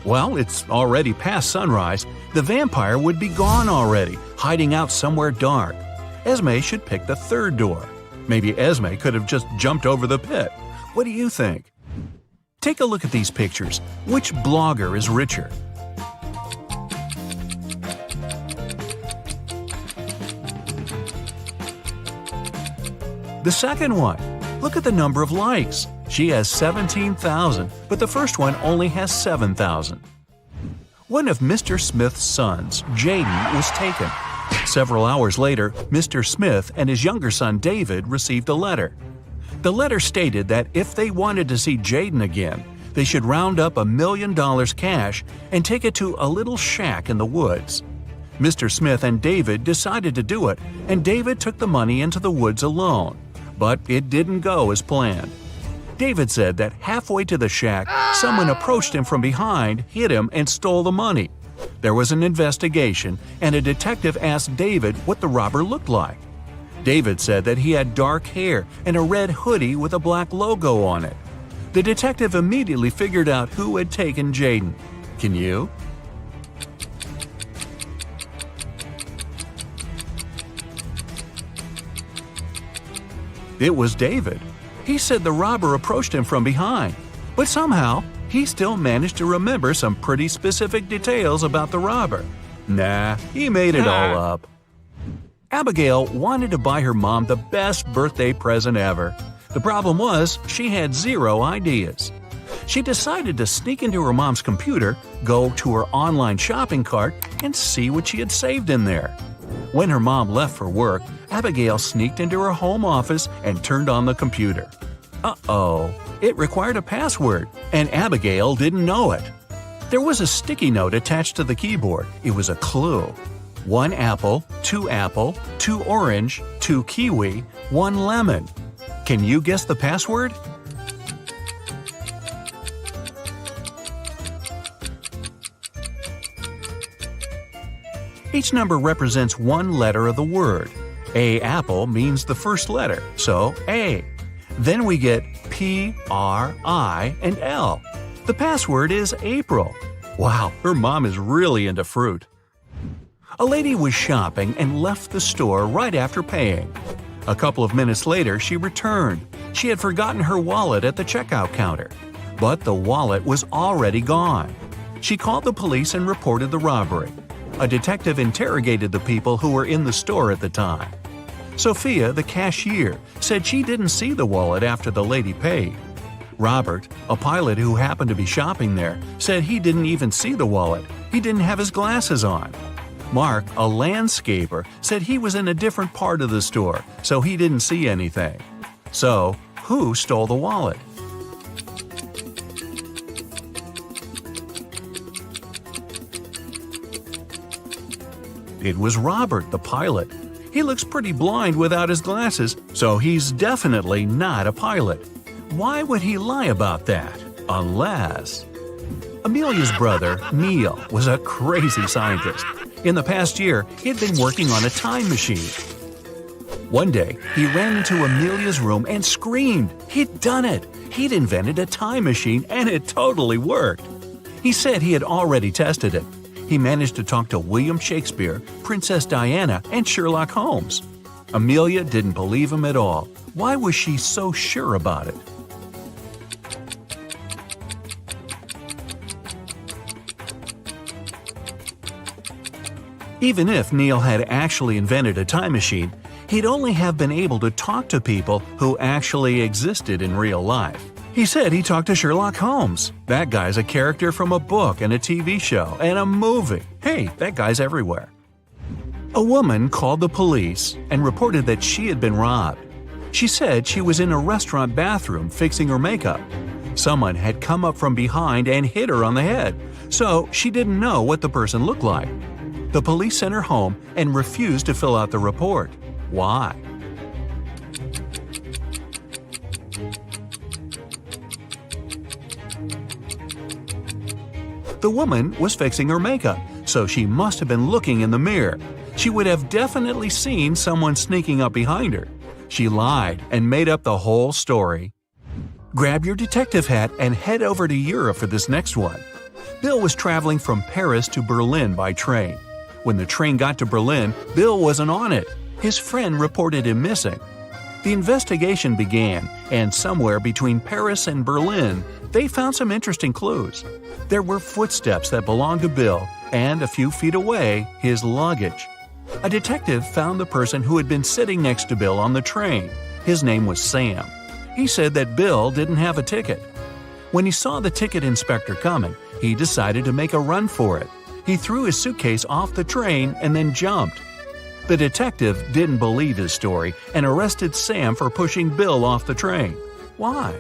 Well, it's already past sunrise. The vampire would be gone already, hiding out somewhere dark. Esme should pick the third door. Maybe Esme could have just jumped over the pit. What do you think? Take a look at these pictures. Which blogger is richer? The second one. Look at the number of likes. She has 17,000, but the first one only has 7,000. One of Mr. Smith's sons, Jaden, was taken. Several hours later, Mr. Smith and his younger son David received a letter. The letter stated that if they wanted to see Jaden again, they should round up $1 million cash and take it to a little shack in the woods. Mr. Smith and David decided to do it, and David took the money into the woods alone. But it didn't go as planned. David said that halfway to the shack, someone approached him from behind, hit him, and stole the money. There was an investigation, and a detective asked David what the robber looked like. David said that he had dark hair and a red hoodie with a black logo on it. The detective immediately figured out who had taken Jaden. Can you? It was David. He said the robber approached him from behind, but somehow he still managed to remember some pretty specific details about the robber. Nah, he made it all up. Abigail wanted to buy her mom the best birthday present ever. The problem was she had 0 ideas. She decided to sneak into her mom's computer, go to her online shopping cart, and see what she had saved in there. When her mom left for work, Abigail sneaked into her home office and turned on the computer. Uh-oh, it required a password, and Abigail didn't know it. There was a sticky note attached to the keyboard. It was a clue. 1 apple, 2 orange, 2 kiwi, 1 lemon. Can you guess the password? Each number represents one letter of the word. A apple means the first letter, so A. Then we get P, R, I, and L. The password is April. Wow, her mom is really into fruit. A lady was shopping and left the store right after paying. A couple of minutes later, she returned. She had forgotten her wallet at the checkout counter. But the wallet was already gone. She called the police and reported the robbery. A detective interrogated the people who were in the store at the time. Sophia, the cashier, said she didn't see the wallet after the lady paid. Robert, a pilot who happened to be shopping there, said he didn't even see the wallet. He didn't have his glasses on. Mark, a landscaper, said he was in a different part of the store, so he didn't see anything. So, who stole the wallet? It was Robert, the pilot. He looks pretty blind without his glasses, so he's definitely not a pilot. Why would he lie about that? Unless… Amelia's brother, Neil, was a crazy scientist. In the past year, he'd been working on a time machine. One day, he ran into Amelia's room and screamed. He'd done it! He'd invented a time machine and it totally worked. He said he had already tested it. He managed to talk to William Shakespeare, Princess Diana, and Sherlock Holmes. Amelia didn't believe him at all. Why was she so sure about it? Even if Neil had actually invented a time machine, he'd only have been able to talk to people who actually existed in real life. He said he talked to Sherlock Holmes. That guy's a character from a book and a TV show and a movie. Hey, that guy's everywhere. A woman called the police and reported that she had been robbed. She said she was in a restaurant bathroom fixing her makeup. Someone had come up from behind and hit her on the head, so she didn't know what the person looked like. The police sent her home and refused to fill out the report. Why? The woman was fixing her makeup, so she must have been looking in the mirror. She would have definitely seen someone sneaking up behind her. She lied and made up the whole story. Grab your detective hat and head over to Europe for this next one. Bill was traveling from Paris to Berlin by train. When the train got to Berlin, Bill wasn't on it. His friend reported him missing. The investigation began, and somewhere between Paris and Berlin, they found some interesting clues. There were footsteps that belonged to Bill, and a few feet away, his luggage. A detective found the person who had been sitting next to Bill on the train. His name was Sam. He said that Bill didn't have a ticket. When he saw the ticket inspector coming, he decided to make a run for it. He threw his suitcase off the train and then jumped. The detective didn't believe his story and arrested Sam for pushing Bill off the train. Why?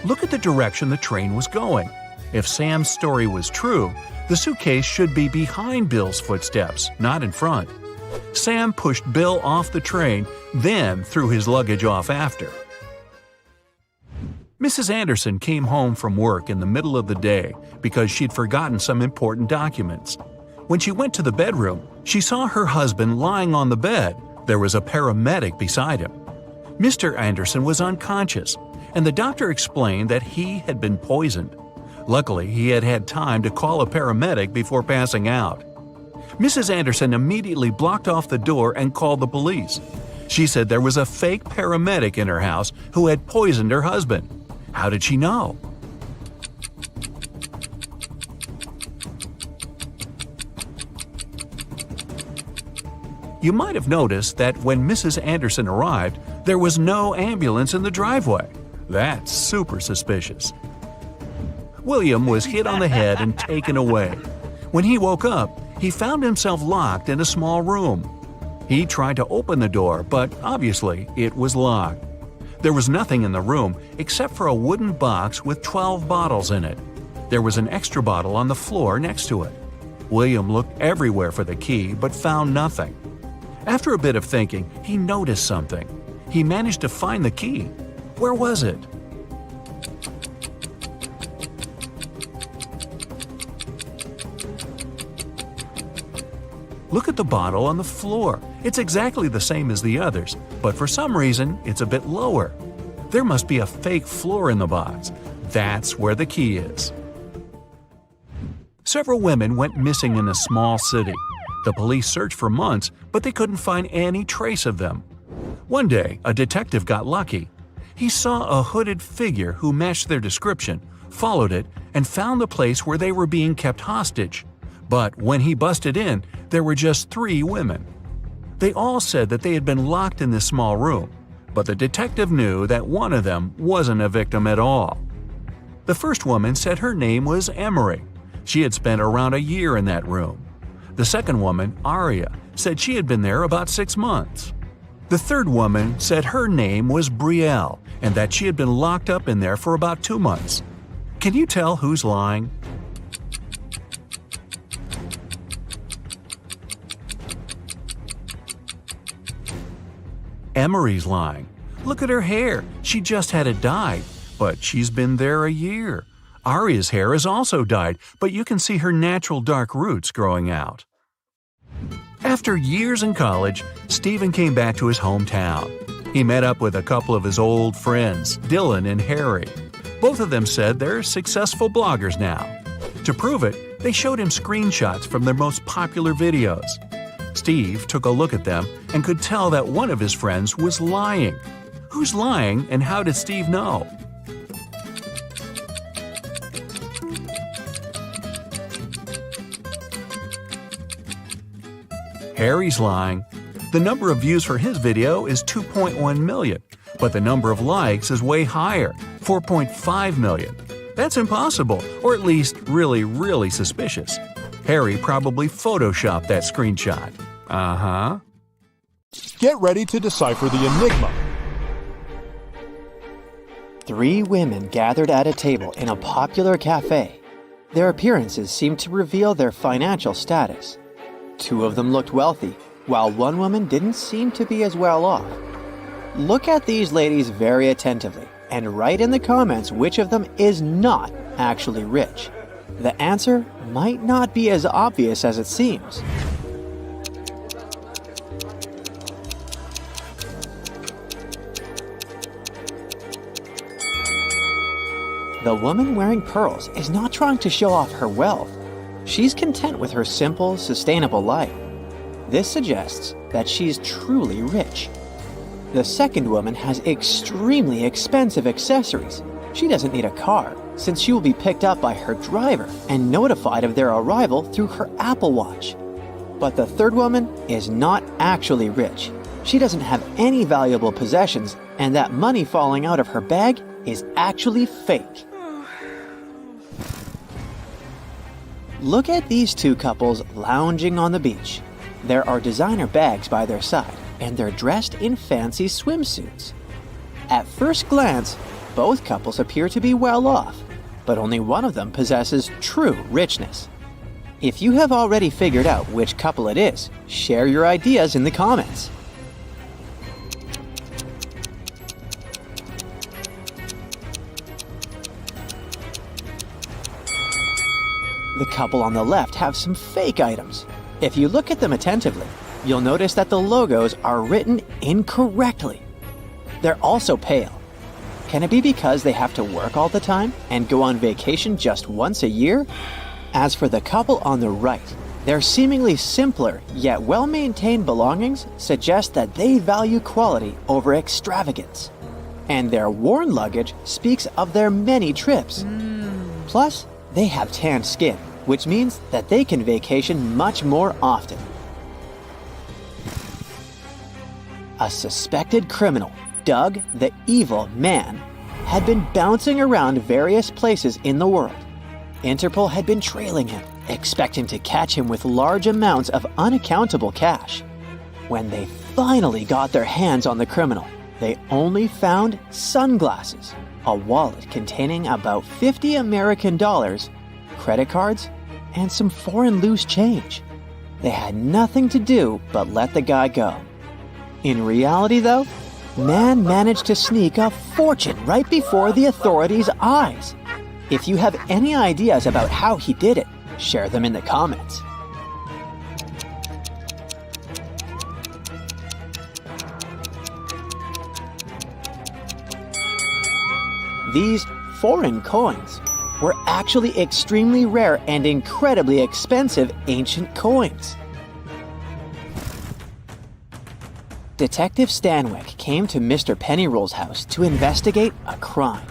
Look at the direction the train was going. If Sam's story was true, the suitcase should be behind Bill's footsteps, not in front. Sam pushed Bill off the train, then threw his luggage off after. Mrs. Anderson came home from work in the middle of the day because she'd forgotten some important documents. When she went to the bedroom, she saw her husband lying on the bed. There was a paramedic beside him. Mr. Anderson was unconscious, and the doctor explained that he had been poisoned. Luckily, he had had time to call a paramedic before passing out. Mrs. Anderson immediately blocked off the door and called the police. She said there was a fake paramedic in her house who had poisoned her husband. How did she know? You might have noticed that when Mrs. Anderson arrived, there was no ambulance in the driveway. That's super suspicious. William was hit on the head and taken away. When he woke up, he found himself locked in a small room. He tried to open the door, but obviously it was locked. There was nothing in the room except for a wooden box with 12 bottles in it. There was an extra bottle on the floor next to it. William looked everywhere for the key but found nothing. After a bit of thinking, he noticed something. He managed to find the key. Where was it? Look at the bottle on the floor. It's exactly the same as the others, but for some reason, it's a bit lower. There must be a fake floor in the box. That's where the key is. Several women went missing in a small city. The police searched for months, but they couldn't find any trace of them. One day, a detective got lucky. He saw a hooded figure who matched their description, followed it, and found the place where they were being kept hostage. But when he busted in, there were just 3 women. They all said that they had been locked in this small room, but the detective knew that one of them wasn't a victim at all. The first woman said her name was Emery. She had spent around a year in that room. The second woman, Aria, said she had been there about 6 months. The third woman said her name was Brielle and that she had been locked up in there for about 2 months. Can you tell who's lying? Emery's lying. Look at her hair. She just had it dyed, but she's been there a year. Aria's hair is also dyed, but you can see her natural dark roots growing out. After years in college, Stephen came back to his hometown. He met up with a couple of his old friends, Dylan and Harry. Both of them said they're successful bloggers now. To prove it, they showed him screenshots from their most popular videos. Steve took a look at them and could tell that one of his friends was lying. Who's lying and how did Steve know? Harry's lying. The number of views for his video is 2.1 million, but the number of likes is way higher, 4.5 million. That's impossible, or at least really suspicious. Harry probably photoshopped that screenshot. Uh-huh. Get ready to decipher the enigma. 3 women gathered at a table in a popular cafe. Their appearances seemed to reveal their financial status. 2 of them looked wealthy, while one woman didn't seem to be as well off. Look at these ladies very attentively and write in the comments which of them is not actually rich. The answer might not be as obvious as it seems. The woman wearing pearls is not trying to show off her wealth. She's content with her simple, sustainable life. This suggests that she's truly rich. The second woman has extremely expensive accessories. She doesn't need a car, since she will be picked up by her driver and notified of their arrival through her Apple Watch. But the third woman is not actually rich. She doesn't have any valuable possessions, and that money falling out of her bag is actually fake. Look at these 2 couples lounging on the beach. There are designer bags by their side, and they're dressed in fancy swimsuits. At first glance, both couples appear to be well off, but only one of them possesses true richness. If you have already figured out which couple it is, share your ideas in the comments. The couple on the left have some fake items. If you look at them attentively, you'll notice that the logos are written incorrectly. They're also pale. Can it be because they have to work all the time and go on vacation just once a year? As for the couple on the right, their seemingly simpler yet well-maintained belongings suggest that they value quality over extravagance. And their worn luggage speaks of their many trips. Plus, they have tanned skin, which means that they can vacation much more often. A suspected criminal, Doug the Evil Man, had been bouncing around various places in the world. Interpol had been trailing him, expecting to catch him with large amounts of unaccountable cash. When they finally got their hands on the criminal, they only found sunglasses, a wallet containing about 50 American dollars, credit cards, and some foreign loose change. They had nothing to do but let the guy go. In reality, though, man managed to sneak a fortune right before the authorities' eyes. If you have any ideas about how he did it, share them in the comments. These foreign coins were actually extremely rare and incredibly expensive ancient coins. Detective Stanwyck came to Mr. Pennyroll's house to investigate a crime.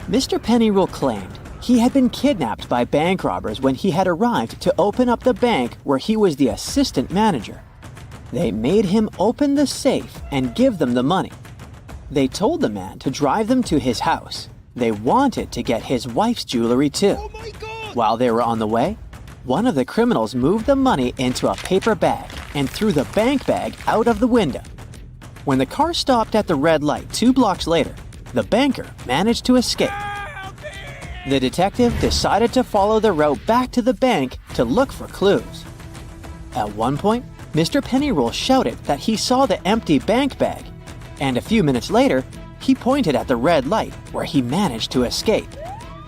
Mr. Pennyroll claimed he had been kidnapped by bank robbers when he had arrived to open up the bank where he was the assistant manager. They made him open the safe and give them the money. They told the man to drive them to his house. They wanted to get his wife's jewelry too. Oh my God! While they were on the way, one of the criminals moved the money into a paper bag and threw the bank bag out of the window. When the car stopped at the red light 2 blocks later, the banker managed to escape. The detective decided to follow the route back to the bank to look for clues. At one point, Mr. Pennyroll shouted that he saw the empty bank bag, and a few minutes later, he pointed at the red light where he managed to escape.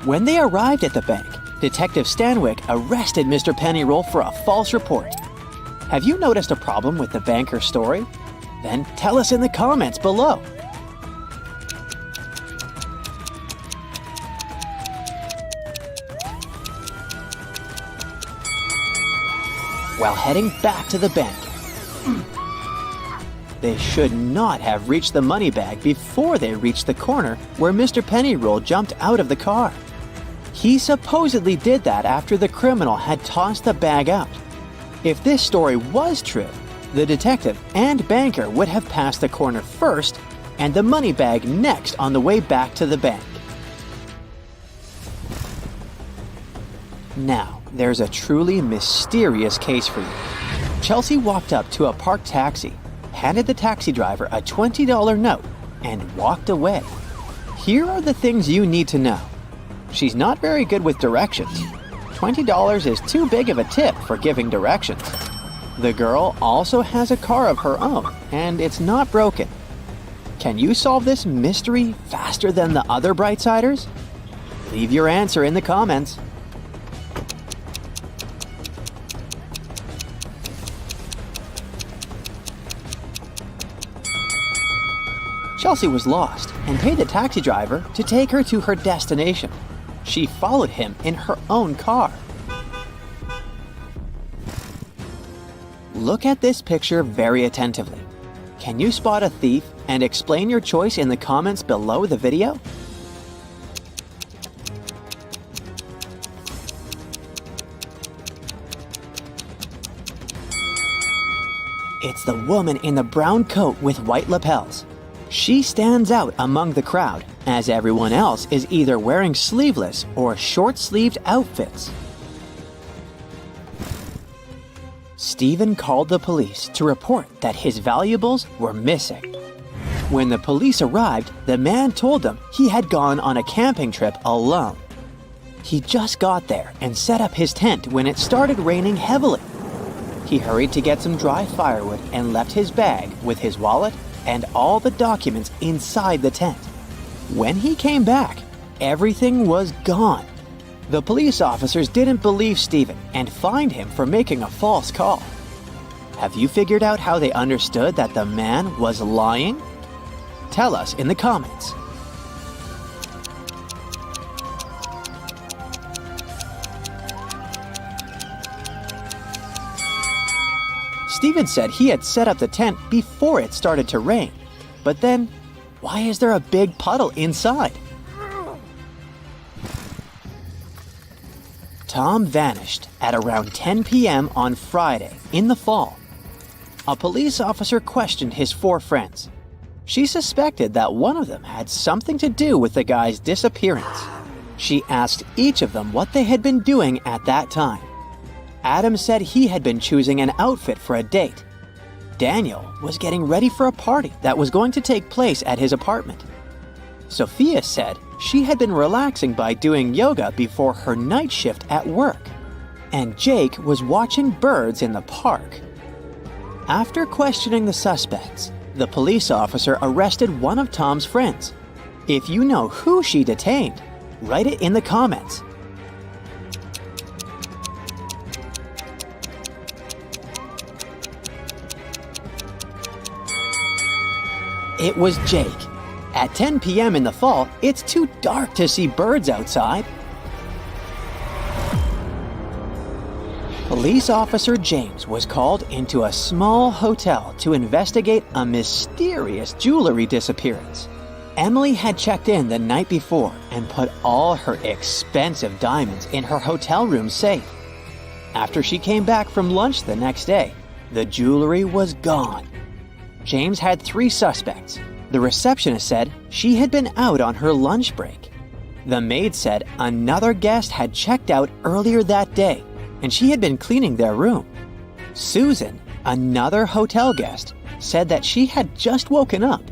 When they arrived at the bank, Detective Stanwyck arrested Mr. Pennyroll for a false report. Have you noticed a problem with the banker's story? Then tell us in the comments below. While heading back to the bank, they should not have reached the money bag before they reached the corner where Mr. Pennyroll jumped out of the car. He supposedly did that after the criminal had tossed the bag out. If this story was true, the detective and banker would have passed the corner first and the money bag next on the way back to the bank. Now, there's a truly mysterious case for you. Chelsea walked up to a parked taxi, handed the taxi driver a $20 note, and walked away. Here are the things you need to know. She's not very good with directions. $20 is too big of a tip for giving directions. The girl also has a car of her own, and it's not broken. Can you solve this mystery faster than the other Brightsiders? Leave your answer in the comments. Chelsea was lost and paid the taxi driver to take her to her destination. She followed him in her own car. Look at this picture very attentively. Can you spot a thief and explain your choice in the comments below the video? It's the woman in the brown coat with white lapels. She stands out among the crowd, as everyone else is either wearing sleeveless or short-sleeved outfits. Stephen called the police to report that his valuables were missing. When the police arrived, the man told them he had gone on a camping trip alone. He just got there and set up his tent when it started raining heavily. He hurried to get some dry firewood and left his bag with his wallet and all the documents inside the tent. When he came back, everything was gone. The police officers didn't believe Stephen and fined him for making a false call. Have you figured out how they understood that the man was lying? Tell us in the comments. Stephen said he had set up the tent before it started to rain. But then, why is there a big puddle inside? Tom vanished at around 10 p.m. on Friday in the fall. A police officer questioned his 4 friends. She suspected that one of them had something to do with the guy's disappearance. She asked each of them what they had been doing at that time. Adam said he had been choosing an outfit for a date. Daniel was getting ready for a party that was going to take place at his apartment. Sophia said she had been relaxing by doing yoga before her night shift at work. And Jake was watching birds in the park. After questioning the suspects, the police officer arrested one of Tom's friends. If you know who she detained, write it in the comments. It was Jake. At 10 p.m. in the fall, it's too dark to see birds outside. Police officer James was called into a small hotel to investigate a mysterious jewelry disappearance. Emily had checked in the night before and put all her expensive diamonds in her hotel room safe. After she came back from lunch the next day, the jewelry was gone. James had 3 suspects. The receptionist said she had been out on her lunch break. The maid said another guest had checked out earlier that day, and she had been cleaning their room. Susan, another hotel guest, said that she had just woken up.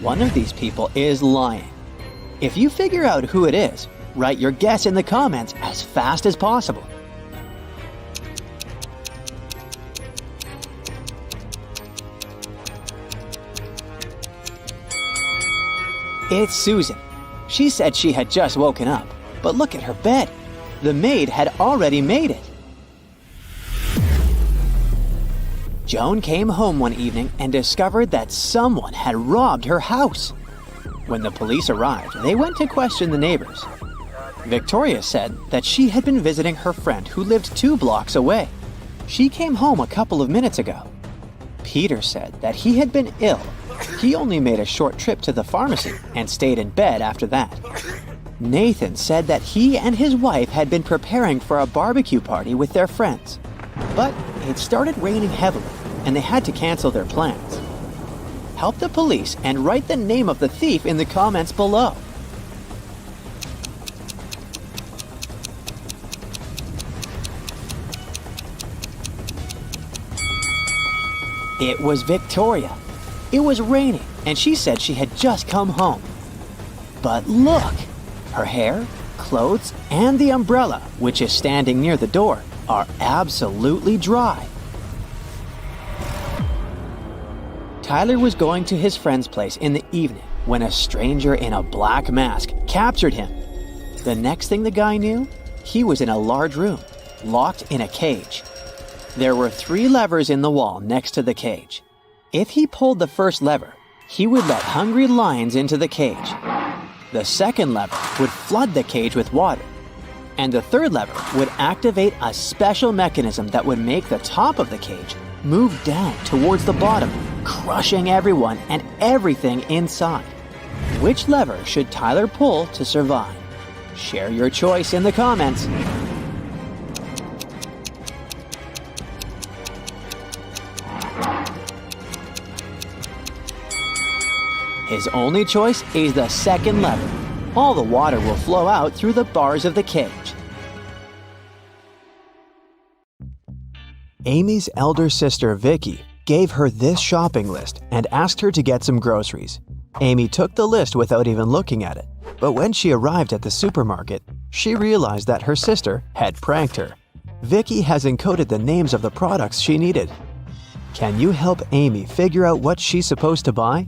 One of these people is lying. If you figure out who it is, write your guess in the comments as fast as possible. It's Susan. She said she had just woken up, but look at her bed. The maid had already made it. Joan came home one evening and discovered that someone had robbed her house. When the police arrived, they went to question the neighbors. Victoria said that she had been visiting her friend who lived 2 blocks away. She came home a couple of minutes ago. Peter said that he had been ill. He only made a short trip to the pharmacy and stayed in bed after that. Nathan said that he and his wife had been preparing for a barbecue party with their friends. But it started raining heavily, and they had to cancel their plans. Help the police and write the name of the thief in the comments below. It was Victoria. It was raining, and she said she had just come home. But look! Her hair, clothes, and the umbrella, which is standing near the door, are absolutely dry. Tyler was going to his friend's place in the evening when a stranger in a black mask captured him. The next thing the guy knew, he was in a large room, locked in a cage. There were 3 levers in the wall next to the cage. If he pulled the first lever, he would let hungry lions into the cage. The second lever would flood the cage with water. And the third lever would activate a special mechanism that would make the top of the cage move down towards the bottom, crushing everyone and everything inside. Which lever should Tyler pull to survive? Share your choice in the comments. His only choice is the second lever. All the water will flow out through the bars of the cage. Amy's elder sister, Vicky, gave her this shopping list and asked her to get some groceries. Amy took the list without even looking at it, but when she arrived at the supermarket, she realized that her sister had pranked her. Vicky has encoded the names of the products she needed. Can you help Amy figure out what she's supposed to buy?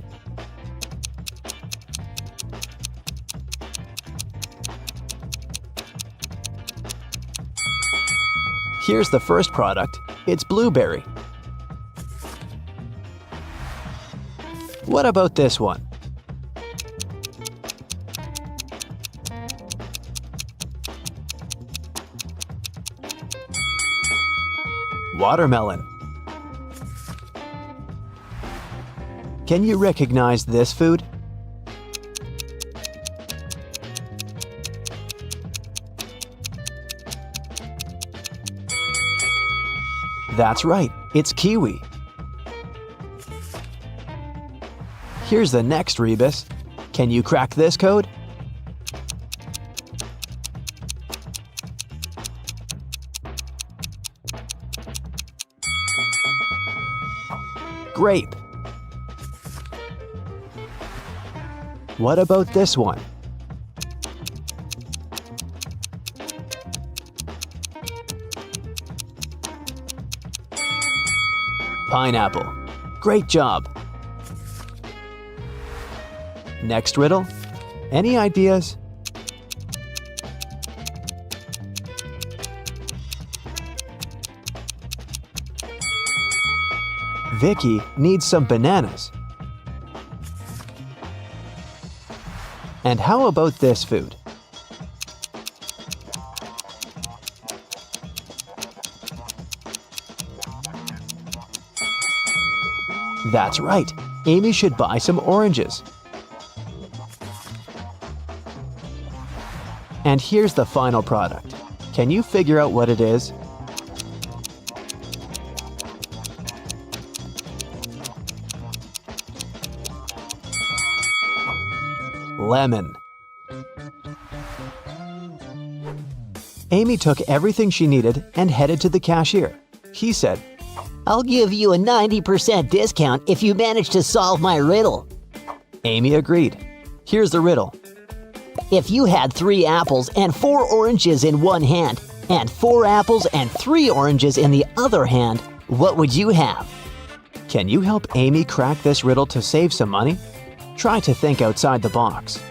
Here's the first product. It's blueberry. What about this one? Watermelon. Can you recognize this food? That's right, it's kiwi. Here's the next rebus. Can you crack this code? Grape. What about this one? Pineapple. Great job. Next riddle. Any ideas? Vicky needs some bananas. And how about this food? That's right. Amy should buy some oranges. And here's the final product. Can you figure out what it is? Lemon. Amy took everything she needed and headed to the cashier. He said, I'll give you a 90% discount if you manage to solve my riddle. Amy agreed. Here's the riddle. If you had 3 apples and 4 oranges in one hand, and 4 apples and 3 oranges in the other hand, what would you have? Can you help Amy crack this riddle to save some money? Try to think outside the box.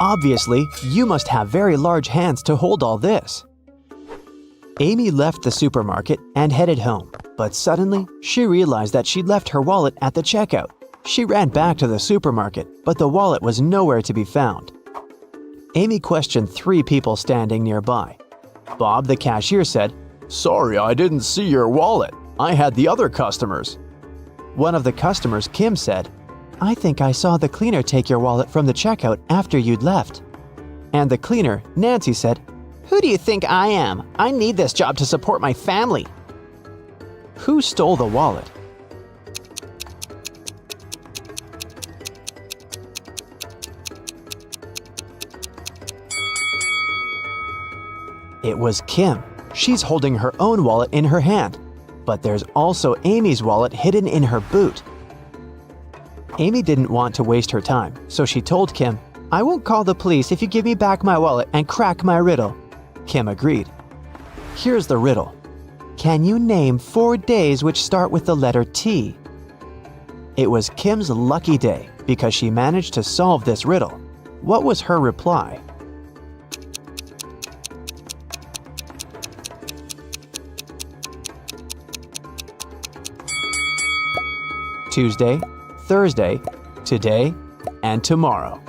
Obviously, you must have very large hands to hold all this. Amy left the supermarket and headed home, but suddenly she realized that she'd left her wallet at the checkout. She ran back to the supermarket, but the wallet was nowhere to be found. Amy questioned 3 people standing nearby. Bob, the cashier, said, "Sorry, I didn't see your wallet. I had the other customers." One of the customers, Kim, said, "I think I saw the cleaner take your wallet from the checkout after you'd left." And the cleaner, Nancy, said, "Who do you think I am? I need this job to support my family." Who stole the wallet? It was Kim. She's holding her own wallet in her hand. But there's also Amy's wallet hidden in her boot. Amy didn't want to waste her time, so she told Kim, "I won't call the police if you give me back my wallet and crack my riddle." Kim agreed. Here's the riddle. Can you name 4 days which start with the letter T? It was Kim's lucky day because she managed to solve this riddle. What was her reply? Tuesday, Thursday, today, and tomorrow.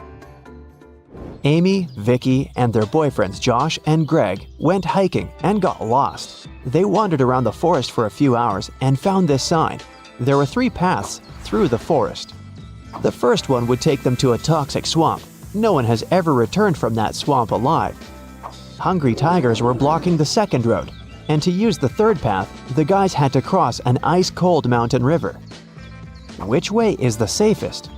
Amy, Vicky, and their boyfriends Josh and Greg went hiking and got lost. They wandered around the forest for a few hours and found this sign. There were 3 paths through the forest. The first one would take them to a toxic swamp. No one has ever returned from that swamp alive. Hungry tigers were blocking the second road, and to use the third path, the guys had to cross an ice-cold mountain river. Which way is the safest?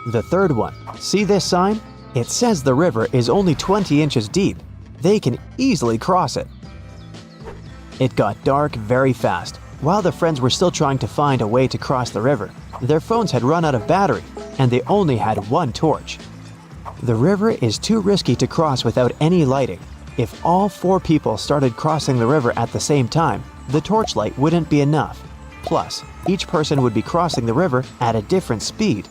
The third one. See this sign? It says the river is only 20 inches deep. They can easily cross it. It got dark very fast. While the friends were still trying to find a way to cross the river, their phones had run out of battery, and they only had 1 torch. The river is too risky to cross without any lighting. If all 4 people started crossing the river at the same time, the torchlight wouldn't be enough. Plus, each person would be crossing the river at a different speed.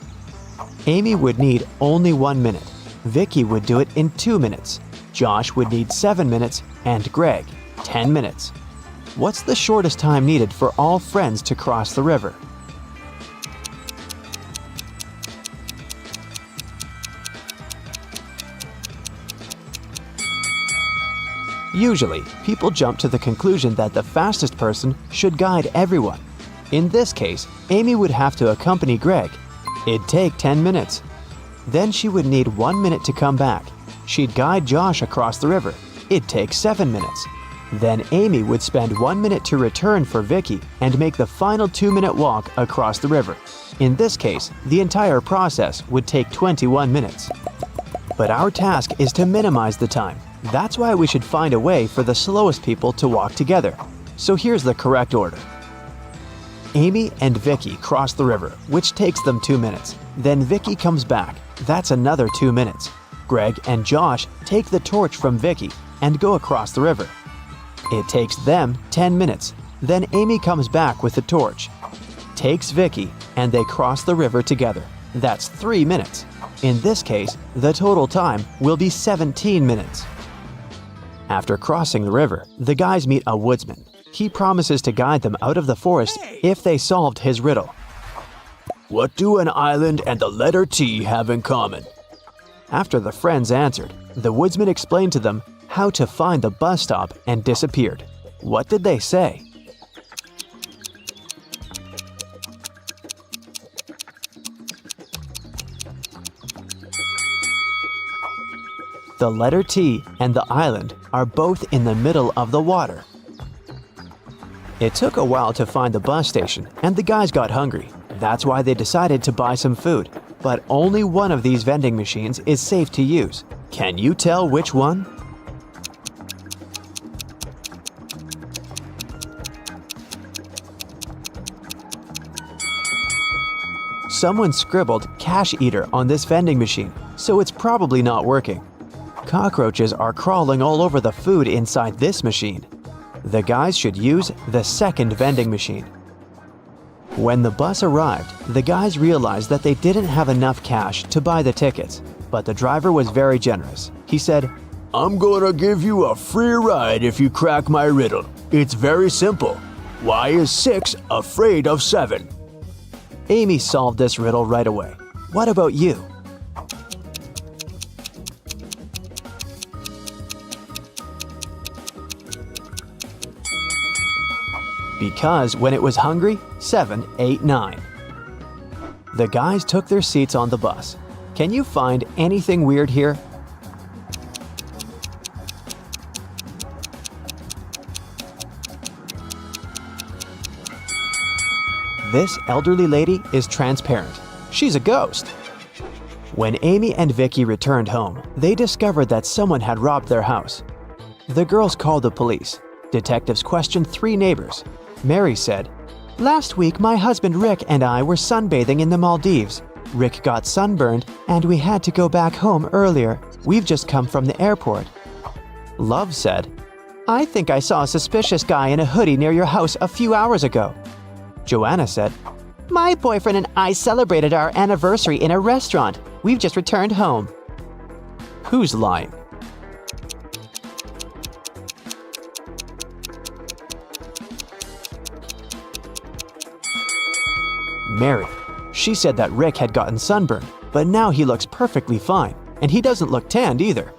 Amy would need only 1 minute. Vicky would do it in 2 minutes. Josh would need 7 minutes, and Greg, 10 minutes. What's the shortest time needed for all friends to cross the river? Usually, people jump to the conclusion that the fastest person should guide everyone. In this case, Amy would have to accompany Greg. It'd take 10 minutes. Then she would need 1 minute to come back. She'd guide Josh across the river. It'd take 7 minutes. Then Amy would spend 1 minute to return for Vicky and make the final 2-minute walk across the river. In this case, the entire process would take 21 minutes. But our task is to minimize the time. That's why we should find a way for the slowest people to walk together. So here's the correct order. Amy and Vicky cross the river, which takes them 2 minutes. Then Vicky comes back. That's another 2 minutes. Greg and Josh take the torch from Vicky and go across the river. It takes them 10 minutes. Then Amy comes back with the torch, takes Vicky, and they cross the river together. That's 3 minutes. In this case, the total time will be 17 minutes. After crossing the river, the guys meet a woodsman. He promises to guide them out of the forest if they solved his riddle. What do an island and the letter T have in common? After the friends answered, the woodsman explained to them how to find the bus stop and disappeared. What did they say? The letter T and the island are both in the middle of the water. It took a while to find the bus station, and the guys got hungry. That's why they decided to buy some food. But only one of these vending machines is safe to use. Can you tell which one? Someone scribbled "cash eater" on this vending machine, so it's probably not working. Cockroaches are crawling all over the food inside this machine. The guys should use the second vending machine. When the bus arrived, the guys realized that they didn't have enough cash to buy the tickets, but the driver was very generous. He said, "I'm gonna give you a free ride if you crack my riddle. It's very simple. Why is 6 afraid of 7? Amy solved this riddle right away. What about you? Because when it was hungry, 7 ate 9. The guys took their seats on the bus. Can you find anything weird here? This elderly lady is transparent. She's a ghost. When Amy and Vicky returned home, they discovered that someone had robbed their house. The girls called the police. Detectives questioned 3 neighbors. Mary said, "Last week, my husband Rick and I were sunbathing in the Maldives. Rick got sunburned, and we had to go back home earlier. We've just come from the airport." Love said, "I think I saw a suspicious guy in a hoodie near your house a few hours ago." Joanna said, "My boyfriend and I celebrated our anniversary in a restaurant. We've just returned home." Who's lying? Mary. She said that Rick had gotten sunburned, but now he looks perfectly fine, and he doesn't look tanned either.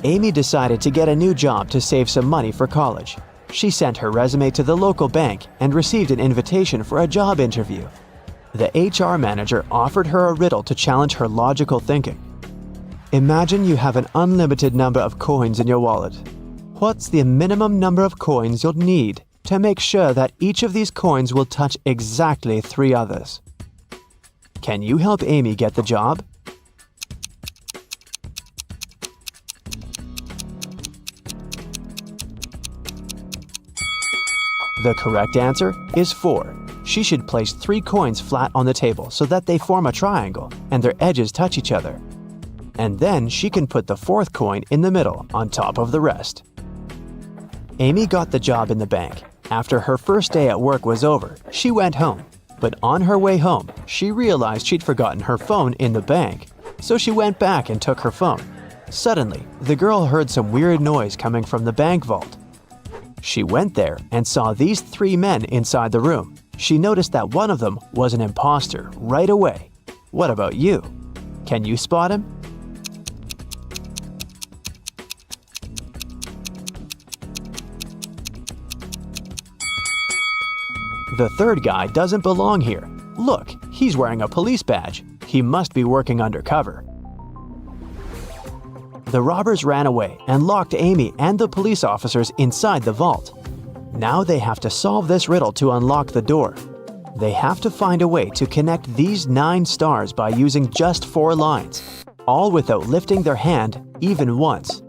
Amy decided to get a new job to save some money for college. She sent her resume to the local bank and received an invitation for a job interview. The HR manager offered her a riddle to challenge her logical thinking. Imagine you have an unlimited number of coins in your wallet. What's the minimum number of coins you'll need to make sure that each of these coins will touch exactly 3 others? Can you help Amy get the job? The correct answer is 4. She should place 3 coins flat on the table so that they form a triangle and their edges touch each other. And then she can put the 4th coin in the middle on top of the rest. Amy got the job in the bank. After her first day at work was over, she went home. But on her way home, she realized she'd forgotten her phone in the bank. So she went back and took her phone. Suddenly, the girl heard some weird noise coming from the bank vault. She went there and saw these 3 men inside the room. She noticed that one of them was an imposter right away. What about you? Can you spot him? The 3rd guy doesn't belong here. Look, he's wearing a police badge. He must be working undercover. The robbers ran away and locked Amy and the police officers inside the vault. Now they have to solve this riddle to unlock the door. They have to find a way to connect these 9 stars by using just 4 lines, all without lifting their hand even once.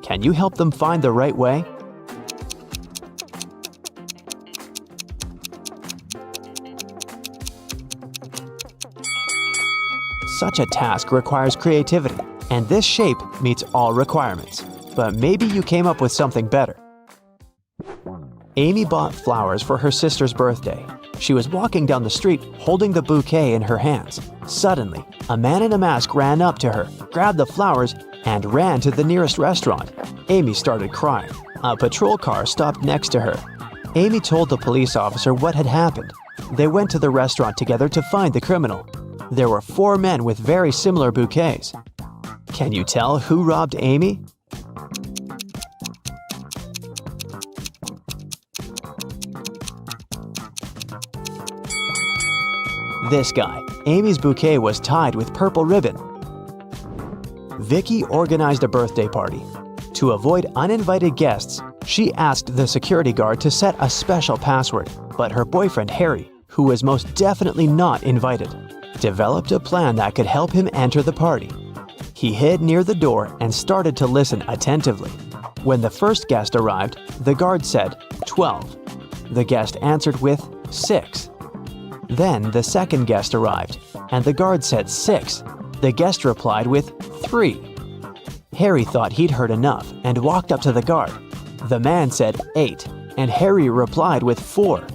Can you help them find the right way? Such a task requires creativity, and this shape meets all requirements. But maybe you came up with something better. Amy bought flowers for her sister's birthday. She was walking down the street holding the bouquet in her hands. Suddenly, a man in a mask ran up to her, grabbed the flowers, and ran to the nearest restaurant. Amy started crying. A patrol car stopped next to her. Amy told the police officer what had happened. They went to the restaurant together to find the criminal. There were 4 men with very similar bouquets. Can you tell who robbed Amy? This guy. Amy's bouquet was tied with purple ribbon. Vicky organized a birthday party. To avoid uninvited guests, she asked the security guard to set a special password, but her boyfriend Harry, who was most definitely not invited, developed a plan that could help him enter the party. He hid near the door and started to listen attentively. When the first guest arrived, the guard said 12. The guest answered with 6. Then the second guest arrived, and the guard said 6. The guest replied with 3. Harry thought he'd heard enough and walked up to the guard. The man said 8, and Harry replied with 4.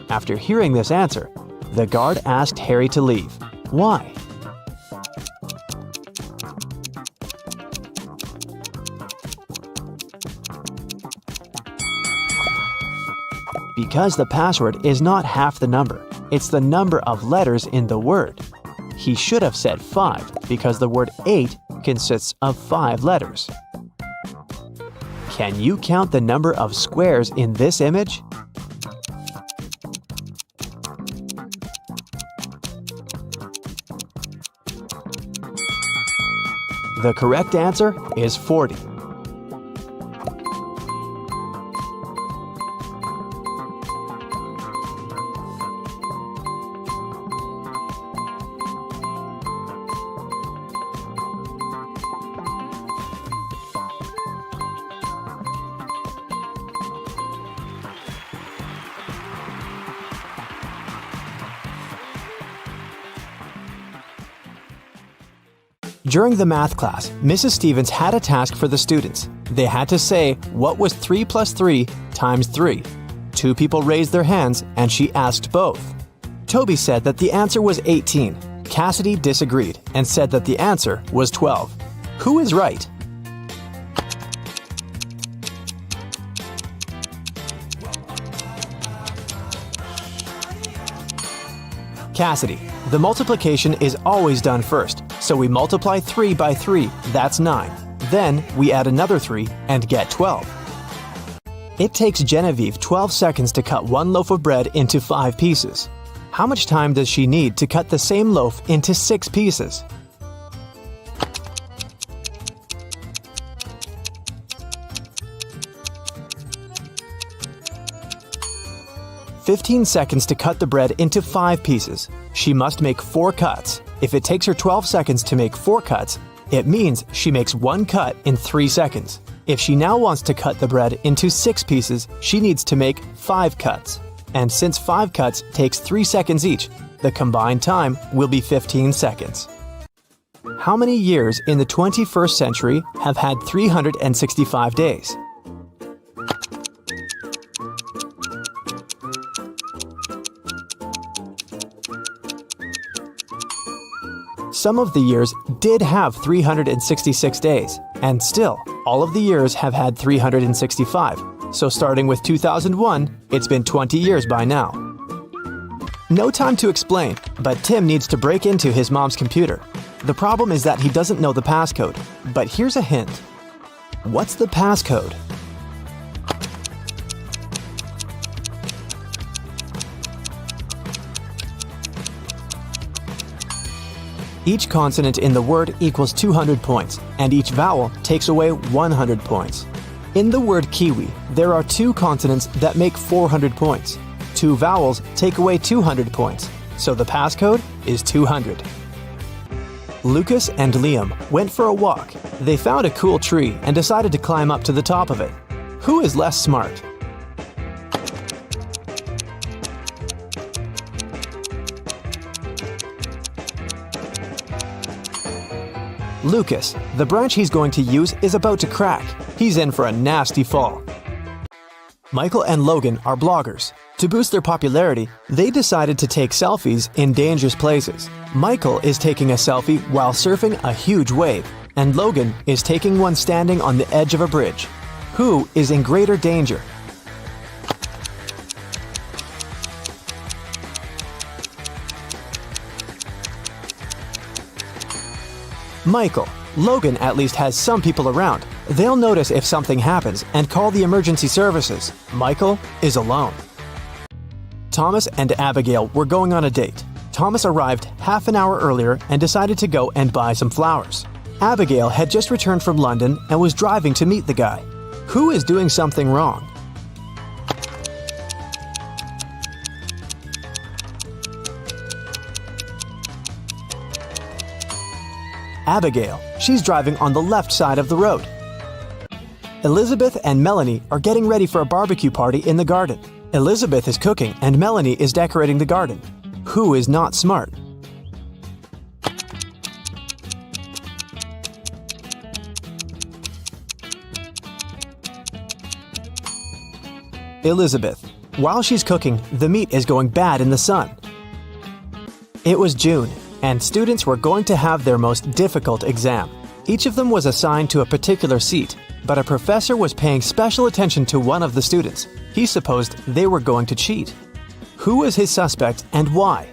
After hearing this answer, the guard asked Harry to leave. Why? Because the password is not half the number. It's the number of letters in the word. He should have said 5 because the word 8 consists of 5 letters. Can you count the number of squares in this image? The correct answer is 40. During the math class, Mrs. Stevens had a task for the students. They had to say, what was 3 plus 3 times 3? 2 people raised their hands, and she asked both. Toby said that the answer was 18. Cassidy disagreed and said that the answer was 12. Who is right? Cassidy. The multiplication is always done first, so we multiply 3 by 3, that's 9. Then we add another 3 and get 12. It takes Genevieve 12 seconds to cut 1 loaf of bread into 5 pieces. How much time does she need to cut the same loaf into 6 pieces? "15 seconds to cut the bread into 5 pieces. She must make 4 cuts. If it takes her 12 seconds to make 4 cuts, it means she makes 1 cut in 3 seconds. If she now wants to cut the bread into 6 pieces, she needs to make 5 cuts. And since 5 cuts takes 3 seconds each, the combined time will be 15 seconds. How many years in the 21st century have had 365 days? Some of the years did have 366 days, and still, all of the years have had 365. So starting with 2001, it's been 20 years by now. No time to explain, but Tim needs to break into his mom's computer. The problem is that he doesn't know the passcode, but here's a hint. What's the passcode? Each consonant in the word equals 200 points, and each vowel takes away 100 points. In the word kiwi, there are 2 consonants that make 400 points. 2 vowels take away 200 points, so the passcode is 200. Lucas and Liam went for a walk. They found a cool tree and decided to climb up to the top of it. Who is less smart? Lucas. The branch he's going to use is about to crack. He's in for a nasty fall. Michael and Logan are bloggers. To boost their popularity, they decided to take selfies in dangerous places. Michael is taking a selfie while surfing a huge wave, and Logan is taking one standing on the edge of a bridge. Who is in greater danger? Michael. Logan at least has some people around. They'll notice if something happens and call the emergency services. Michael is alone. Thomas and Abigail were going on a date. Thomas arrived half an hour earlier and decided to go and buy some flowers. Abigail had just returned from London and was driving to meet the guy. Who is doing something wrong? Abigail. She's driving on the left side of the road. Elizabeth and Melanie are getting ready for a barbecue party in the garden. Elizabeth is cooking and Melanie is decorating the garden. Who is not smart? Elizabeth. While she's cooking, the meat is going bad in the sun. It was June, and students were going to have their most difficult exam. Each of them was assigned to a particular seat, but a professor was paying special attention to one of the students. He supposed they were going to cheat. Who was his suspect and why?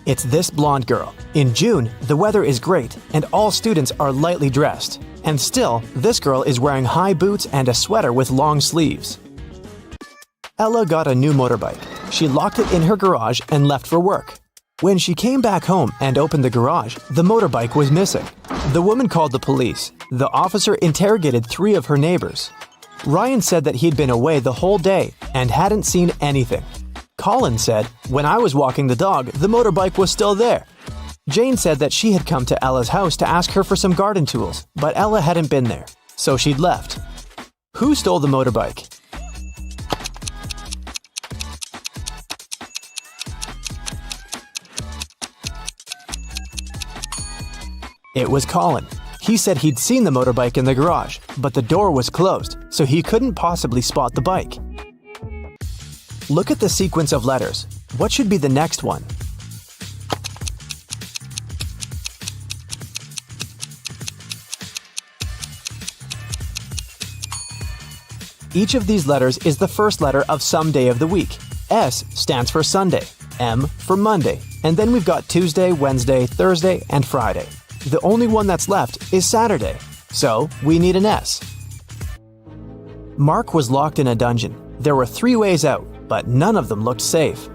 It's this blonde girl. In June, the weather is great and all students are lightly dressed. And still, this girl is wearing high boots and a sweater with long sleeves. Ella got a new motorbike. She locked it in her garage and left for work. When she came back home and opened the garage, the motorbike was missing. The woman called the police. The officer interrogated 3 of her neighbors. Ryan said that he'd been away the whole day and hadn't seen anything. Colin said, "When I was walking the dog, the motorbike was still there." Jane said that she had come to Ella's house to ask her for some garden tools, but Ella hadn't been there, so she'd left. Who stole the motorbike? It was Colin. He said he'd seen the motorbike in the garage, but the door was closed, so he couldn't possibly spot the bike. Look at the sequence of letters. What should be the next one? Each of these letters is the first letter of some day of the week. S stands for Sunday, M for Monday, and then we've got Tuesday, Wednesday, Thursday, and Friday. The only one that's left is Saturday, so we need an S. Mark was locked in a dungeon. There were 3 ways out, but none of them looked safe.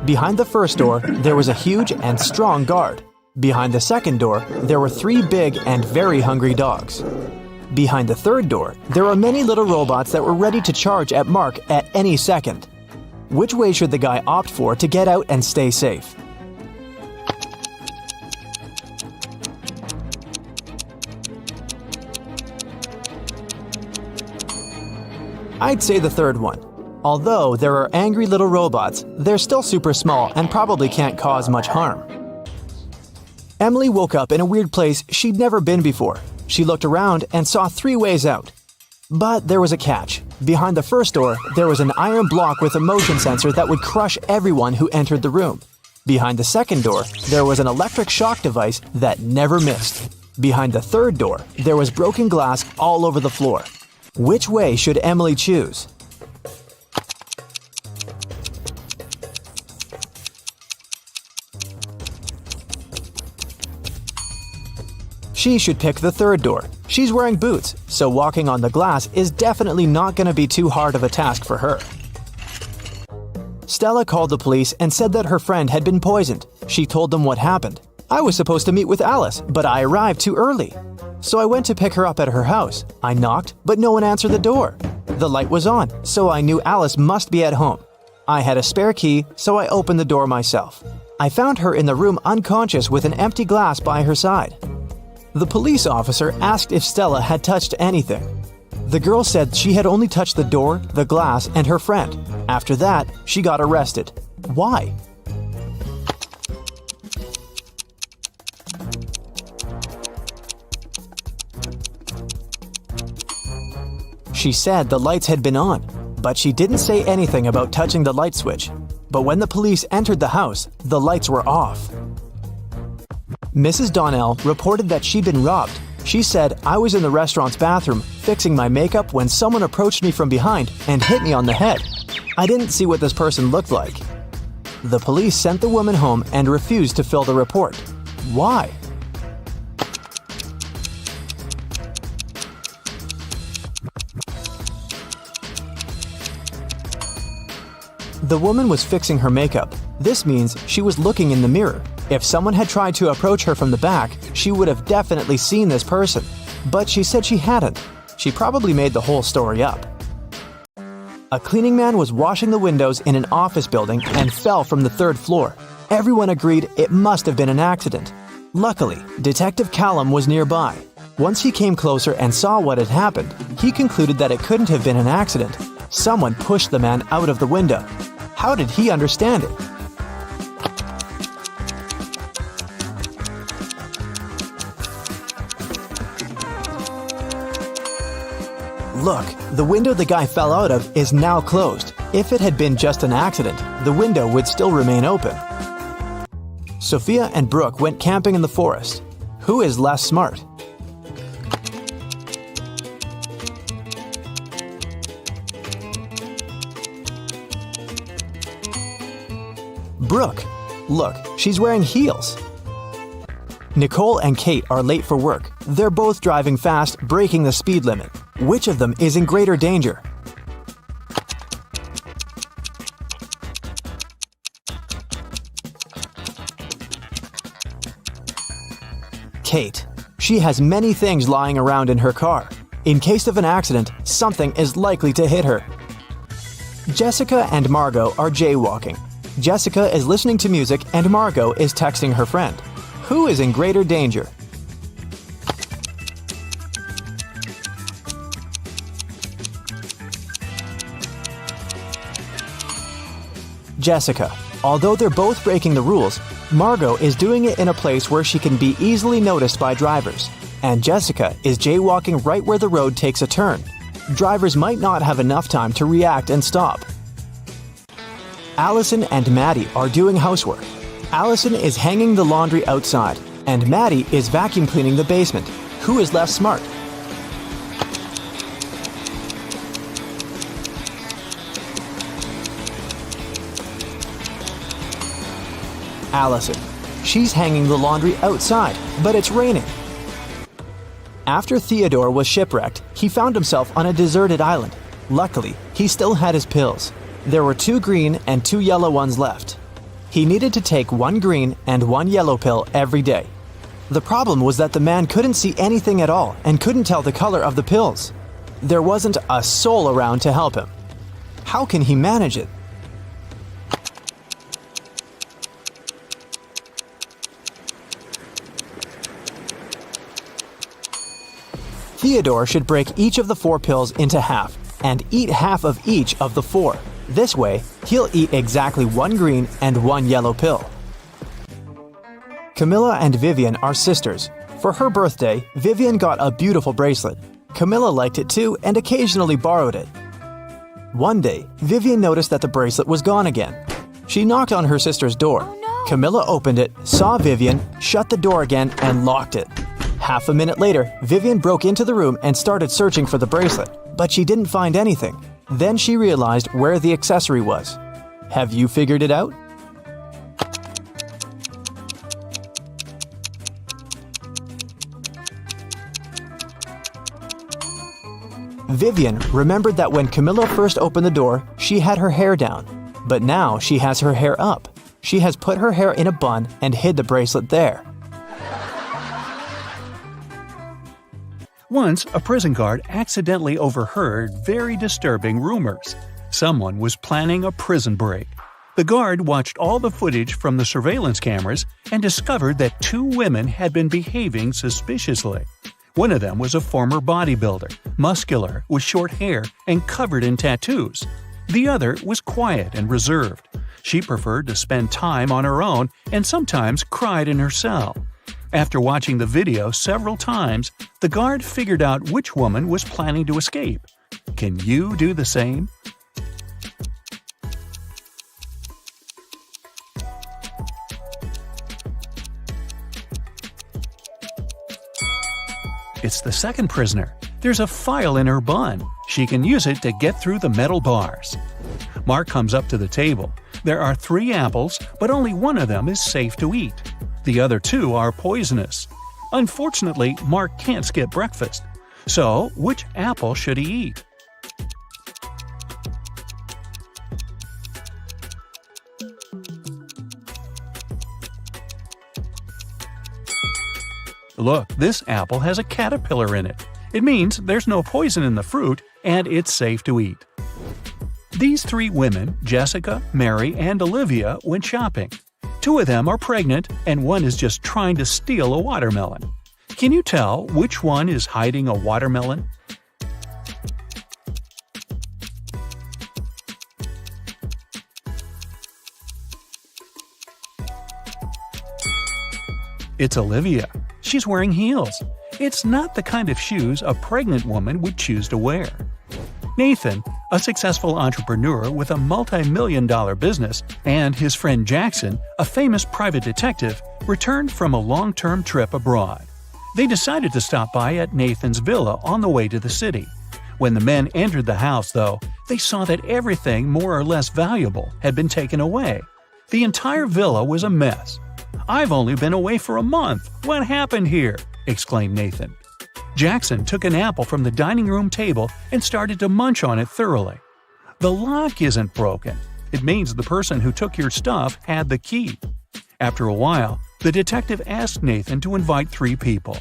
Behind the first door, there was a huge and strong guard. Behind the second door, there were 3 big and very hungry dogs. Behind the third door, there were many little robots that were ready to charge at Mark at any second. Which way should the guy opt for to get out and stay safe? I'd say the third one. Although there are angry little robots, they're still super small and probably can't cause much harm. Emily woke up in a weird place she'd never been before. She looked around and saw 3 ways out. But there was a catch. Behind the first door, there was an iron block with a motion sensor that would crush everyone who entered the room. Behind the second door, there was an electric shock device that never missed. Behind the third door, there was broken glass all over the floor. Which way should Emily choose? She should pick the third door. She's wearing boots, so walking on the glass is definitely not going to be too hard of a task for her. Stella called the police and said that her friend had been poisoned. She told them what happened. I was supposed to meet with Alice, but I arrived too early. So I went to pick her up at her house. I knocked, but no one answered the door. The light was on, so I knew Alice must be at home. I had a spare key, so I opened the door myself. I found her in the room unconscious with an empty glass by her side. The police officer asked if Stella had touched anything. The girl said she had only touched the door, the glass, and her friend. After that, she got arrested. Why? She said the lights had been on, but she didn't say anything about touching the light switch. But when the police entered the house, the lights were off. Mrs. Donnell reported that she'd been robbed. She said, "I was in the restaurant's bathroom fixing my makeup when someone approached me from behind and hit me on the head. I didn't see what this person looked like." The police sent the woman home and refused to fill the report. Why? The woman was fixing her makeup. This means she was looking in the mirror. If someone had tried to approach her from the back, she would have definitely seen this person. But she said she hadn't. She probably made the whole story up. A cleaning man was washing the windows in an office building and fell from the 3rd floor. Everyone agreed it must have been an accident. Luckily, Detective Callum was nearby. Once he came closer and saw what had happened, he concluded that it couldn't have been an accident. Someone pushed the man out of the window. How did he understand it? Look, the window the guy fell out of is now closed. If it had been just an accident, the window would still remain open. Sophia and Brooke went camping in the forest. Who is less smart? Brooke. Look, she's wearing heels. Nicole and Kate are late for work. They're both driving fast, breaking the speed limit. Which of them is in greater danger? Kate. She has many things lying around in her car. In case of an accident, something is likely to hit her. Jessica and Margot are jaywalking. Jessica is listening to music and Margot is texting her friend. Who is in greater danger? Jessica. Although they're both breaking the rules, Margot is doing it in a place where she can be easily noticed by drivers. And Jessica is jaywalking right where the road takes a turn. Drivers might not have enough time to react and stop. Allison and Maddie are doing housework. Allison is hanging the laundry outside, and Maddie is vacuum cleaning the basement. Who is less smart? Allison. She's hanging the laundry outside, but it's raining. After Theodore was shipwrecked, he found himself on a deserted island. Luckily, he still had his pills. There were 2 green and 2 yellow ones left. He needed to take 1 green and 1 yellow pill every day. The problem was that the man couldn't see anything at all and couldn't tell the color of the pills. There wasn't a soul around to help him. How can he manage it? Theodore should break each of the 4 pills into half and eat half of each of the 4. This way, he'll eat exactly 1 green and 1 yellow pill. Camilla and Vivian are sisters. For her birthday, Vivian got a beautiful bracelet. Camilla liked it too and occasionally borrowed it. One day, Vivian noticed that the bracelet was gone again. She knocked on her sister's door. Camilla opened it, saw Vivian, shut the door again, and locked it. Half a minute later, Vivian broke into the room and started searching for the bracelet, but she didn't find anything. Then she realized where the accessory was. Have you figured it out? Vivian remembered that when Camilla first opened the door, she had her hair down. But now she has her hair up. She has put her hair in a bun and hid the bracelet there. Once, a prison guard accidentally overheard very disturbing rumors. Someone was planning a prison break. The guard watched all the footage from the surveillance cameras and discovered that 2 women had been behaving suspiciously. One of them was a former bodybuilder, muscular, with short hair, and covered in tattoos. The other was quiet and reserved. She preferred to spend time on her own and sometimes cried in her cell. After watching the video several times, the guard figured out which woman was planning to escape. Can you do the same? It's the second prisoner. There's a file in her bun. She can use it to get through the metal bars. Mark comes up to the table. There are 3 apples, but only one of them is safe to eat. The other 2 are poisonous. Unfortunately, Mark can't skip breakfast. So, which apple should he eat? Look, this apple has a caterpillar in it. It means there's no poison in the fruit and it's safe to eat. These 3 women, Jessica, Mary, and Olivia, went shopping. 2 of them are pregnant and one is just trying to steal a watermelon. Can you tell which one is hiding a watermelon? It's Olivia. She's wearing heels. It's not the kind of shoes a pregnant woman would choose to wear. Nathan, a successful entrepreneur with a multi-million-dollar business, and his friend Jackson, a famous private detective, returned from a long-term trip abroad. They decided to stop by at Nathan's villa on the way to the city. When the men entered the house, though, they saw that everything more or less valuable had been taken away. The entire villa was a mess. "I've only been away for a month. What happened here?" exclaimed Nathan. Jackson took an apple from the dining room table and started to munch on it thoroughly. "The lock isn't broken. It means the person who took your stuff had the key." After a while, the detective asked Nathan to invite 3 people.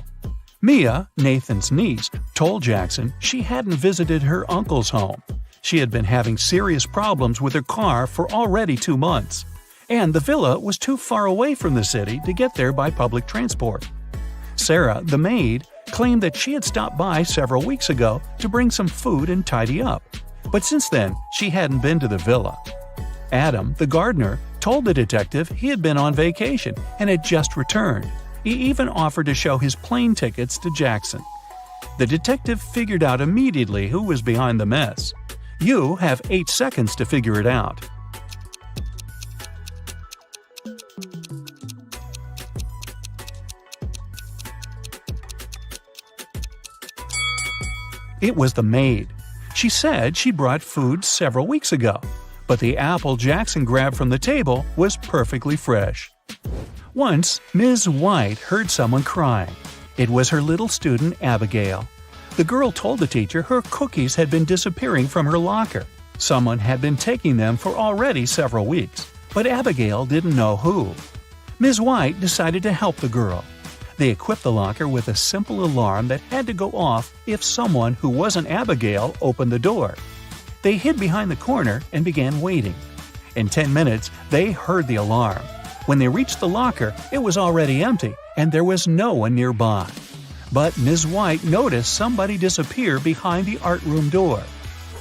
Mia, Nathan's niece, told Jackson she hadn't visited her uncle's home. She had been having serious problems with her car for already 2 months. And the villa was too far away from the city to get there by public transport. Sarah, the maid, claimed that she had stopped by several weeks ago to bring some food and tidy up, but since then she hadn't been to the villa. Adam, the gardener, told the detective he had been on vacation and had just returned. He even offered to show his plane tickets to Jackson. The detective figured out immediately who was behind the mess. You have 8 seconds to figure it out. It was the maid. She said she brought food several weeks ago, but the apple Jackson grabbed from the table was perfectly fresh. Once, Ms. White heard someone crying. It was her little student, Abigail. The girl told the teacher her cookies had been disappearing from her locker. Someone had been taking them for already several weeks, but Abigail didn't know who. Ms. White decided to help the girl. They equipped the locker with a simple alarm that had to go off if someone who wasn't Abigail opened the door. They hid behind the corner and began waiting. In 10 minutes, they heard the alarm. When they reached the locker, it was already empty and there was no one nearby. But Ms. White noticed somebody disappear behind the art room door.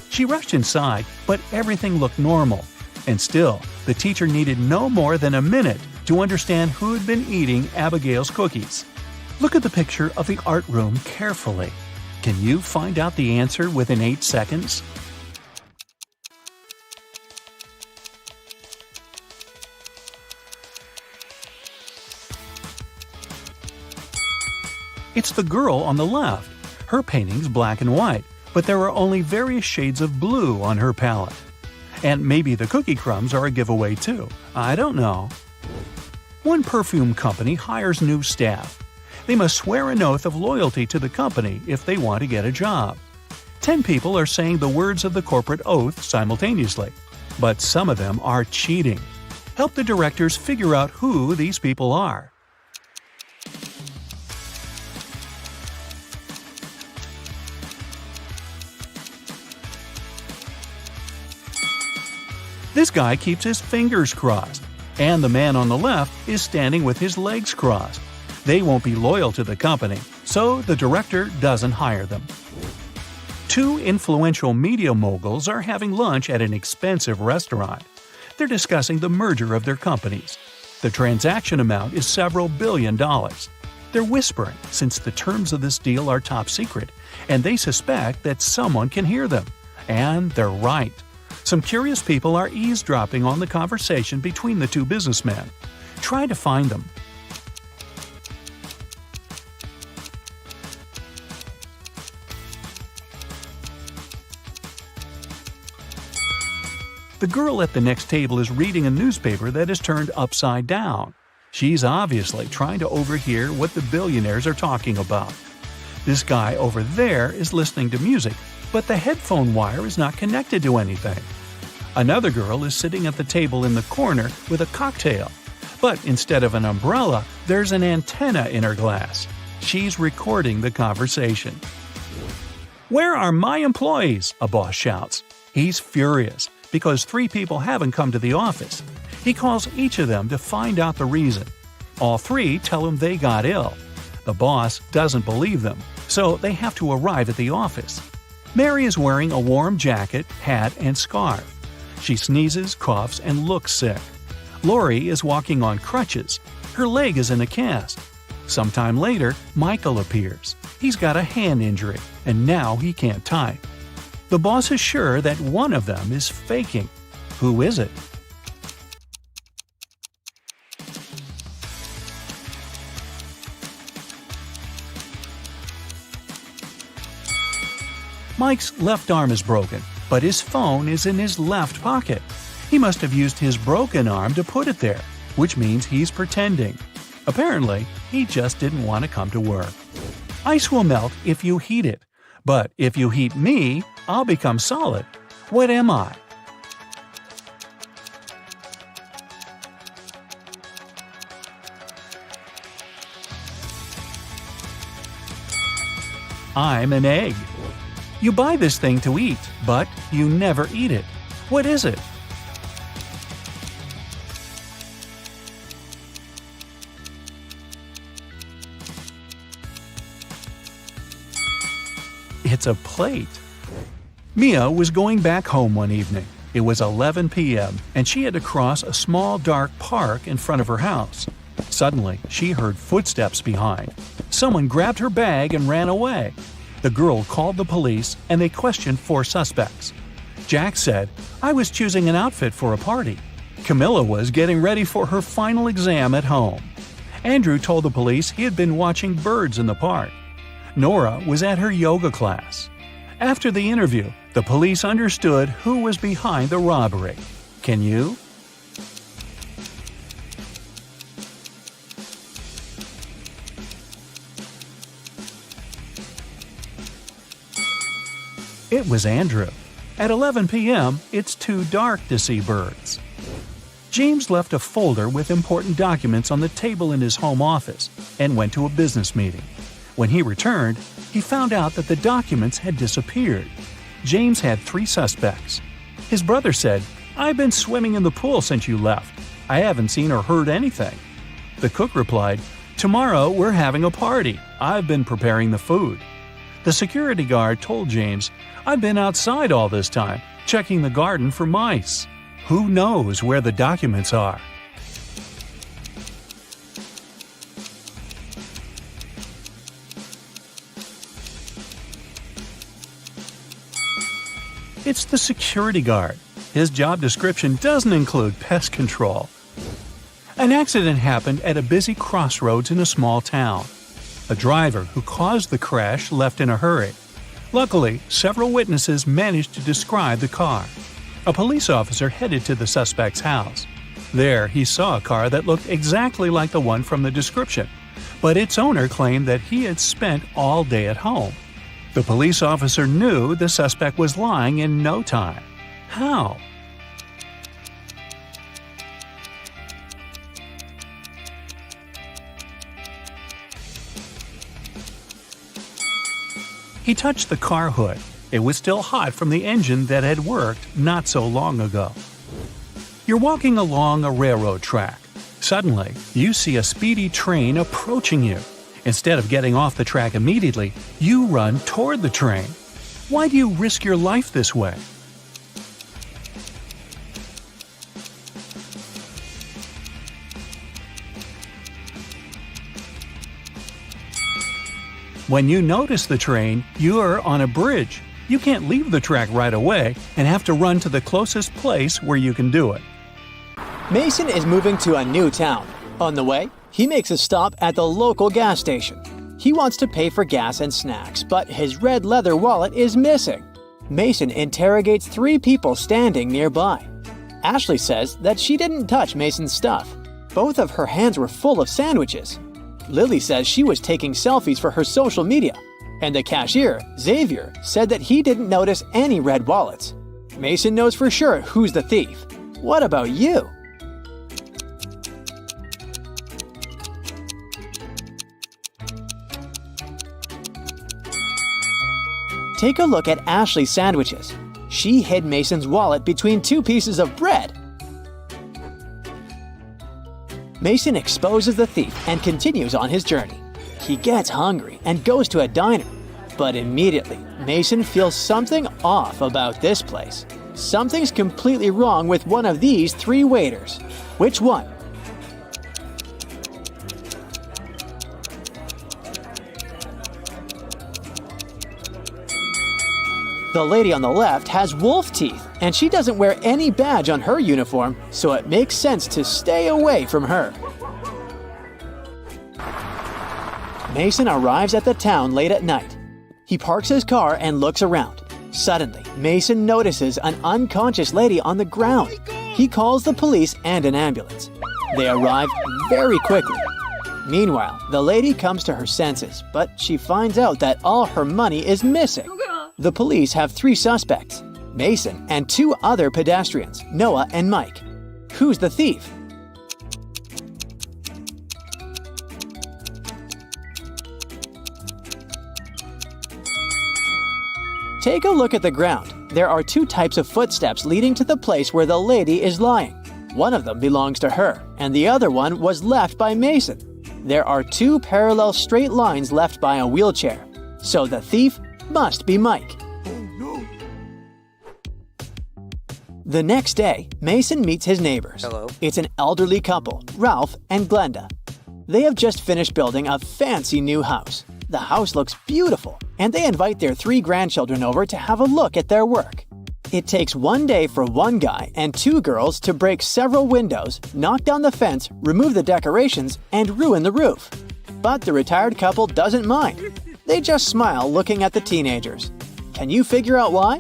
She rushed inside, but everything looked normal. And still, the teacher needed no more than a minute to understand who had been eating Abigail's cookies. Look at the picture of the art room carefully. Can you find out the answer within 8 seconds? It's the girl on the left. Her painting's black and white, but there are only various shades of blue on her palette. And maybe the cookie crumbs are a giveaway too. I don't know. One perfume company hires new staff. They must swear an oath of loyalty to the company if they want to get a job. 10 people are saying the words of the corporate oath simultaneously, but some of them are cheating. Help the directors figure out who these people are. This guy keeps his fingers crossed, and the man on the left is standing with his legs crossed. They won't be loyal to the company, so the director doesn't hire them. Two influential media moguls are having lunch at an expensive restaurant. They're discussing the merger of their companies. The transaction amount is several $billion. They're whispering since the terms of this deal are top secret, and they suspect that someone can hear them. And they're right. Some curious people are eavesdropping on the conversation between the two businessmen. Try to find them. The girl at the next table is reading a newspaper that is turned upside down. She's obviously trying to overhear what the billionaires are talking about. This guy over there is listening to music, but the headphone wire is not connected to anything. Another girl is sitting at the table in the corner with a cocktail, but instead of an umbrella, there's an antenna in her glass. She's recording the conversation. "Where are my employees?" a boss shouts. He's furious because 3 people haven't come to the office. He calls each of them to find out the reason. All 3 tell him they got ill. The boss doesn't believe them, so they have to arrive at the office. Mary is wearing a warm jacket, hat, and scarf. She sneezes, coughs, and looks sick. Lori is walking on crutches. Her leg is in a cast. Sometime later, Michael appears. He's got a hand injury, and now he can't type. The boss is sure that one of them is faking. Who is it? Mike's left arm is broken, but his phone is in his left pocket. He must have used his broken arm to put it there, which means he's pretending. Apparently, he just didn't want to come to work. Ice will melt if you heat it, but if you heat me, I'll become solid. What am I? I'm an egg. You buy this thing to eat, but you never eat it. What is it? It's a plate. Mia was going back home one evening. It was 11 p.m., and she had to cross a small dark park in front of her house. Suddenly, she heard footsteps behind. Someone grabbed her bag and ran away. The girl called the police, and they questioned 4 suspects. Jack said, "I was choosing an outfit for a party." Camilla was getting ready for her final exam at home. Andrew told the police he had been watching birds in the park. Nora was at her yoga class. After the interview, the police understood who was behind the robbery. Can you? It was Andrew. At 11 p.m., it's too dark to see birds. James left a folder with important documents on the table in his home office and went to a business meeting. When he returned, he found out that the documents had disappeared. James had 3 suspects. His brother said, "I've been swimming in the pool since you left. I haven't seen or heard anything." The cook replied, "Tomorrow we're having a party. I've been preparing the food." The security guard told James, "I've been outside all this time, checking the garden for mice." Who knows where the documents are? It's the security guard. His job description doesn't include pest control. An accident happened at a busy crossroads in a small town. A driver who caused the crash left in a hurry. Luckily, several witnesses managed to describe the car. A police officer headed to the suspect's house. There, he saw a car that looked exactly like the one from the description, but its owner claimed that he had spent all day at home. The police officer knew the suspect was lying in no time. How? He touched the car hood. It was still hot from the engine that had worked not so long ago. You're walking along a railroad track. Suddenly, you see a speedy train approaching you. Instead of getting off the track immediately, you run toward the train. Why do you risk your life this way? When you notice the train, you're on a bridge. You can't leave the track right away and have to run to the closest place where you can do it. Mason is moving to a new town. On the way, he makes a stop at the local gas station. He wants to pay for gas and snacks, but his red leather wallet is missing. Mason interrogates 3 people standing nearby. Ashley says that she didn't touch Mason's stuff. Both of her hands were full of sandwiches. Lily says she was taking selfies for her social media. And the cashier, Xavier, said that he didn't notice any red wallets. Mason knows for sure who's the thief. What about you? Take a look at Ashley's sandwiches. She hid Mason's wallet between 2 pieces of bread. Mason exposes the thief and continues on his journey. He gets hungry and goes to a diner. But immediately, Mason feels something off about this place. Something's completely wrong with one of these 3 waiters. Which one? The lady on the left has wolf teeth, and she doesn't wear any badge on her uniform, so it makes sense to stay away from her. Mason arrives at the town late at night. He parks his car and looks around. Suddenly, Mason notices an unconscious lady on the ground. He calls the police and an ambulance. They arrive very quickly. Meanwhile, the lady comes to her senses, but she finds out that all her money is missing. The police have 3 suspects, Mason and 2 other pedestrians, Noah and Mike. Who's the thief? Take a look at the ground. There are 2 types of footsteps leading to the place where the lady is lying. One of them belongs to her, and the other one was left by Mason. There are 2 parallel straight lines left by a wheelchair. So the thief must be Mike. The next day, Mason meets his neighbors. Hello. It's an elderly couple, Ralph and Glenda. They have just finished building a fancy new house. The house looks beautiful, and they invite their 3 grandchildren over to have a look at their work. It takes 1 day for one guy and 2 girls to break several windows, knock down the fence, remove the decorations, and ruin the roof. But the retired couple doesn't mind. They just smile looking at the teenagers. Can you figure out why?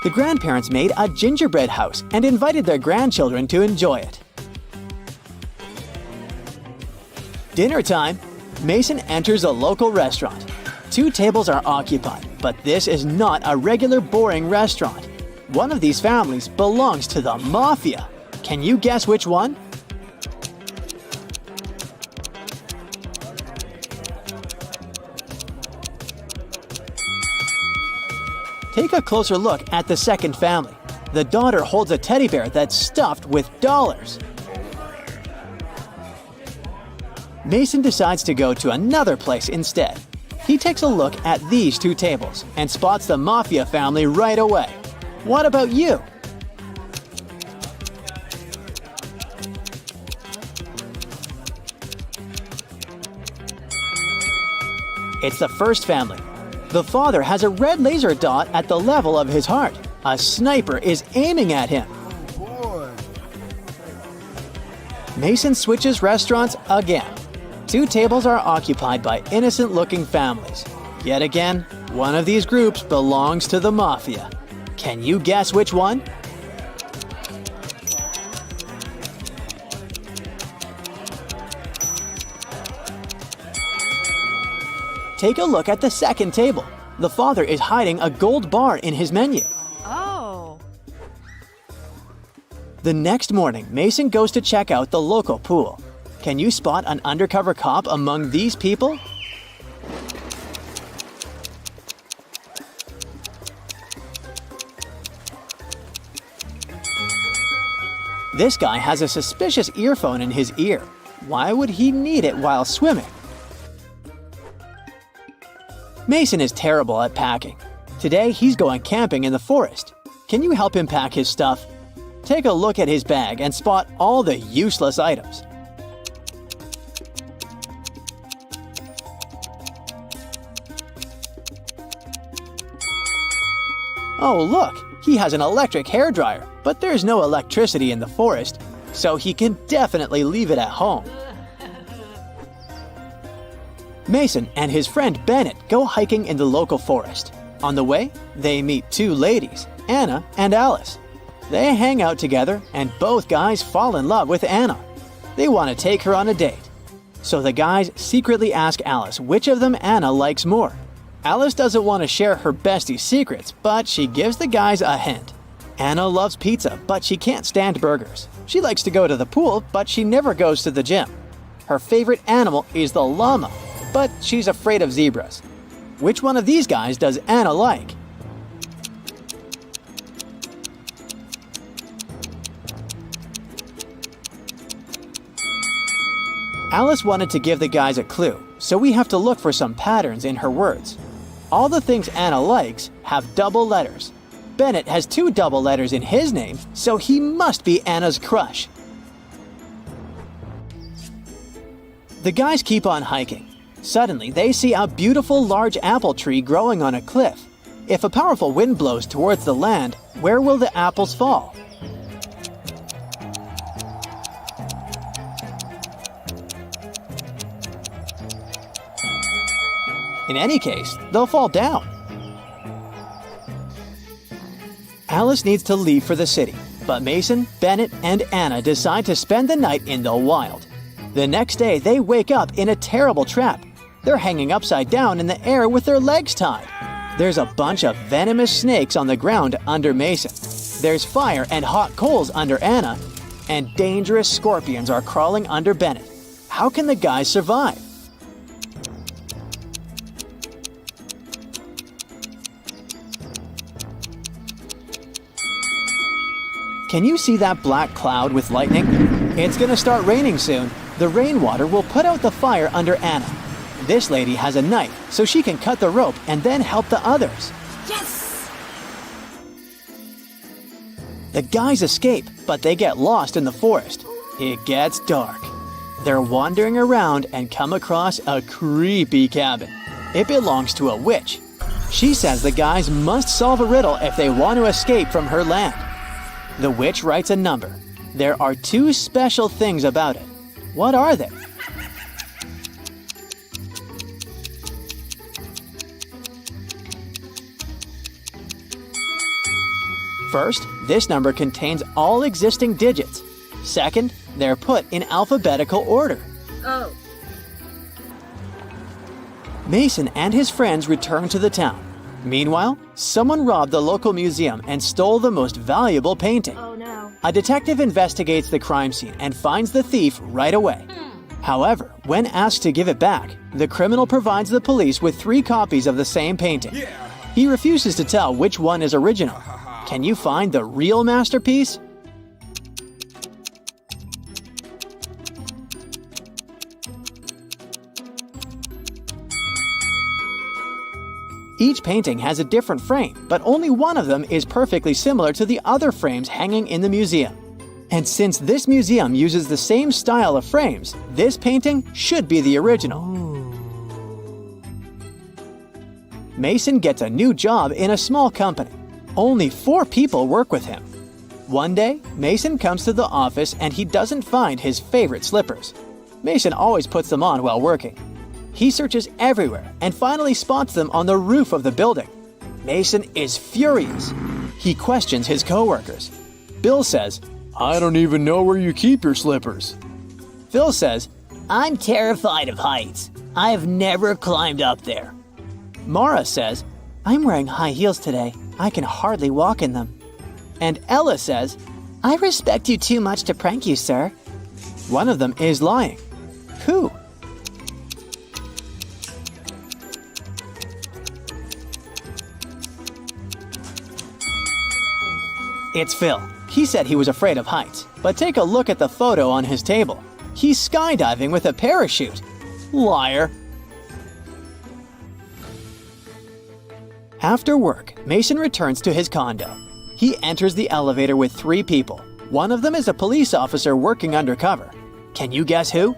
The grandparents made a gingerbread house and invited their grandchildren to enjoy it. Dinner time. Mason enters a local restaurant. 2 tables are occupied, but this is not a regular boring restaurant. One of these families belongs to the mafia. Can you guess which one? Take a closer look at the second family. The daughter holds a teddy bear that's stuffed with dollars. Mason decides to go to another place instead. He takes a look at these 2 tables and spots the mafia family right away. What about you? It's the first family. The father has a red laser dot at the level of his heart. A sniper is aiming at him. Mason switches restaurants again. 2 tables are occupied by innocent-looking families. Yet again, one of these groups belongs to the mafia. Can you guess which one? Take a look at the second table. The father is hiding a gold bar in his menu. Oh. The next morning, Mason goes to check out the local pool. Can you spot an undercover cop among these people? This guy has a suspicious earphone in his ear. Why would he need it while swimming? Mason is terrible at packing. Today, he's going camping in the forest. Can you help him pack his stuff? Take a look at his bag and spot all the useless items. Oh, look! He has an electric hairdryer, but there's no electricity in the forest, so he can definitely leave it at home. Mason and his friend Bennett go hiking in the local forest. On the way, they meet two ladies, Anna and Alice. They hang out together, and both guys fall in love with Anna. They want to take her on a date. So the guys secretly ask Alice which of them Anna likes more. Alice doesn't want to share her bestie's secrets, but she gives the guys a hint. Anna loves pizza, but she can't stand burgers. She likes to go to the pool, but she never goes to the gym. Her favorite animal is the llama, but she's afraid of zebras. Which one of these guys does Anna like? Alice wanted to give the guys a clue, so we have to look for some patterns in her words. All the things Anna likes have double letters. Bennett has 2 double letters in his name, so he must be Anna's crush. The guys keep on hiking. Suddenly, they see a beautiful large apple tree growing on a cliff. If a powerful wind blows towards the land, where will the apples fall? In any case, they'll fall down. Alice needs to leave for the city, but Mason, Bennett, and Anna decide to spend the night in the wild. The next day, they wake up in a terrible trap. They're hanging upside down in the air with their legs tied. There's a bunch of venomous snakes on the ground under Mason. There's fire and hot coals under Anna, and dangerous scorpions are crawling under Bennett. How can the guys survive? Can you see that black cloud with lightning? It's gonna start raining soon. The rainwater will put out the fire under Anna. This lady has a knife, so she can cut the rope and then help the others. Yes! The guys escape, but they get lost in the forest. It gets dark. They're wandering around and come across a creepy cabin. It belongs to a witch. She says the guys must solve a riddle if they want to escape from her land. The witch writes a number. There are 2 special things about it. What are they? First, this number contains all existing digits. Second, they're put in alphabetical order. Oh. Mason and his friends return to the town. Meanwhile, someone robbed the local museum and stole the most valuable painting. Oh no. A detective investigates the crime scene and finds the thief right away. However, when asked to give it back, the criminal provides the police with 3 copies of the same painting. He refuses to tell which one is original. Can you find the real masterpiece? Each painting has a different frame, but only one of them is perfectly similar to the other frames hanging in the museum. And since this museum uses the same style of frames, this painting should be the original. Mason gets a new job in a small company. Only 4 people work with him. One day, Mason comes to the office and he doesn't find his favorite slippers. Mason always puts them on while working. He searches everywhere and finally spots them on the roof of the building. Mason is furious. He questions his coworkers. Bill says, "I don't even know where you keep your slippers." Phil says, I'm terrified of heights. I've never climbed up there. Mara says, I'm wearing high heels today. I can hardly walk in them. And Ella says, I respect you too much to prank you, sir. One of them is lying. Who? It's Phil. He said he was afraid of heights, but take a look at the photo on his table. He's skydiving with a parachute. Liar. After work, Mason returns to his condo. He enters the elevator with 3 people. One of them is a police officer working undercover. Can you guess who?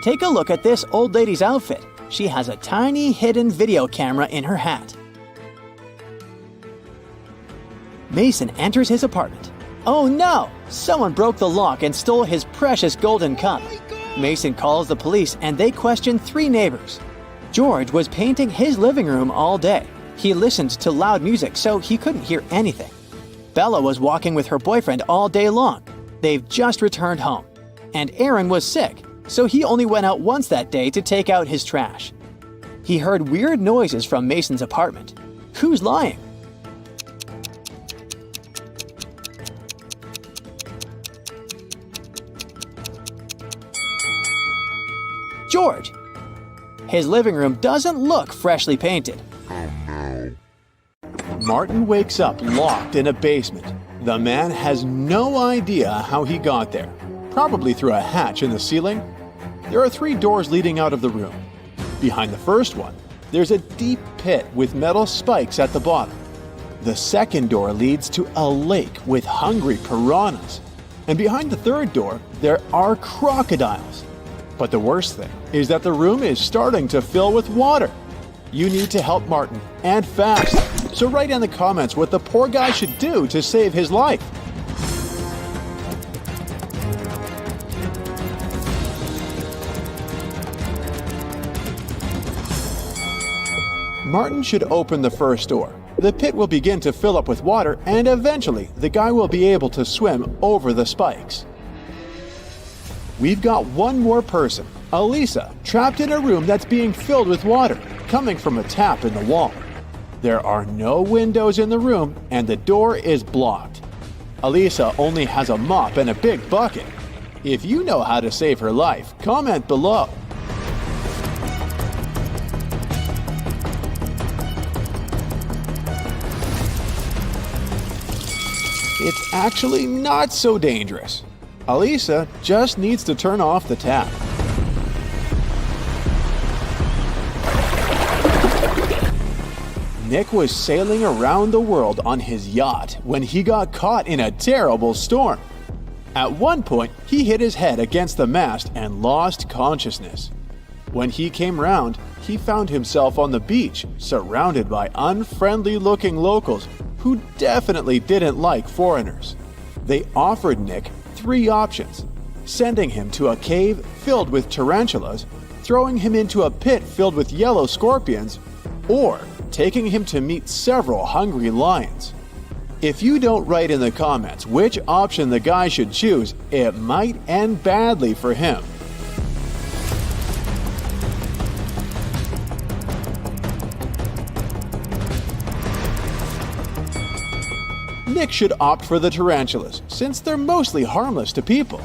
Take a look at this old lady's outfit. She has a tiny hidden video camera in her hat. Mason enters his apartment. Oh no! Someone broke the lock and stole his precious golden cup. Mason calls the police and they question 3 neighbors. George was painting his living room all day. He listened to loud music so he couldn't hear anything. Bella was walking with her boyfriend all day long. They've just returned home. And Aaron was sick, so he only went out once that day to take out his trash. He heard weird noises from Mason's apartment. Who's lying? George. His living room doesn't look freshly painted. Martin wakes up locked in a basement. The man has no idea how he got there. Probably through a hatch in the ceiling. There are 3 doors leading out of the room. Behind the first one, there's a deep pit with metal spikes at the bottom. The second door leads to a lake with hungry piranhas. And behind the third door, there are crocodiles. But the worst thing is that the room is starting to fill with water. You need to help Martin, and fast. So write in the comments what the poor guy should do to save his life. Martin should open the first door. The pit will begin to fill up with water, and eventually the guy will be able to swim over the spikes. We've got one more person, Elisa, trapped in a room that's being filled with water, coming from a tap in the wall. There are no windows in the room, and the door is blocked. Elisa only has a mop and a big bucket. If you know how to save her life, comment below. It's actually not so dangerous. Elisa just needs to turn off the tap. Nick was sailing around the world on his yacht when he got caught in a terrible storm. At one point, he hit his head against the mast and lost consciousness. When he came round, he found himself on the beach, surrounded by unfriendly-looking locals who definitely didn't like foreigners. They offered Nick 3 options: sending him to a cave filled with tarantulas, throwing him into a pit filled with yellow scorpions, or taking him to meet several hungry lions. If you don't write in the comments which option the guy should choose, it might end badly for him. Nick should opt for the tarantulas, since they're mostly harmless to people.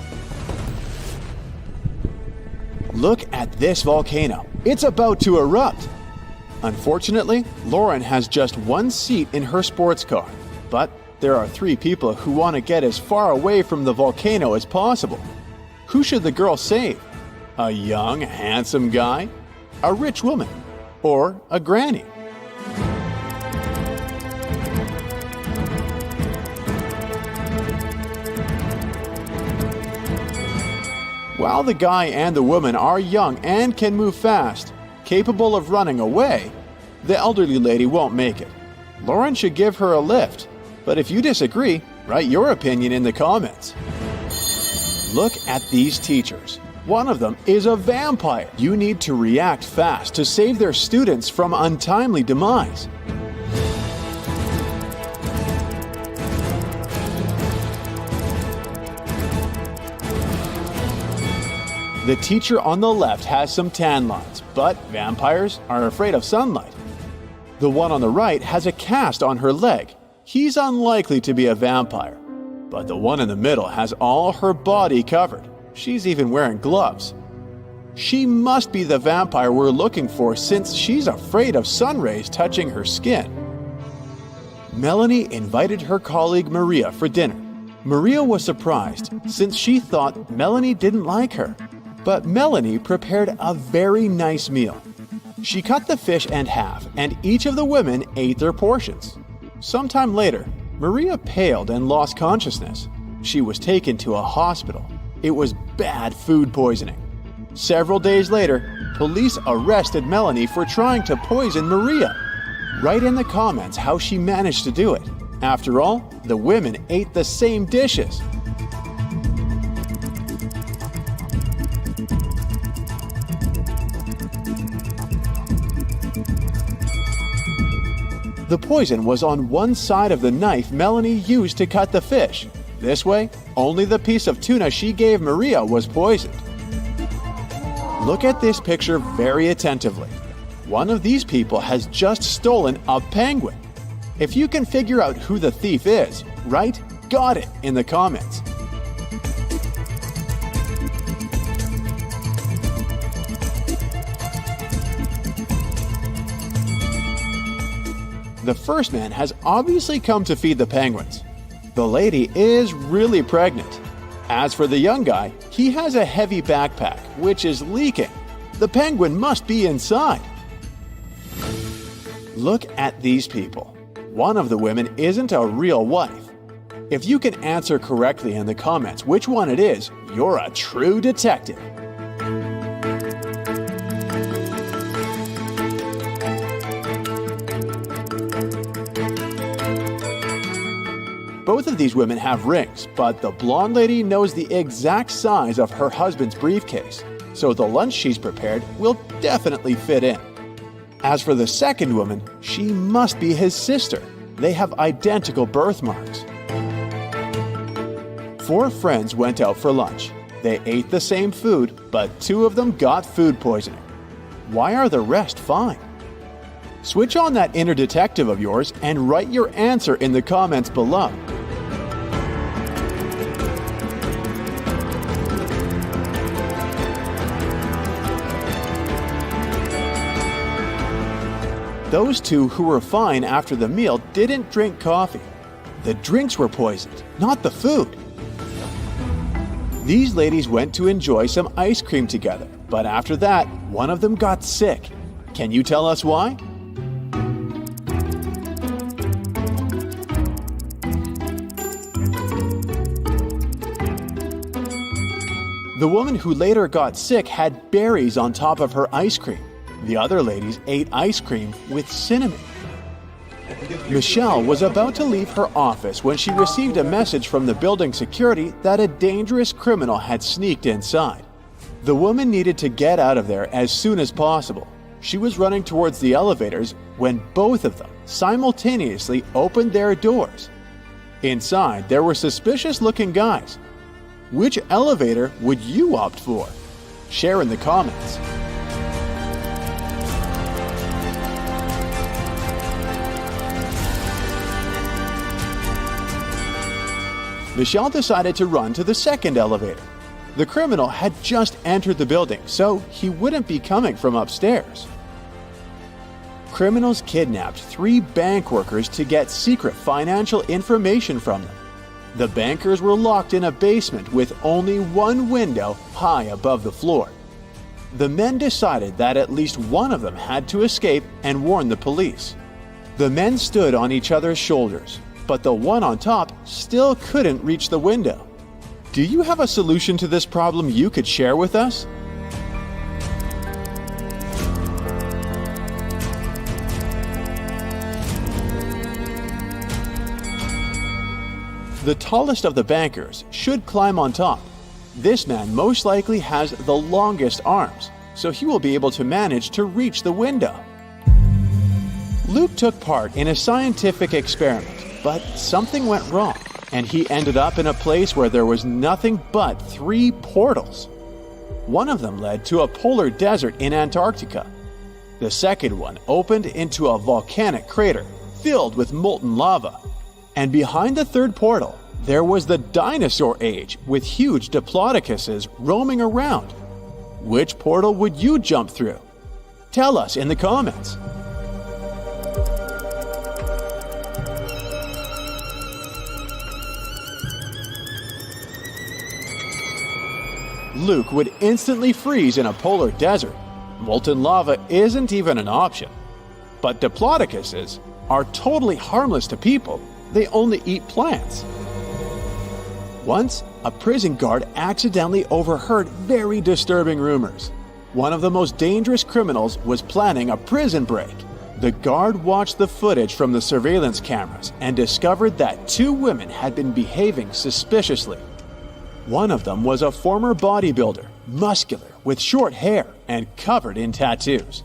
Look at this volcano. It's about to erupt. Unfortunately, Lauren has just 1 seat in her sports car, but there are 3 people who want to get as far away from the volcano as possible. Who should the girl save? A young, handsome guy? A rich woman? Or a granny? While the guy and the woman are young and can move fast, capable of running away, the elderly lady won't make it. Lauren should give her a lift, but if you disagree, write your opinion in the comments. Look at these teachers. One of them is a vampire. You need to react fast to save their students from untimely demise. The teacher on the left has some tan lines, but vampires are afraid of sunlight. The one on the right has a cast on her leg. He's unlikely to be a vampire. But the one in the middle has all her body covered. She's even wearing gloves. She must be the vampire we're looking for since she's afraid of sun rays touching her skin. Melanie invited her colleague Maria for dinner. Maria was surprised since she thought Melanie didn't like her. But Melanie prepared a very nice meal. She cut the fish in half, and each of the women ate their portions. Sometime later, Maria paled and lost consciousness. She was taken to a hospital. It was bad food poisoning. Several days later, police arrested Melanie for trying to poison Maria. Write in the comments how she managed to do it. After all, the women ate the same dishes. The poison was on one side of the knife Melanie used to cut the fish. This way, only the piece of tuna she gave Maria was poisoned. Look at this picture very attentively. One of these people has just stolen a penguin. If you can figure out who the thief is, write "got it" in the comments. The first man has obviously come to feed the penguins. The lady is really pregnant. As for the young guy, he has a heavy backpack, which is leaking. The penguin must be inside. Look at these people. One of the women isn't a real wife. If you can answer correctly in the comments which one it is, you're a true detective. Both of these women have rings, but the blonde lady knows the exact size of her husband's briefcase, so the lunch she's prepared will definitely fit in. As for the second woman, she must be his sister. They have identical birthmarks. 4 friends went out for lunch. They ate the same food, but 2 of them got food poisoning. Why are the rest fine? Switch on that inner detective of yours and write your answer in the comments below. Those 2 who were fine after the meal didn't drink coffee. The drinks were poisoned, not the food. These ladies went to enjoy some ice cream together, but after that, one of them got sick. Can you tell us why? The woman who later got sick had berries on top of her ice cream. The other ladies ate ice cream with cinnamon. Michelle was about to leave her office when she received a message from the building security that a dangerous criminal had sneaked inside. The woman needed to get out of there as soon as possible. She was running towards the elevators when both of them simultaneously opened their doors. Inside, there were suspicious-looking guys. Which elevator would you opt for? Share in the comments. Michelle decided to run to the second elevator. The criminal had just entered the building, so he wouldn't be coming from upstairs. Criminals kidnapped 3 bank workers to get secret financial information from them. The bankers were locked in a basement with only one window high above the floor. The men decided that at least one of them had to escape and warn the police. The men stood on each other's shoulders, but the one on top still couldn't reach the window. Do you have a solution to this problem you could share with us? The tallest of the bankers should climb on top. This man most likely has the longest arms, so he will be able to manage to reach the window. Luke took part in a scientific experiment, but something went wrong, and he ended up in a place where there was nothing but 3 portals. One of them led to a polar desert in Antarctica. The second one opened into a volcanic crater filled with molten lava. And behind the third portal, there was the dinosaur age with huge diplodocuses roaming around. Which portal would you jump through? Tell us in the comments. Luke would instantly freeze in a polar desert. Molten lava isn't even an option. But diplodocuses are totally harmless to people. They only eat plants. Once, a prison guard accidentally overheard very disturbing rumors. One of the most dangerous criminals was planning a prison break. The guard watched the footage from the surveillance cameras and discovered that two women had been behaving suspiciously. One of them was a former bodybuilder, muscular, with short hair and covered in tattoos.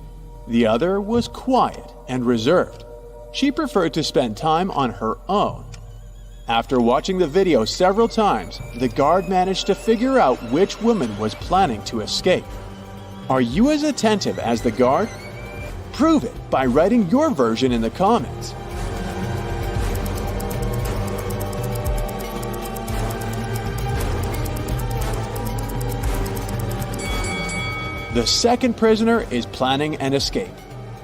The other was quiet and reserved. She preferred to spend time on her own. After watching the video several times, the guard managed to figure out which woman was planning to escape. Are you as attentive as the guard? Prove it by writing your version in the comments. The second prisoner is planning an escape.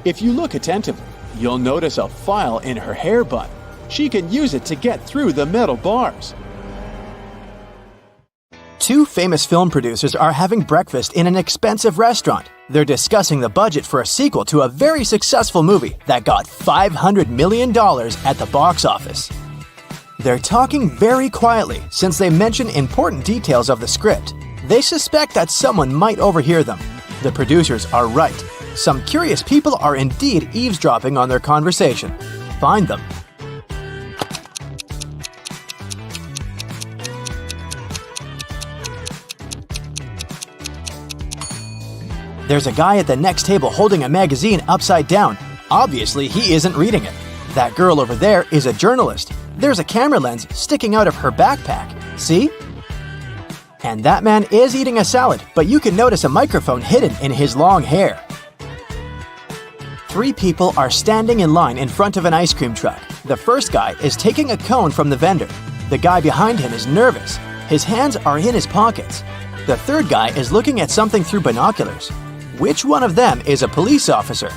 If you look attentively, you'll notice a file in her hair bun. She can use it to get through the metal bars. Two famous film producers are having breakfast in an expensive restaurant. They're discussing the budget for a sequel to a very successful movie that got $500 million at the box office. They're talking very quietly since they mention important details of the script. They suspect that someone might overhear them. The producers are right. Some curious people are indeed eavesdropping on their conversation. Find them. There's a guy at the next table holding a magazine upside down. Obviously, he isn't reading it. That girl over there is a journalist. There's a camera lens sticking out of her backpack. See? And that man is eating a salad, but you can notice a microphone hidden in his long hair. Three people are standing in line in front of an ice cream truck. The first guy is taking a cone from the vendor. The guy behind him is nervous. His hands are in his pockets. The third guy is looking at something through binoculars. Which one of them is a police officer?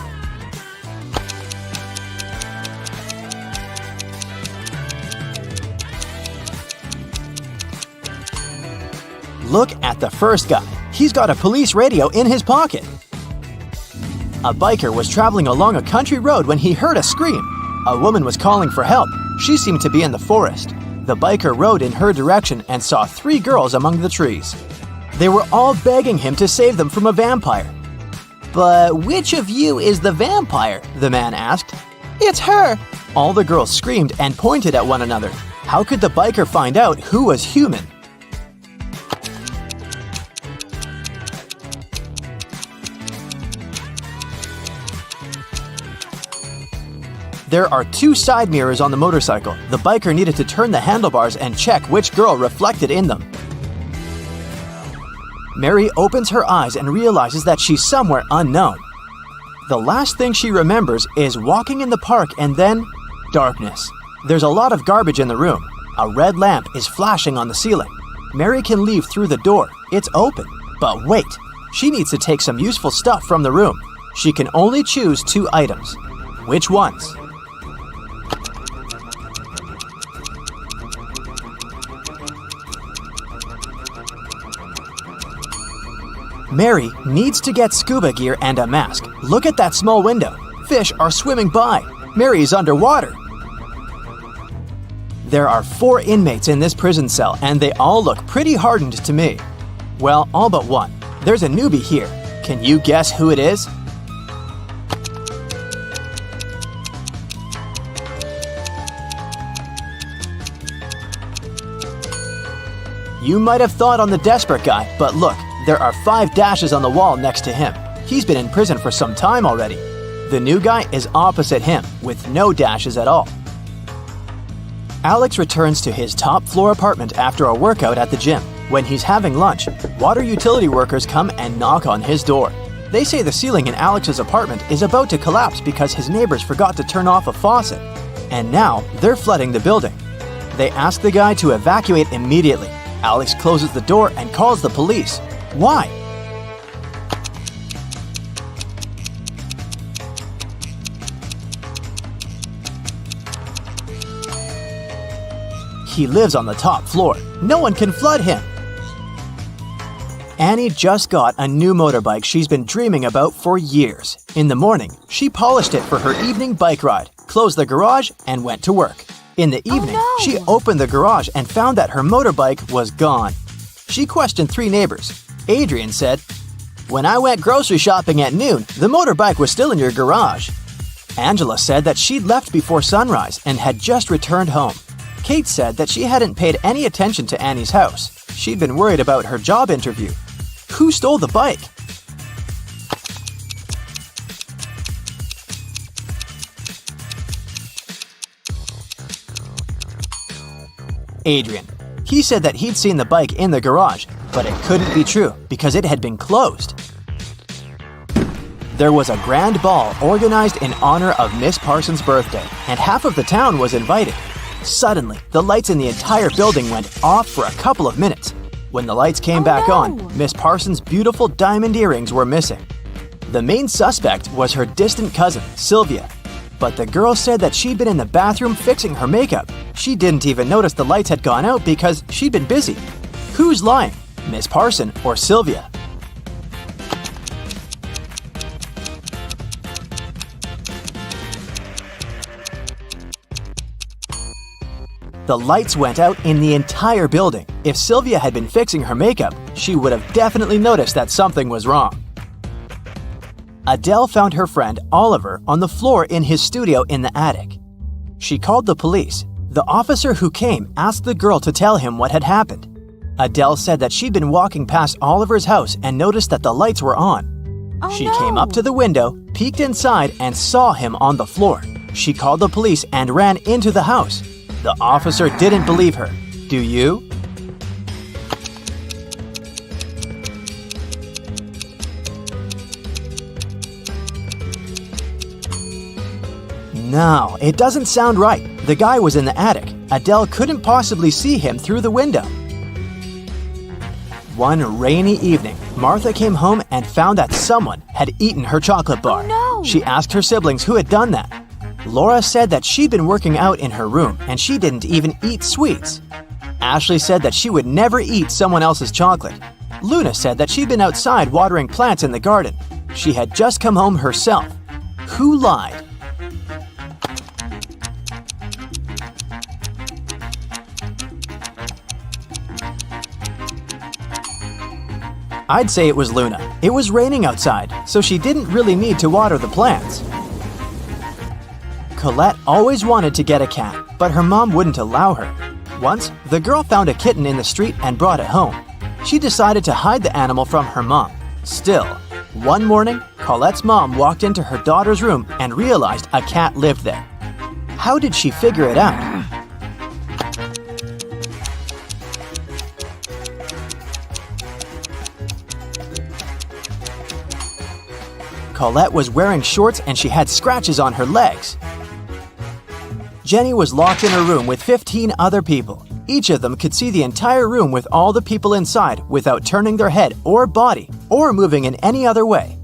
Look at the first guy. He's got a police radio in his pocket. A biker was traveling along a country road when he heard a scream. A woman was calling for help. She seemed to be in the forest. The biker rode in her direction and saw three girls among the trees. They were all begging him to save them from a vampire. "But which of you is the vampire?" the man asked. "It's her!" All the girls screamed and pointed at one another. How could the biker find out who was human? There are two side mirrors on the motorcycle. The biker needed to turn the handlebars and check which girl reflected in them. Mary opens her eyes and realizes that she's somewhere unknown. The last thing she remembers is walking in the park and then darkness. There's a lot of garbage in the room. A red lamp is flashing on the ceiling. Mary can leave through the door. It's open. But wait, she needs to take some useful stuff from the room. She can only choose two items. Which ones? Mary needs to get scuba gear and a mask. Look at that small window. Fish are swimming by. Mary is underwater. There are 4 inmates in this prison cell, and they all look pretty hardened to me. Well, all but one. There's a newbie here. Can you guess who it is? You might have thought on the desperate guy, but look, there are 5 dashes on the wall next to him. He's been in prison for some time already. The new guy is opposite him, with no dashes at all. Alex returns to his top-floor apartment after a workout at the gym. When he's having lunch, water utility workers come and knock on his door. They say the ceiling in Alex's apartment is about to collapse because his neighbors forgot to turn off a faucet. And now they're flooding the building. They ask the guy to evacuate immediately. Alex closes the door and calls the police. Why? He lives on the top floor. No one can flood him. Annie just got a new motorbike she's been dreaming about for years. In the morning, she polished it for her evening bike ride, closed the garage, and went to work. In the evening, she opened the garage and found that her motorbike was gone. She questioned 3 neighbors. Adrian said, "When I went grocery shopping at noon, the motorbike was still in your garage." Angela said that she'd left before sunrise and had just returned home. Kate said that she hadn't paid any attention to Annie's house. She'd been worried about her job interview. Who stole the bike? Adrian. He said that he'd seen the bike in the garage, but it couldn't be true because it had been closed. There was a grand ball organized in honor of Miss Parsons' birthday, and half of the town was invited. Suddenly, the lights in the entire building went off for a couple of minutes. When the lights came back on, Miss Parsons' beautiful diamond earrings were missing. The main suspect was her distant cousin, Sylvia. But the girl said that she'd been in the bathroom fixing her makeup. She didn't even notice the lights had gone out because she'd been busy. Who's lying, Miss Parson or Sylvia? The lights went out in the entire building. If Sylvia had been fixing her makeup, she would have definitely noticed that something was wrong. Adele found her friend Oliver on the floor in his studio in the attic. She called the police. The officer who came asked the girl to tell him what had happened. Adele said that she'd been walking past Oliver's house and noticed that the lights were on. She came up to the window, peeked inside, and saw him on the floor. She called the police and ran into the house. The officer didn't believe her. Do you? No, it doesn't sound right. The guy was in the attic. Adele couldn't possibly see him through the window. One rainy evening, Martha came home and found that someone had eaten her chocolate bar. She asked her siblings who had done that. Laura said that she'd been working out in her room and she didn't even eat sweets. Ashley said that she would never eat someone else's chocolate. Luna said that she'd been outside watering plants in the garden. She had just come home herself. Who lied? I'd say it was Luna. It was raining outside, so she didn't really need to water the plants. Colette always wanted to get a cat, but her mom wouldn't allow her. Once, the girl found a kitten in the street and brought it home. She decided to hide the animal from her mom. Still, one morning, Colette's mom walked into her daughter's room and realized a cat lived there. How did she figure it out? Colette was wearing shorts and she had scratches on her legs. Jenny was locked in her room with 15 other people. Each of them could see the entire room with all the people inside without turning their head or body or moving in any other way.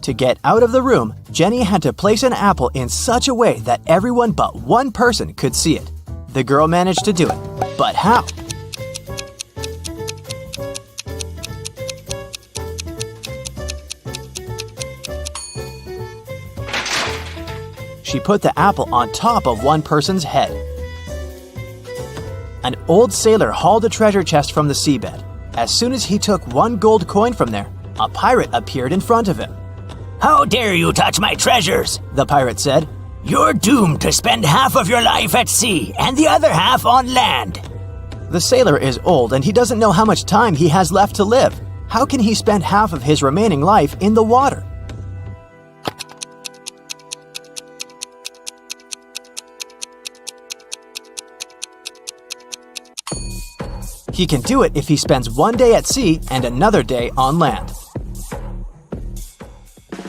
To get out of the room, Jenny had to place an apple in such a way that everyone but one person could see it. The girl managed to do it. But how? She put the apple on top of one person's head. An old sailor hauled a treasure chest from the seabed. As soon as he took one gold coin from there, a pirate appeared in front of him. "How dare you touch my treasures?" the pirate said. "You're doomed to spend half of your life at sea and the other half on land." The sailor is old and he doesn't know how much time he has left to live. How can he spend half of his remaining life in the water? He can do it if he spends one day at sea and another day on land.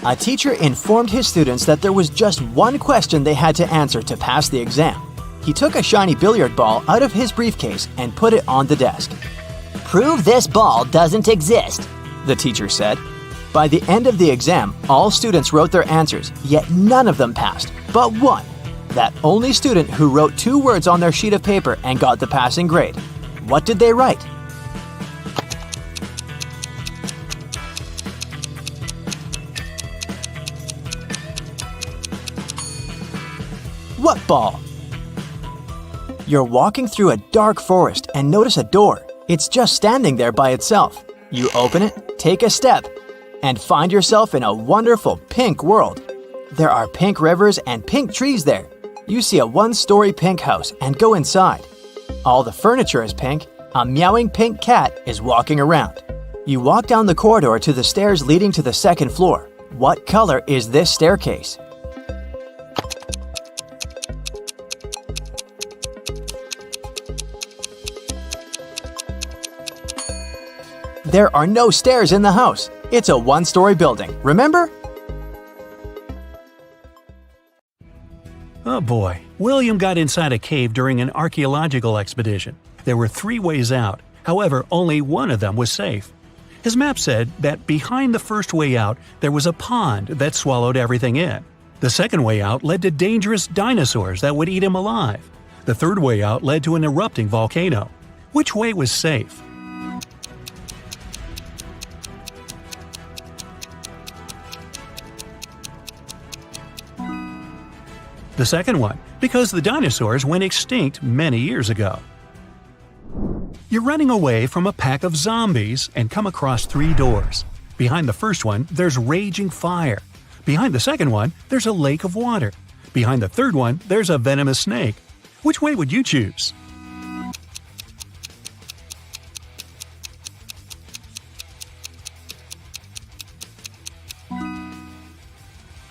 A teacher informed his students that there was just one question they had to answer to pass the exam. He took a shiny billiard ball out of his briefcase and put it on the desk. Prove this ball doesn't exist, The teacher said. By the end of the exam, all students wrote their answers, yet none of them passed, but one. That only student who wrote 2 words on their sheet of paper and got the passing grade. What did they write? What ball? You're walking through a dark forest and notice a door. It's just standing there by itself. You open it, take a step, and find yourself in a wonderful pink world. There are pink rivers and pink trees there. You see a 1-story pink house and go inside. All the furniture is pink. A meowing pink cat is walking around. You walk down the corridor to the stairs leading to the 2nd floor. What color is this staircase? There are no stairs in the house. It's a 1-story building, remember? Oh boy, William got inside a cave during an archaeological expedition. There were 3 ways out, however, only one of them was safe. His map said that behind the first way out there was a pond that swallowed everything in. The second way out led to dangerous dinosaurs that would eat him alive. The third way out led to an erupting volcano. Which way was safe? The second one, because the dinosaurs went extinct many years ago. You're running away from a pack of zombies and come across 3 doors. Behind the first one, there's raging fire. Behind the second one, there's a lake of water. Behind the third one, there's a venomous snake. Which way would you choose?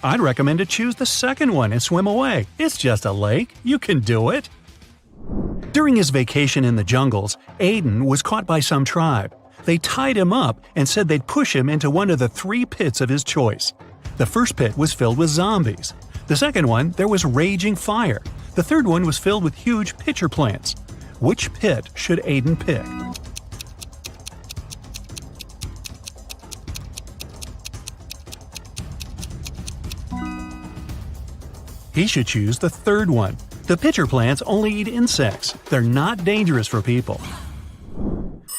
I'd recommend to choose the second one and swim away. It's just a lake. You can do it. During his vacation in the jungles, Aiden was caught by some tribe. They tied him up and said they'd push him into one of the 3 pits of his choice. The first pit was filled with zombies. The second one, there was raging fire. The third one was filled with huge pitcher plants. Which pit should Aiden pick? He should choose the third one. The pitcher plants only eat insects. They're not dangerous for people.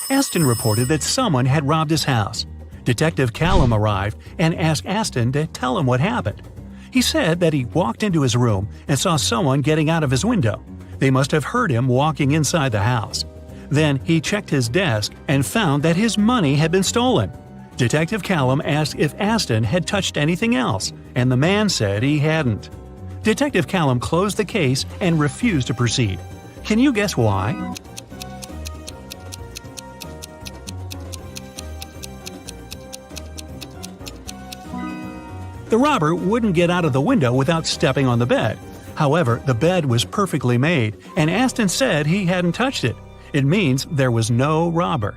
Aston reported that someone had robbed his house. Detective Callum arrived and asked Aston to tell him what happened. He said that he walked into his room and saw someone getting out of his window. They must have heard him walking inside the house. Then he checked his desk and found that his money had been stolen. Detective Callum asked if Aston had touched anything else, and the man said he hadn't. Detective Callum closed the case and refused to proceed. Can you guess why? The robber wouldn't get out of the window without stepping on the bed. However, the bed was perfectly made, and Aston said he hadn't touched it. It means there was no robber.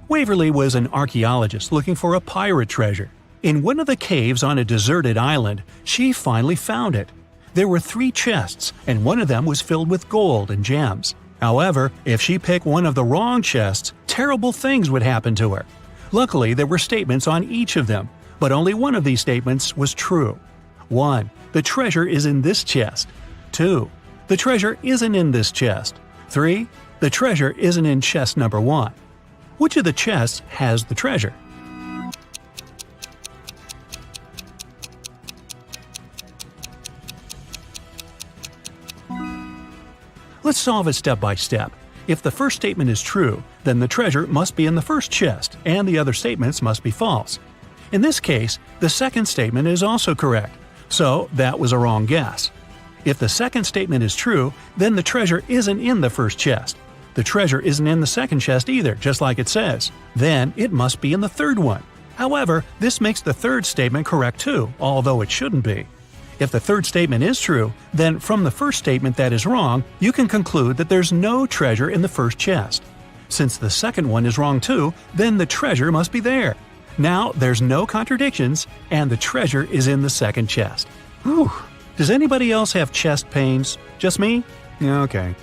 Waverly was an archaeologist looking for a pirate treasure. In one of the caves on a deserted island, she finally found it. There were 3 chests, and one of them was filled with gold and gems. However, if she picked one of the wrong chests, terrible things would happen to her. Luckily, there were statements on each of them, but only one of these statements was true. 1. The treasure is in this chest. 2. The treasure isn't in this chest. 3. The treasure isn't in chest number 1. Which of the chests has the treasure? Let's solve it step by step. If the first statement is true, then the treasure must be in the first chest, and the other statements must be false. In this case, the second statement is also correct, so that was a wrong guess. If the second statement is true, then the treasure isn't in the first chest. The treasure isn't in the second chest either, just like it says. Then it must be in the third one. However, this makes the third statement correct too, although it shouldn't be. If the third statement is true, then from the first statement that is wrong, you can conclude that there's no treasure in the first chest. Since the second one is wrong too, then the treasure must be there. Now there's no contradictions, and the treasure is in the second chest. Whew. Does anybody else have chest pains? Just me? Okay.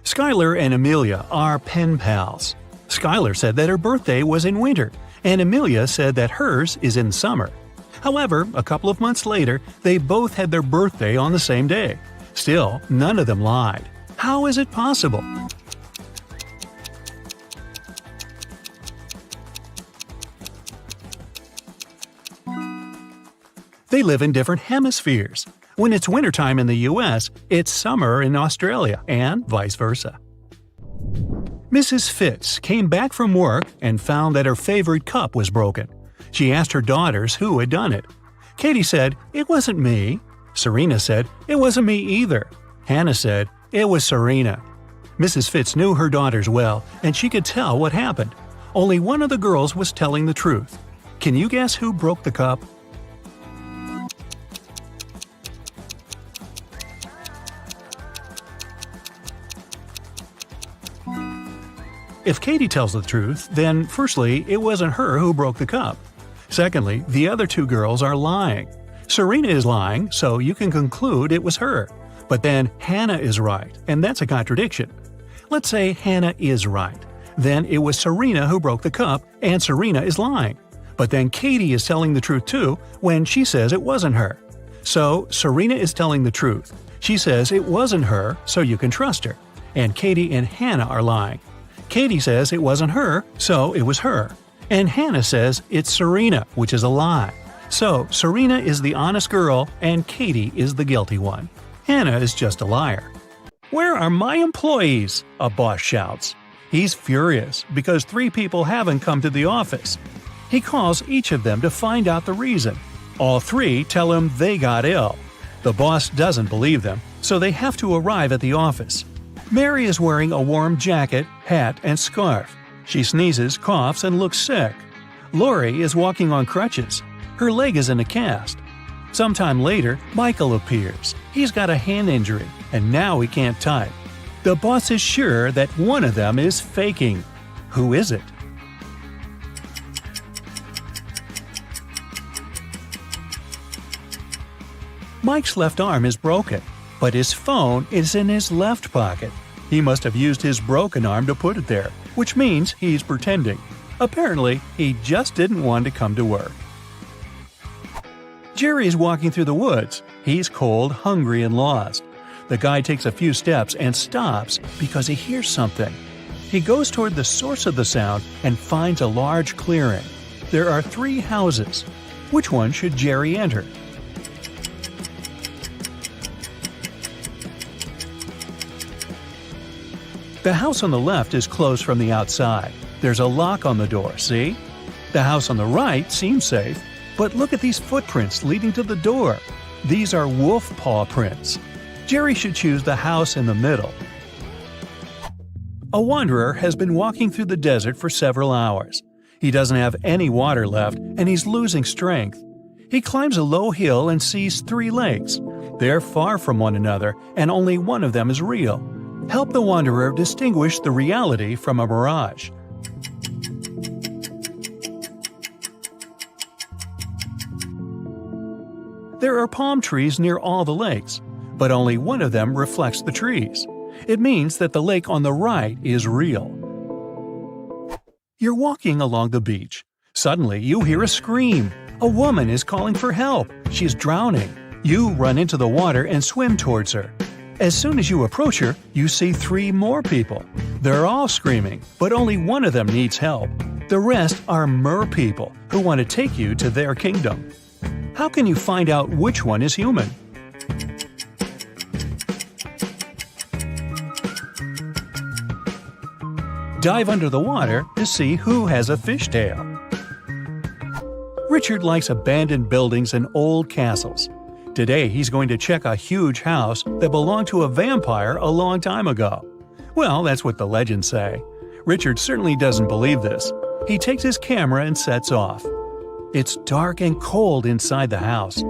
Skylar and Amelia are pen pals. Skylar said that her birthday was in winter, and Amelia said that hers is in summer. However, a couple of months later, they both had their birthday on the same day. Still, none of them lied. How is it possible? They live in different hemispheres. When it's wintertime in the US, it's summer in Australia, and vice versa. Mrs. Fitz came back from work and found that her favorite cup was broken. She asked her daughters who had done it. Katie said, "It wasn't me." Serena said, "It wasn't me either." Hannah said, "It was Serena." Mrs. Fitz knew her daughters well, and she could tell what happened. Only one of the girls was telling the truth. Can you guess who broke the cup? If Katie tells the truth, then firstly, it wasn't her who broke the cup. Secondly, the other two girls are lying. Serena is lying, so you can conclude it was her. But then Hannah is right, and that's a contradiction. Let's say Hannah is right. Then it was Serena who broke the cup, and Serena is lying. But then Katie is telling the truth too when she says it wasn't her. So Serena is telling the truth. She says it wasn't her, so you can trust her. And Katie and Hannah are lying. Katie says it wasn't her, so it was her. And Hannah says it's Serena, which is a lie. So Serena is the honest girl, and Katie is the guilty one. Hannah is just a liar. "Where are my employees?" a boss shouts. He's furious because 3 people haven't come to the office. He calls each of them to find out the reason. All 3 tell him they got ill. The boss doesn't believe them, so they have to arrive at the office. Mary is wearing a warm jacket, hat, and scarf. She sneezes, coughs, and looks sick. Lori is walking on crutches. Her leg is in a cast. Sometime later, Michael appears. He's got a hand injury, and now he can't type. The boss is sure that one of them is faking. Who is it? Mike's left arm is broken, but his phone is in his left pocket. He must have used his broken arm to put it there, which means he's pretending. Apparently, he just didn't want to come to work. Jerry is walking through the woods. He's cold, hungry, and lost. The guy takes a few steps and stops because he hears something. He goes toward the source of the sound and finds a large clearing. There are 3 houses. Which one should Jerry enter? The house on the left is closed from the outside. There's a lock on the door, see? The house on the right seems safe, but look at these footprints leading to the door. These are wolf paw prints. Jerry should choose the house in the middle. A wanderer has been walking through the desert for several hours. He doesn't have any water left, and he's losing strength. He climbs a low hill and sees 3 lakes. They're far from one another, and only one of them is real. Help the wanderer distinguish the reality from a mirage. There are palm trees near all the lakes, but only one of them reflects the trees. It means that the lake on the right is real. You're walking along the beach. Suddenly, you hear a scream. A woman is calling for help. She's drowning. You run into the water and swim towards her. As soon as you approach her, you see 3 more people. They're all screaming, but only one of them needs help. The rest are mer people who want to take you to their kingdom. How can you find out which one is human? Dive under the water to see who has a fishtail. Richard likes abandoned buildings and old castles. Today he's going to check a huge house that belonged to a vampire a long time ago. Well, that's what the legends say. Richard certainly doesn't believe this. He takes his camera and sets off. It's dark and cold inside the house.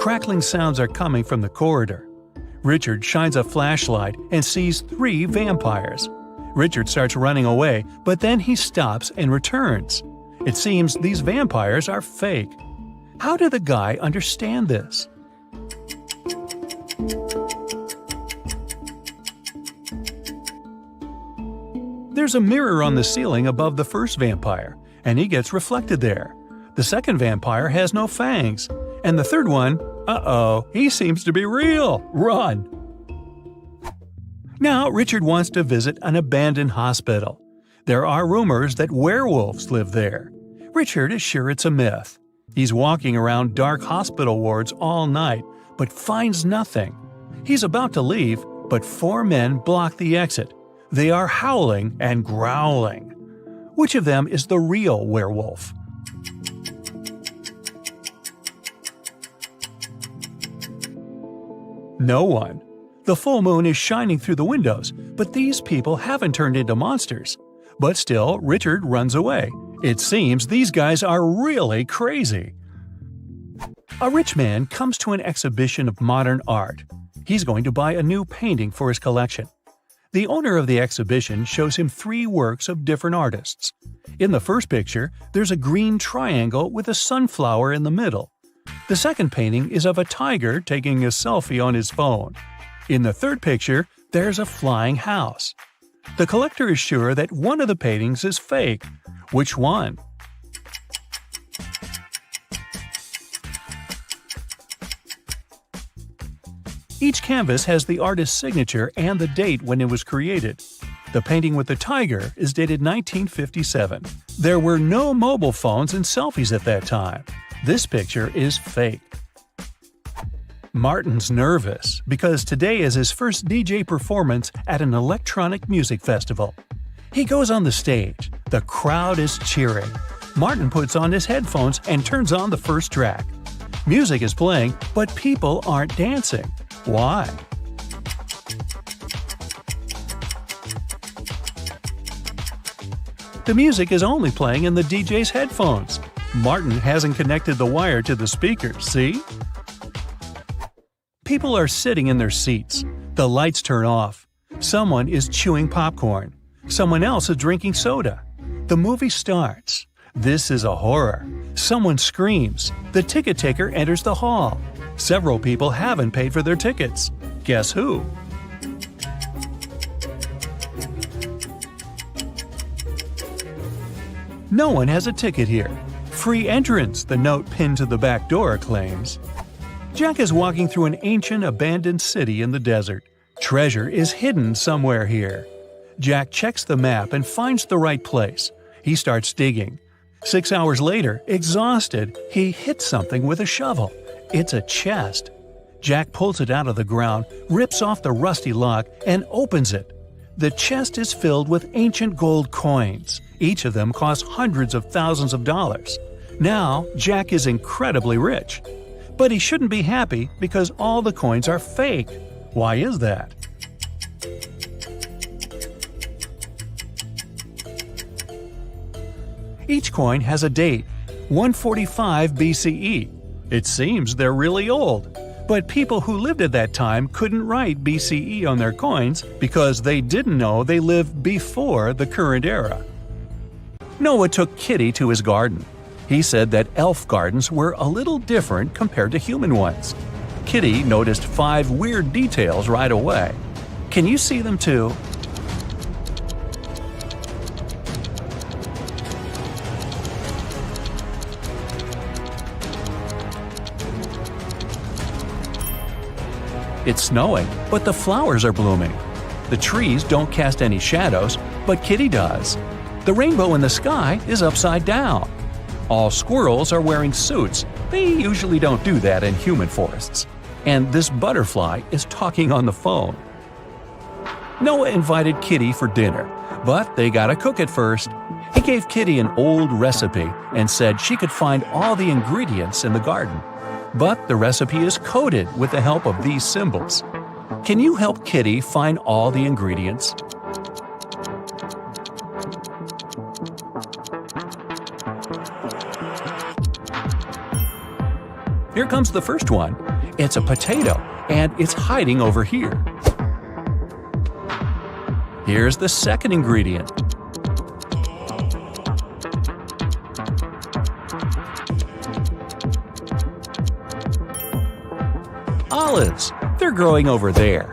Crackling sounds are coming from the corridor. Richard shines a flashlight and sees 3 vampires. Richard starts running away, but then he stops and returns. It seems these vampires are fake. How did the guy understand this? There's a mirror on the ceiling above the first vampire, and he gets reflected there. The second vampire has no fangs, and the third one, he seems to be real. Run! Now Richard wants to visit an abandoned hospital. There are rumors that werewolves live there. Richard is sure it's a myth. He's walking around dark hospital wards all night, but finds nothing. He's about to leave, but 4 men block the exit. They are howling and growling. Which of them is the real werewolf? No one. The full moon is shining through the windows, but these people haven't turned into monsters. But still, Richard runs away. It seems these guys are really crazy. A rich man comes to an exhibition of modern art. He's going to buy a new painting for his collection. The owner of the exhibition shows him 3 works of different artists. In the first picture, there's a green triangle with a sunflower in the middle. The second painting is of a tiger taking a selfie on his phone. In the third picture, there's a flying house. The collector is sure that one of the paintings is fake. Which one? Each canvas has the artist's signature and the date when it was created. The painting with the tiger is dated 1957. There were no mobile phones and selfies at that time. This picture is fake. Martin's nervous because today is his first DJ performance at an electronic music festival. He goes on the stage. The crowd is cheering. Martin puts on his headphones and turns on the first track. Music is playing, but people aren't dancing. Why? The music is only playing in the DJ's headphones. Martin hasn't connected the wire to the speaker, see? People are sitting in their seats. The lights turn off. Someone is chewing popcorn. Someone else is drinking soda. The movie starts. This is a horror. Someone screams. The ticket taker enters the hall. Several people haven't paid for their tickets. Guess who? No one has a ticket here. Free entrance, the note pinned to the back door claims. Jack is walking through an ancient, abandoned city in the desert. Treasure is hidden somewhere here. Jack checks the map and finds the right place. He starts digging. 6 hours later, exhausted, he hits something with a shovel. It's a chest. Jack pulls it out of the ground, rips off the rusty lock, and opens it. The chest is filled with ancient gold coins. Each of them costs hundreds of thousands of dollars. Now, Jack is incredibly rich. But he shouldn't be happy because all the coins are fake. Why is that? Each coin has a date, 145 BCE. It seems they're really old. But people who lived at that time couldn't write BCE on their coins because they didn't know they lived before the current era. Noah took Kitty to his garden. He said that elf gardens were a little different compared to human ones. Kitty noticed 5 weird details right away. Can you see them too? It's snowing, but the flowers are blooming. The trees don't cast any shadows, but Kitty does. The rainbow in the sky is upside down. All squirrels are wearing suits. They usually don't do that in human forests. And this butterfly is talking on the phone. Noah invited Kitty for dinner, but they gotta cook it first. He gave Kitty an old recipe and said she could find all the ingredients in the garden. But the recipe is coded with the help of these symbols. Can you help Kitty find all the ingredients? Here comes the first one. It's a potato, and it's hiding over here. Here's the second ingredient. Olives. They're growing over there.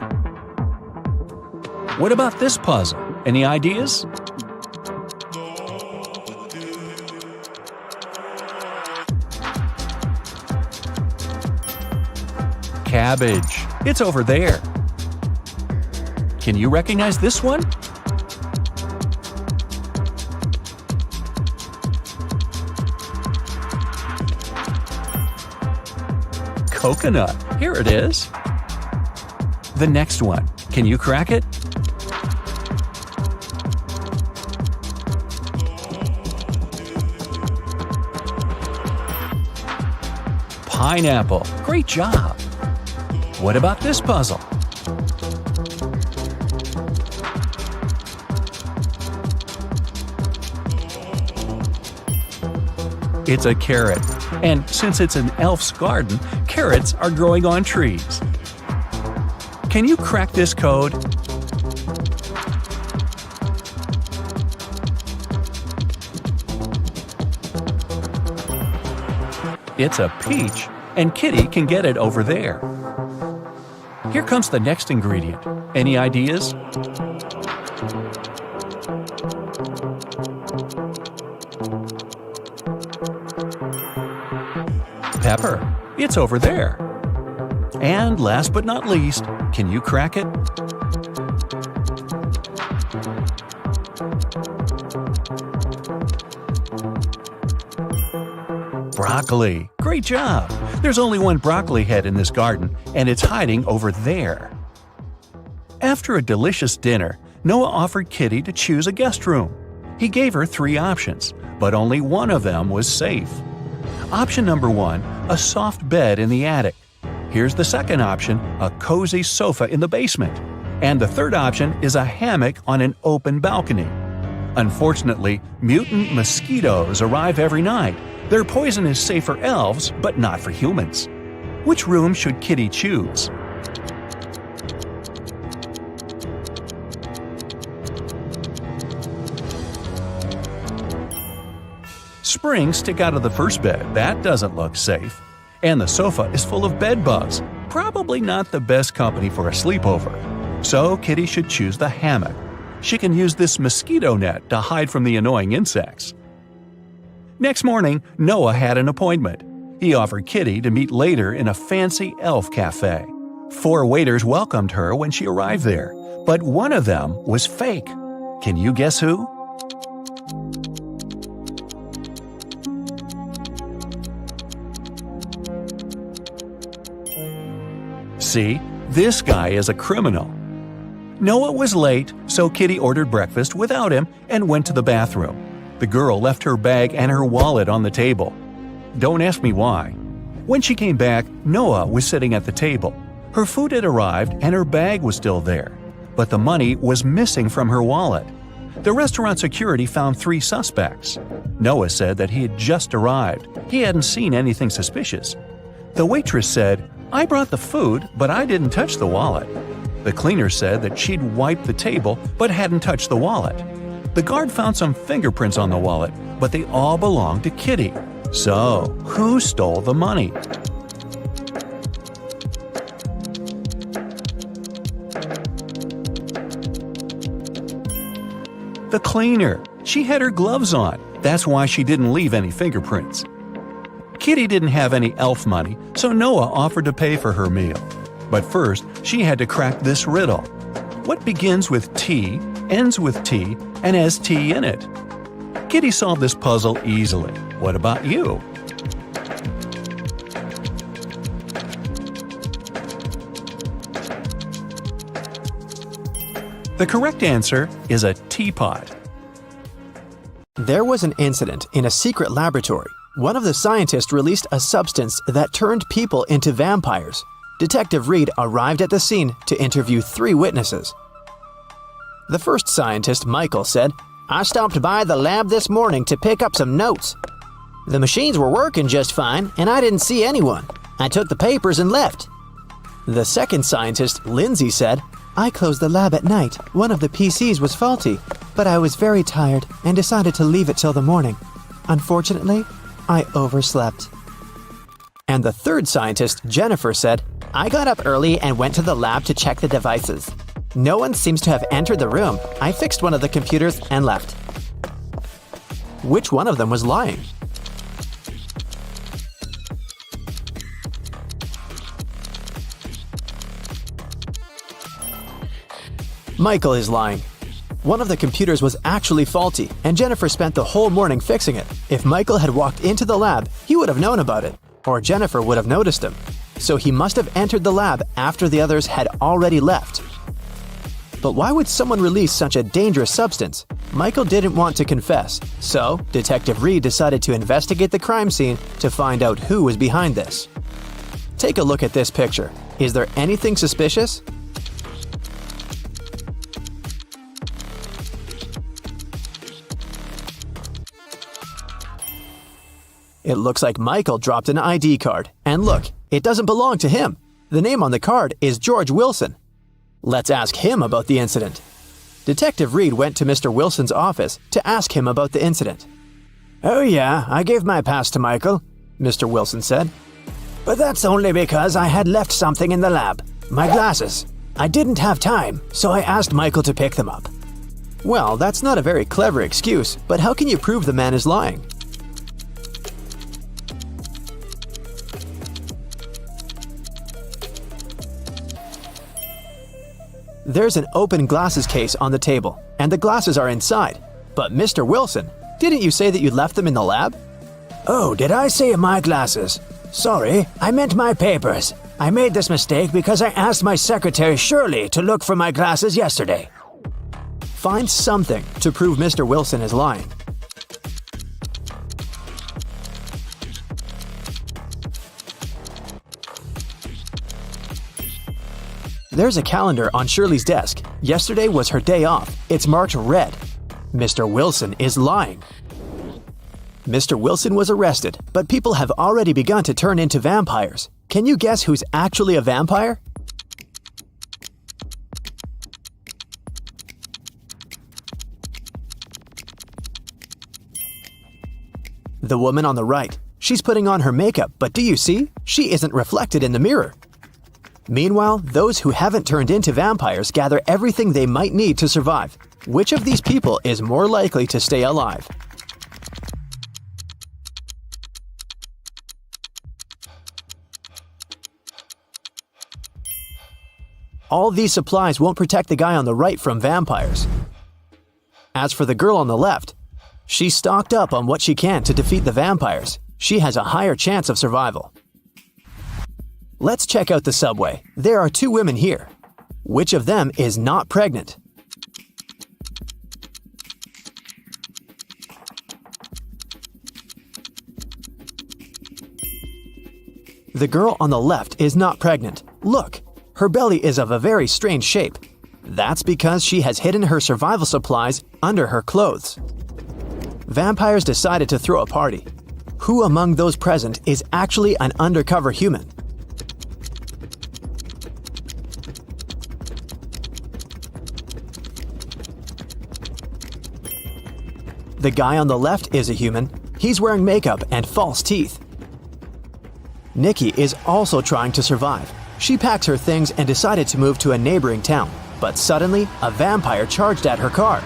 What about this puzzle? Any ideas? Cabbage. It's over there. Can you recognize this one? Coconut. Here it is. The next one. Can you crack it? Pineapple. Great job. What about this puzzle? It's a carrot. And since it's an elf's garden, carrots are growing on trees. Can you crack this code? It's a peach, and Kitty can get it over there. Here comes the next ingredient. Any ideas? Pepper. It's over there. And last but not least, can you crack it? Broccoli. Great job. There's only one broccoli head in this garden, and it's hiding over there. After a delicious dinner, Noah offered Kitty to choose a guest room. He gave her 3 options, but only one of them was safe. Option number 1, a soft bed in the attic. Here's the second option, a cozy sofa in the basement. And the third option is a hammock on an open balcony. Unfortunately, mutant mosquitoes arrive every night. Their poison is safe for elves, but not for humans. Which room should Kitty choose? Springs stick out of the first bed. That doesn't look safe. And the sofa is full of bed bugs. Probably not the best company for a sleepover. So Kitty should choose the hammock. She can use this mosquito net to hide from the annoying insects. Next morning, Noah had an appointment. He offered Kitty to meet later in a fancy elf cafe. 4 waiters welcomed her when she arrived there, but one of them was fake. Can you guess who? See, this guy is a criminal. Noah was late, so Kitty ordered breakfast without him and went to the bathroom. The girl left her bag and her wallet on the table. Don't ask me why. When she came back, Noah was sitting at the table. Her food had arrived and her bag was still there, but the money was missing from her wallet. The restaurant security found 3 suspects. Noah said that he had just arrived. He hadn't seen anything suspicious. The waitress said, "I brought the food, but I didn't touch the wallet." The cleaner said that she'd wiped the table but hadn't touched the wallet. The guard found some fingerprints on the wallet, but they all belonged to Kitty. So, who stole the money? The cleaner. She had her gloves on. That's why she didn't leave any fingerprints. Kitty didn't have any elf money, so Noah offered to pay for her meal. But first, she had to crack this riddle. What begins with T, ends with T, and has T in it? Kitty solved this puzzle easily. What about you? The correct answer is a teapot. There was an incident in a secret laboratory. One of the scientists released a substance that turned people into vampires. Detective Reed arrived at the scene to interview 3 witnesses. The first scientist, Michael, said, "I stopped by the lab this morning to pick up some notes. The machines were working just fine, and I didn't see anyone. I took the papers and left. The second scientist, Lindsay, said, "I closed the lab at night. One of the PCs was faulty, but I was very tired and decided to leave it till the morning. Unfortunately, I overslept." And the third scientist, Jennifer, said, "I got up early and went to the lab to check the devices. No one seems to have entered the room. I fixed one of the computers and left." Which one of them was lying? Michael is lying. One of the computers was actually faulty, and Jennifer spent the whole morning fixing it. If Michael had walked into the lab, he would have known about it, or Jennifer would have noticed him. So he must have entered the lab after the others had already left. But why would someone release such a dangerous substance? Michael didn't want to confess, so Detective Reed decided to investigate the crime scene to find out who was behind this. Take a look at this picture. Is there anything suspicious? It looks like Michael dropped an ID card. And look, it doesn't belong to him. The name on the card is George Wilson. Let's ask him about the incident. Detective Reed went to Mr. Wilson's office to ask him about the incident. "Oh yeah, I gave my pass to Michael," Mr. Wilson said. "But that's only because I had left something in the lab. My glasses. I didn't have time, so I asked Michael to pick them up." Well, that's not a very clever excuse, but how can you prove the man is lying? There's an open glasses case on the table, and the glasses are inside. But Mr. Wilson, didn't you say that you left them in the lab? "Oh, did I say my glasses? Sorry, I meant my papers. I made this mistake because I asked my secretary Shirley to look for my glasses yesterday." Find something to prove Mr. Wilson is lying. There's a calendar on Shirley's desk. Yesterday was her day off. It's marked red. Mr. Wilson is lying. Mr. Wilson was arrested, but people have already begun to turn into vampires. Can you guess who's actually a vampire? The woman on the right. She's putting on her makeup, but do you see? She isn't reflected in the mirror. Meanwhile, those who haven't turned into vampires gather everything they might need to survive. Which of these people is more likely to stay alive? All these supplies won't protect the guy on the right from vampires. As for the girl on the left, she's stocked up on what she can to defeat the vampires. She has a higher chance of survival. Let's check out the subway. There are two women here. Which of them is not pregnant? The girl on the left is not pregnant. Look, her belly is of a very strange shape. That's because she has hidden her survival supplies under her clothes. Vampires decided to throw a party. Who among those present is actually an undercover human? The guy on the left is a human. He's wearing makeup and false teeth. Nikki is also trying to survive. She packed her things and decided to move to a neighboring town. But suddenly, a vampire charged at her car.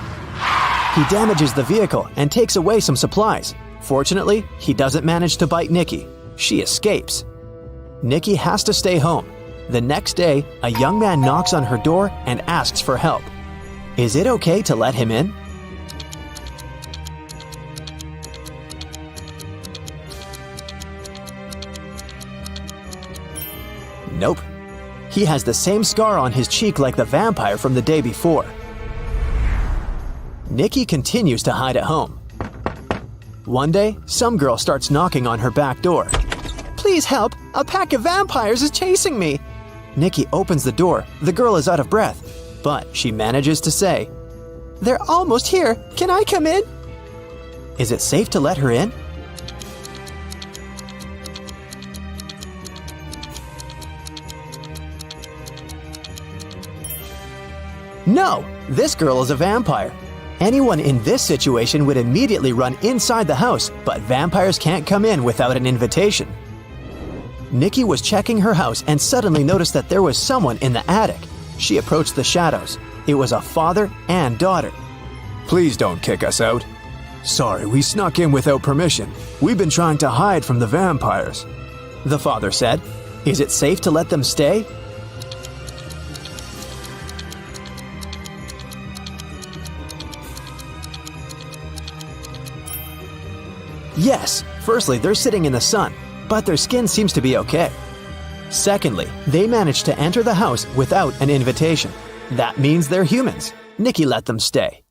He damages the vehicle and takes away some supplies. Fortunately, he doesn't manage to bite Nikki. She escapes. Nikki has to stay home. The next day, a young man knocks on her door and asks for help. Is it okay to let him in? Nope. He has the same scar on his cheek like the vampire from the day before. Nikki continues to hide at home. One day, some girl starts knocking on her back door. Please help! A pack of vampires is chasing me! Nikki opens the door. The girl is out of breath, but she manages to say, They're almost here! Can I come in? Is it safe to let her in? No, this girl is a vampire. Anyone in this situation would immediately run inside the house, but vampires can't come in without an invitation. Nikki was checking her house and suddenly noticed that there was someone in the attic. She approached the shadows. It was a father and daughter. Please don't kick us out. Sorry, we snuck in without permission. We've been trying to hide from the vampires. The father said, "Is it safe to let them stay?" Yes, firstly, they're sitting in the sun, but their skin seems to be okay. Secondly, they managed to enter the house without an invitation. That means they're humans. Nikki let them stay.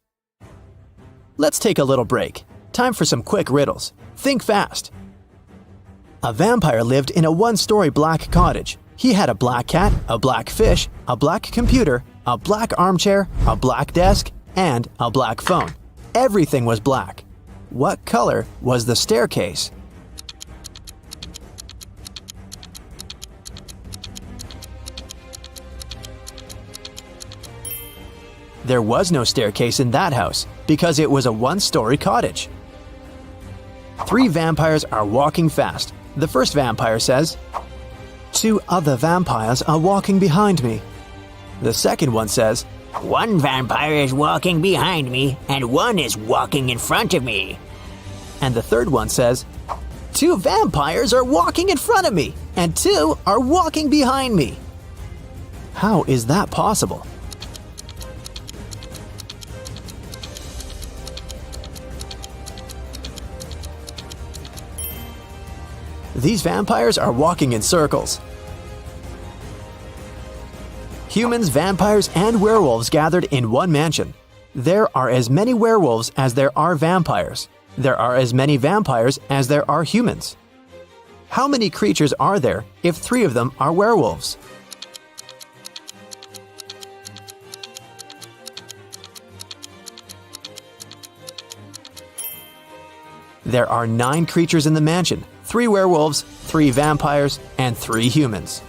Let's take a little break. Time for some quick riddles. Think fast. A vampire lived in a one-story black cottage. He had a black cat, a black fish, a black computer, a black armchair, a black desk, and a black phone. Everything was black. What color was the staircase? There was no staircase in that house because it was a one-story cottage. 3 vampires are walking fast. The first vampire says, "2 other vampires are walking behind me." The second one says, One vampire is walking behind me, and one is walking in front of me. and the third one says, "2 vampires are walking in front of me, and 2 are walking behind me." How is that possible? These vampires are walking in circles. Humans, vampires, and werewolves gathered in one mansion. There are as many werewolves as there are vampires. There are as many vampires as there are humans. How many creatures are there if 3 of them are werewolves? There are 9 creatures in the mansion, 3 werewolves, 3 vampires, and 3 humans.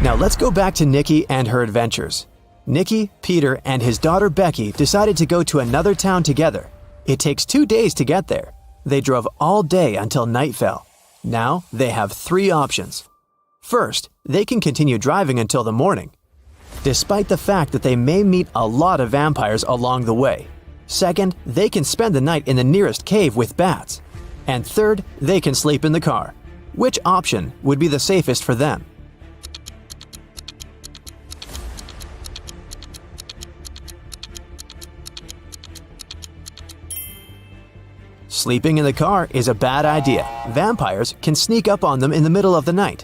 Now let's go back to Nikki and her adventures. Nikki, Peter, and his daughter Becky decided to go to another town together. It takes 2 days to get there. They drove all day until night fell. Now they have 3 options. First, they can continue driving until the morning, despite the fact that they may meet a lot of vampires along the way. Second, they can spend the night in the nearest cave with bats. And third, they can sleep in the car. Which option would be the safest for them? Sleeping in the car is a bad idea. Vampires can sneak up on them in the middle of the night.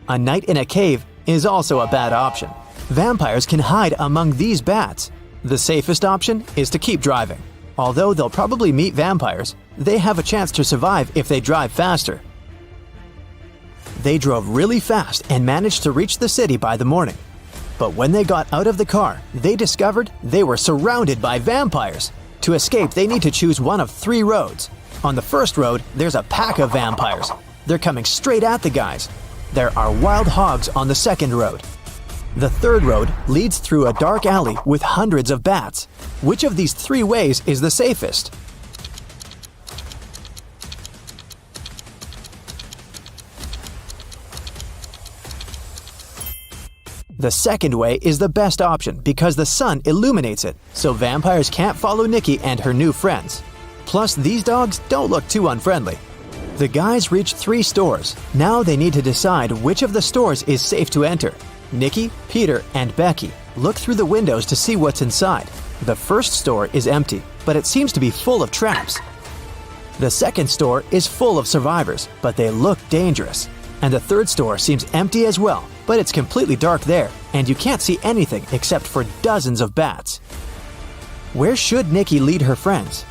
A night in a cave is also a bad option. Vampires can hide among these bats. The safest option is to keep driving. Although they'll probably meet vampires, they have a chance to survive if they drive faster. They drove really fast and managed to reach the city by the morning. But when they got out of the car, they discovered they were surrounded by vampires. To escape, they need to choose one of 3 roads. On the first road, there's a pack of vampires. They're coming straight at the guys. There are wild hogs on the second road. The third road leads through a dark alley with hundreds of bats. Which of these 3 ways is the safest? The second way is the best option because the sun illuminates it, so vampires can't follow Nikki and her new friends. Plus, these dogs don't look too unfriendly. The guys reach 3 stores. Now they need to decide which of the stores is safe to enter. Nikki, Peter, and Becky look through the windows to see what's inside. The first store is empty, but it seems to be full of traps. The second store is full of survivors, but they look dangerous. And the third store seems empty as well, but it's completely dark there, and you can't see anything except for dozens of bats. Where should Nikki lead her friends?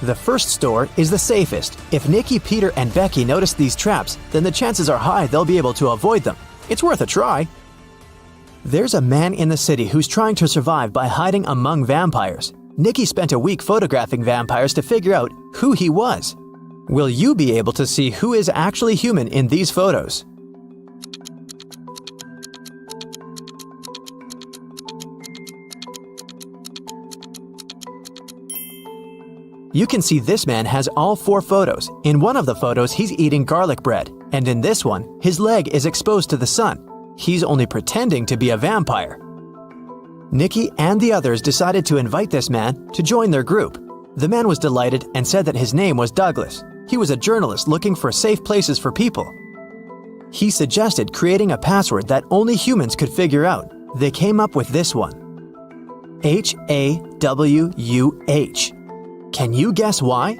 The first store is the safest. If Nikki, Peter, and Becky notice these traps, then the chances are high they'll be able to avoid them. It's worth a try. There's a man in the city who's trying to survive by hiding among vampires. Nikki spent a week photographing vampires to figure out who he was. Will you be able to see who is actually human in these photos? You can see this man has all 4 photos. In one of the photos, he's eating garlic bread, and in this one, his leg is exposed to the sun. He's only pretending to be a vampire. Nikki and the others decided to invite this man to join their group. The man was delighted and said that his name was Douglas. He was a journalist looking for safe places for people. He suggested creating a password that only humans could figure out. They came up with this one: HAWUH. Can you guess why?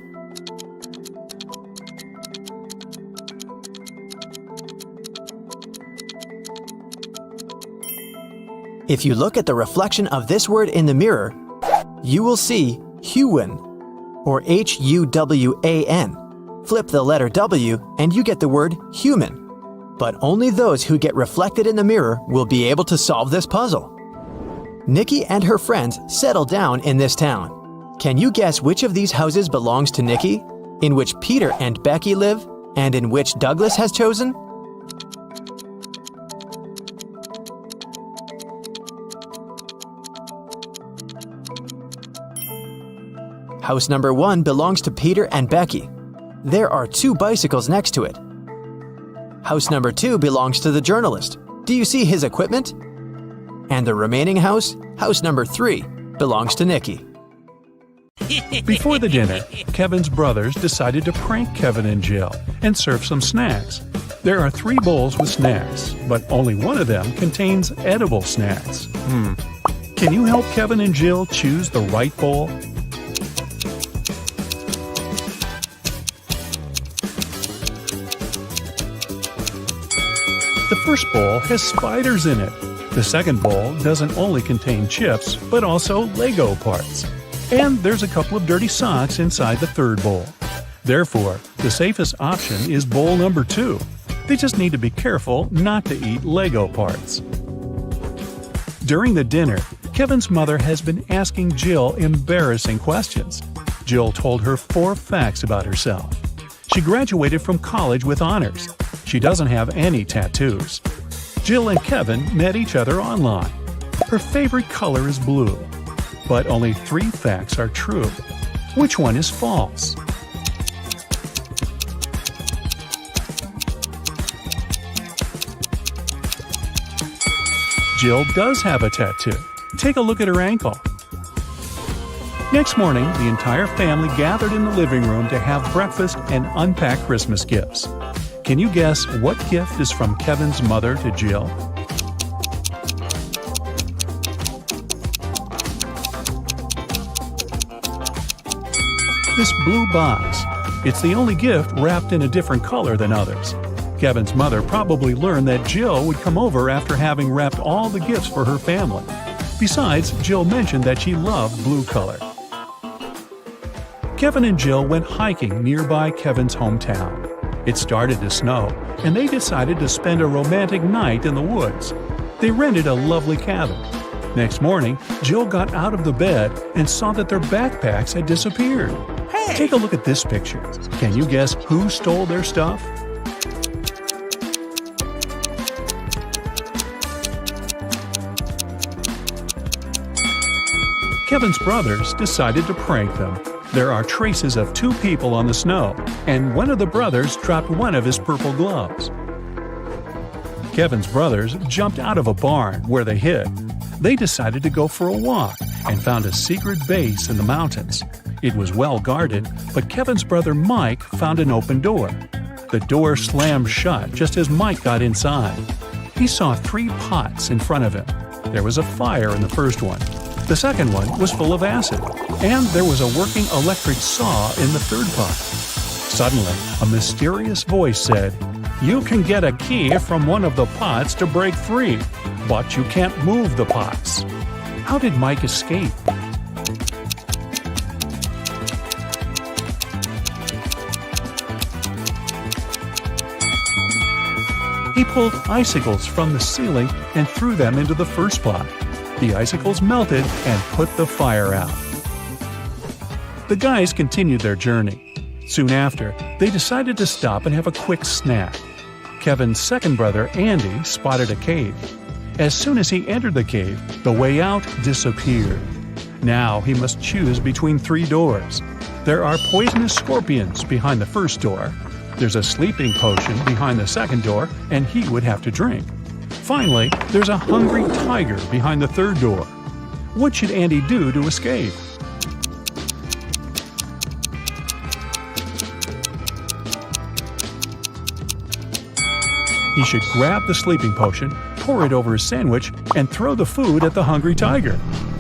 If you look at the reflection of this word in the mirror, you will see Huwan, or Huwan. Flip the letter W and you get the word human. But only those who get reflected in the mirror will be able to solve this puzzle. Nikki and her friends settle down in this town. Can you guess which of these houses belongs to Nikki, in which Peter and Becky live, and in which Douglas has chosen? House number 1 belongs to Peter and Becky. There are 2 bicycles next to it. House number 2 belongs to the journalist. Do you see his equipment? And the remaining house, house number 3, belongs to Nikki. Before the dinner, Kevin's brothers decided to prank Kevin and Jill and serve some snacks. There are 3 bowls with snacks, but only one of them contains edible snacks. Can you help Kevin and Jill choose the right bowl? The first bowl has spiders in it. The second bowl doesn't only contain chips, but also Lego parts. And there's a couple of dirty socks inside the third bowl. Therefore, the safest option is bowl number 2. They just need to be careful not to eat Lego parts. During the dinner, Kevin's mother has been asking Jill embarrassing questions. Jill told her 4 facts about herself. She graduated from college with honors. She doesn't have any tattoos. Jill and Kevin met each other online. Her favorite color is blue. But only 3 facts are true. Which one is false? Jill does have a tattoo. Take a look at her ankle. Next morning, the entire family gathered in the living room to have breakfast and unpack Christmas gifts. Can you guess what gift is from Kevin's mother to Jill? This blue box. It's the only gift wrapped in a different color than others. Kevin's mother probably learned that Jill would come over after having wrapped all the gifts for her family. Besides, Jill mentioned that she loved blue color. Kevin and Jill went hiking nearby Kevin's hometown. It started to snow, and they decided to spend a romantic night in the woods. They rented a lovely cabin. Next morning, Jill got out of the bed and saw that their backpacks had disappeared. Hey! Take a look at this picture. Can you guess who stole their stuff? Kevin's brothers decided to prank them. There are traces of 2 people on the snow, and one of the brothers dropped one of his purple gloves. Kevin's brothers jumped out of a barn where they hid. They decided to go for a walk and found a secret base in the mountains. It was well guarded, but Kevin's brother Mike found an open door. The door slammed shut just as Mike got inside. He saw 3 pots in front of him. There was a fire in the first one. The second one was full of acid, and there was a working electric saw in the third pot. Suddenly, a mysterious voice said, "You can get a key from one of the pots to break free, but you can't move the pots." How did Mike escape? He pulled icicles from the ceiling and threw them into the first pot. The icicles melted and put the fire out. The guys continued their journey. Soon after, they decided to stop and have a quick snack. Kevin's second brother, Andy, spotted a cave. As soon as he entered the cave, the way out disappeared. Now he must choose between 3 doors. There are poisonous scorpions behind the first door. There's a sleeping potion behind the second door, and he would have to drink. Finally, there's a hungry tiger behind the third door. What should Andy do to escape? He should grab the sleeping potion, pour it over his sandwich, and throw the food at the hungry tiger.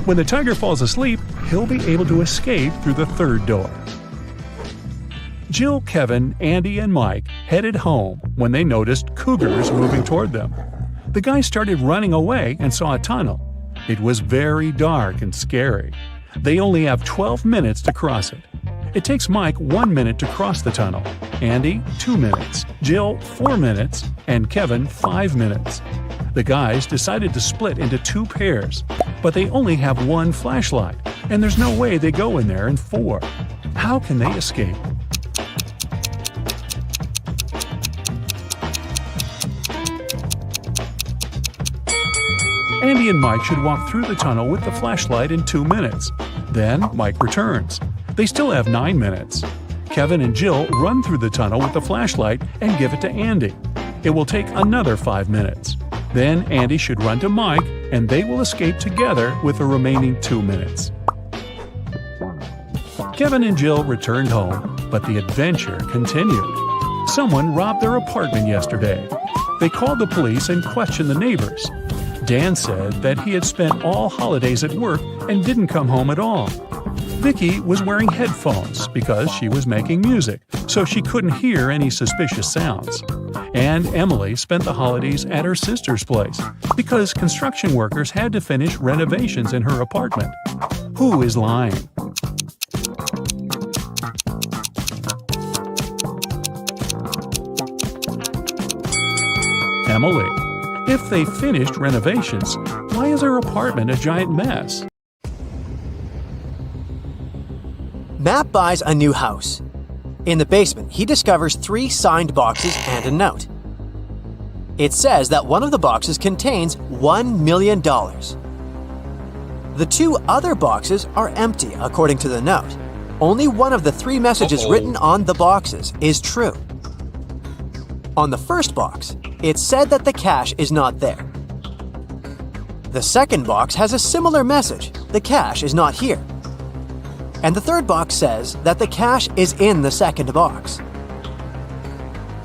When the tiger falls asleep, he'll be able to escape through the third door. Jill, Kevin, Andy, and Mike headed home when they noticed cougars moving toward them. The guys started running away and saw a tunnel. It was very dark and scary. They only have 12 minutes to cross it. It takes Mike 1 minute to cross the tunnel, Andy 2 minutes, Jill 4 minutes, and Kevin 5 minutes. The guys decided to split into 2 pairs, but they only have 1 flashlight, and there's no way they go in there in 4. How can they escape? Andy and Mike should walk through the tunnel with the flashlight in 2 minutes. Then Mike returns. They still have 9 minutes. Kevin and Jill run through the tunnel with the flashlight and give it to Andy. It will take another 5 minutes. Then Andy should run to Mike, and they will escape together with the remaining 2 minutes. Kevin and Jill returned home, but the adventure continued. Someone robbed their apartment yesterday. They called the police and questioned the neighbors. Dan said that he had spent all holidays at work and didn't come home at all. Vicky was wearing headphones because she was making music, so she couldn't hear any suspicious sounds. And Emily spent the holidays at her sister's place because construction workers had to finish renovations in her apartment. Who is lying? Emily. If they finished renovations, why is her apartment a giant mess? Matt buys a new house. In the basement, he discovers 3 signed boxes and a note. It says that one of the boxes contains $1 million. The 2 other boxes are empty, according to the note. Only one of the 3 messages written on the boxes is true. On the first box, it said that the cash is not there. The second box has a similar message: the cash is not here. And the third box says that the cash is in the second box.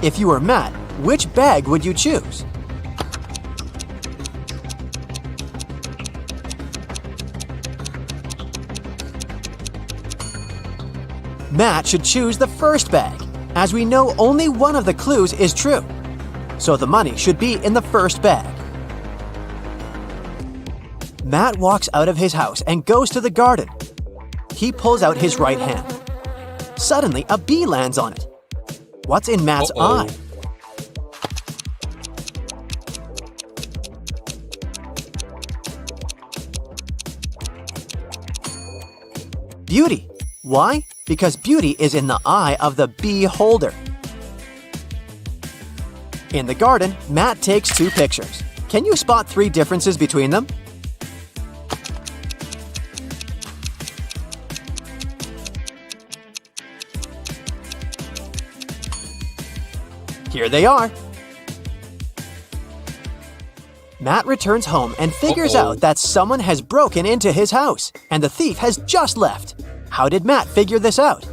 If you were Matt, which bag would you choose? Matt should choose the first bag, as we know only one of the clues is true. So the money should be in the first bag. Matt walks out of his house and goes to the garden. He pulls out his right hand. Suddenly, a bee lands on it. What's in Matt's eye? Beauty. Why? Because beauty is in the eye of the bee holder. In the garden, Matt takes 2 pictures. Can you spot 3 differences between them? Here they are. Matt returns home and figures out that someone has broken into his house, and the thief has just left. How did Matt figure this out?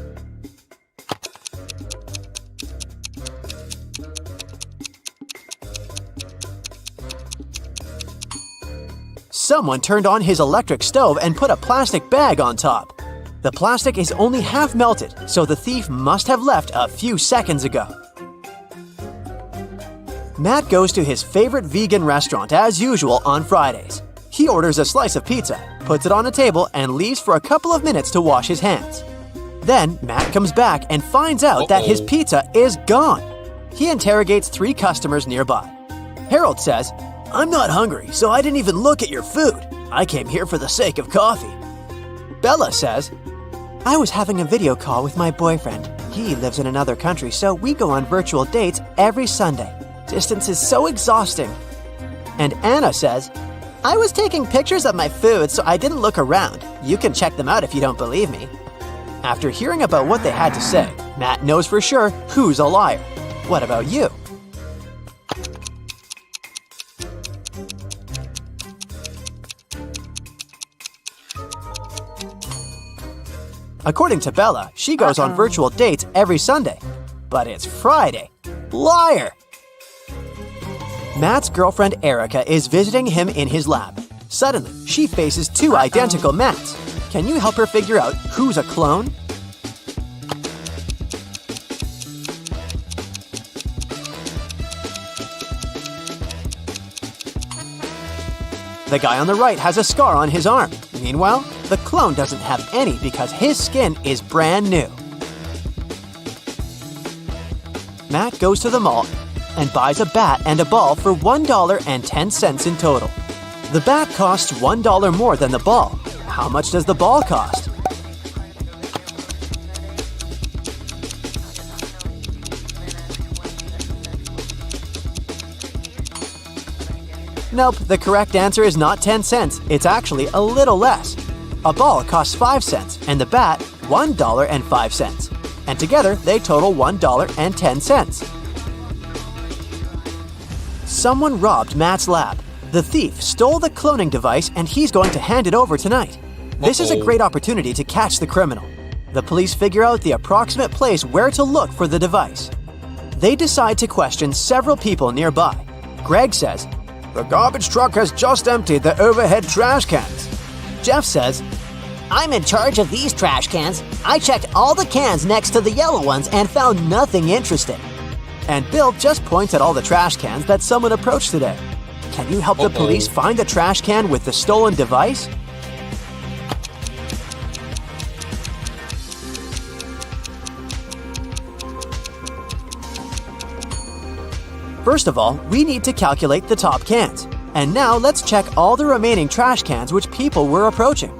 Someone turned on his electric stove and put a plastic bag on top. The plastic is only half melted, so the thief must have left a few seconds ago. Matt goes to his favorite vegan restaurant as usual on Fridays. He orders a slice of pizza, puts it on a table, and leaves for a couple of minutes to wash his hands. Then Matt comes back and finds out that his pizza is gone. He interrogates 3 customers nearby. Harold says, "I'm not hungry, so I didn't even look at your food. I came here for the sake of coffee." Bella says, "I was having a video call with my boyfriend. He lives in another country, so we go on virtual dates every Sunday. Distance is so exhausting. And Anna says, I was taking pictures of my food, so I didn't look around. You can check them out if you don't believe me. After hearing about what they had to say, Matt knows for sure who's a liar. What about you? According to Bella, she goes on virtual dates every Sunday. But it's Friday. Liar! Matt's girlfriend Erica is visiting him in his lab. Suddenly, she faces two identical Matts. Can you help her figure out who's a clone? The guy on the right has a scar on his arm. Meanwhile, the clone doesn't have any because his skin is brand new. Matt goes to the mall and buys a bat and a ball for $1.10 in total. The bat costs $1 more than the ball. How much does the ball cost? Nope, the correct answer is not 10 cents. It's actually a little less. A ball costs 5 cents and the bat $1.05. And together they total $1.10. Someone robbed Matt's lab. The thief stole the cloning device and he's going to hand it over tonight. This is a great opportunity to catch the criminal. The police figure out the approximate place where to look for the device. They decide to question several people nearby. Greg says, "The garbage truck has just emptied the overhead trash cans." Jeff says, I'm in charge of these trash cans. I checked all the cans next to the yellow ones and found nothing interesting. And Bill just points at all the trash cans that someone approached today. Can you help the police find the trash can with the stolen device? First of all, we need to calculate the top cans. And now let's check all the remaining trash cans which people were approaching.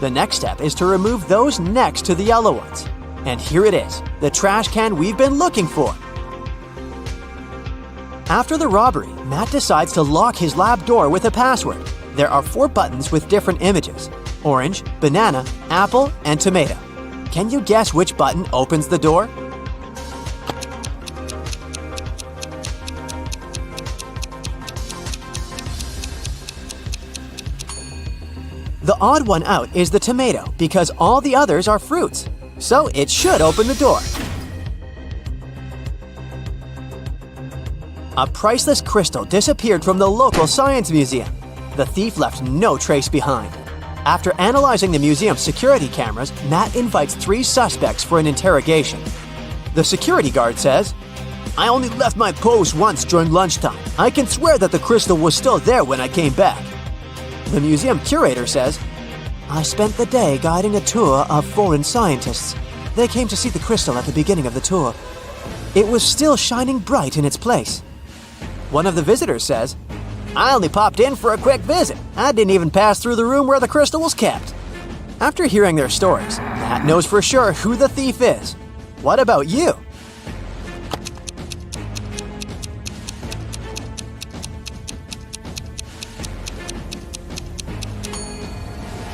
The next step is to remove those next to the yellow ones. And here it is, the trash can we've been looking for. After the robbery, Matt decides to lock his lab door with a password. There are 4 buttons with different images: orange, banana, apple, and tomato. Can you guess which button opens the door? The odd one out is the tomato because all the others are fruits. So it should open the door. A priceless crystal disappeared from the local science museum. The thief left no trace behind. After analyzing the museum's security cameras, Matt invites 3 suspects for an interrogation. The security guard says, "I only left my post once during lunchtime. I can swear that the crystal was still there when I came back." The museum curator says, "I spent the day guiding a tour of foreign scientists. They came to see the crystal at the beginning of the tour. It was still shining bright in its place." One of the visitors says, "I only popped in for a quick visit. I didn't even pass through the room where the crystal was kept." After hearing their stories, Matt knows for sure who the thief is. What about you?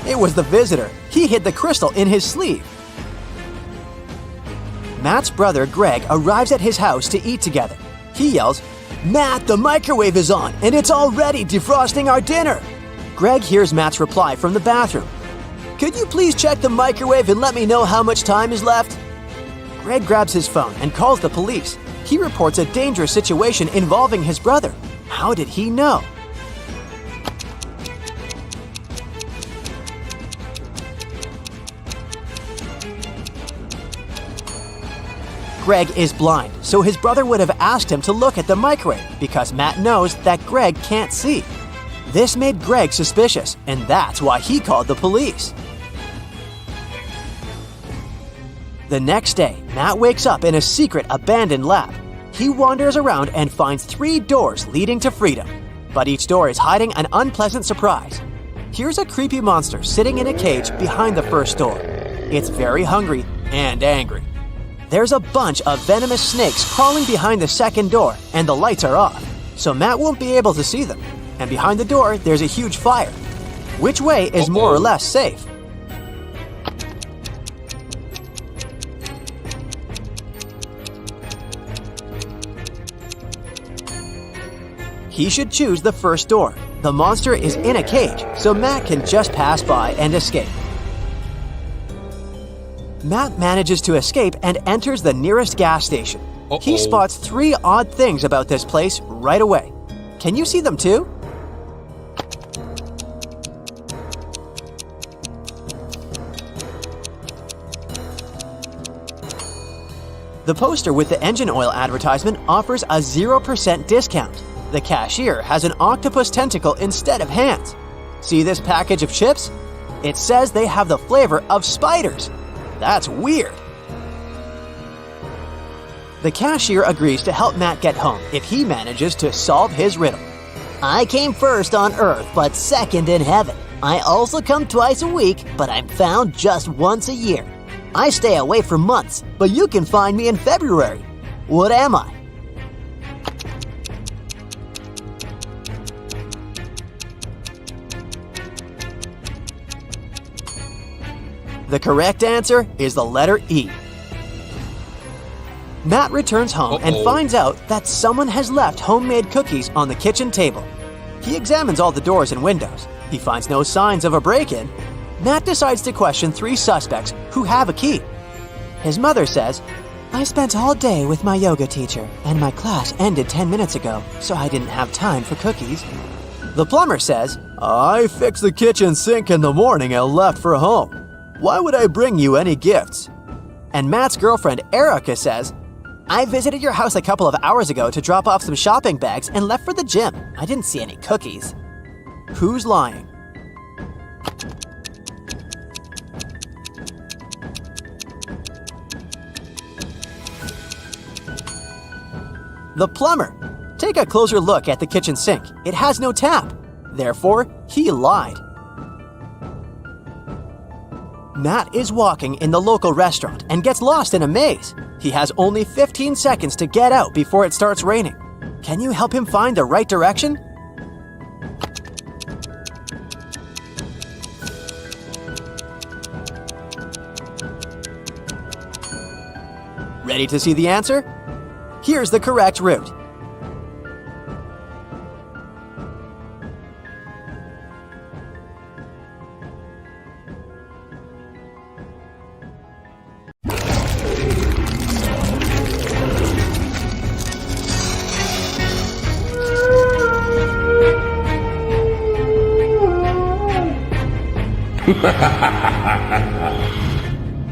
It was the visitor. He hid the crystal in his sleeve. Matt's brother Greg arrives at his house to eat together. He yells, "Matt, the microwave is on and it's already defrosting our dinner." Greg hears Matt's reply from the bathroom. "Could you please check the microwave and let me know how much time is left?" Greg grabs his phone and calls the police. He reports a dangerous situation involving his brother. How did he know? Greg is blind, so his brother would have asked him to look at the microwave because Matt knows that Greg can't see. This made Greg suspicious, and that's why he called the police. The next day, Matt wakes up in a secret abandoned lab. He wanders around and finds 3 doors leading to freedom, but each door is hiding an unpleasant surprise. Here's a creepy monster sitting in a cage behind the first door. It's very hungry and angry. There's a bunch of venomous snakes crawling behind the second door, and the lights are off, so Matt won't be able to see them. And behind the door, there's a huge fire. Which way is more or less safe? He should choose the first door. The monster is in a cage, so Matt can just pass by and escape. Matt manages to escape and enters the nearest gas station. He spots 3 odd things about this place right away. Can you see them too? The poster with the engine oil advertisement offers a 0% discount. The cashier has an octopus tentacle instead of hands. See this package of chips? It says they have the flavor of spiders. That's weird. The cashier agrees to help Matt get home if he manages to solve his riddle. I came first on Earth, but second in heaven. I also come twice a week, but I'm found just once a year. I stay away for months, but you can find me in February. What am I? The correct answer is the letter E. Matt returns home and finds out that someone has left homemade cookies on the kitchen table. He examines all the doors and windows. He finds no signs of a break-in. Matt decides to question 3 suspects who have a key. His mother says, "I spent all day with my yoga teacher, and my class ended 10 minutes ago, so I didn't have time for cookies." The plumber says, "I fixed the kitchen sink in the morning and left for home. Why would I bring you any gifts?" And Matt's girlfriend Erica says, "I visited your house a couple of hours ago to drop off some shopping bags and left for the gym. I didn't see any cookies." Who's lying? The plumber. Take a closer look at the kitchen sink. It has no tap. Therefore, he lied. Matt is walking in the local restaurant and gets lost in a maze. He has only 15 seconds to get out before it starts raining. Can you help him find the right direction? Ready to see the answer? Here's the correct route.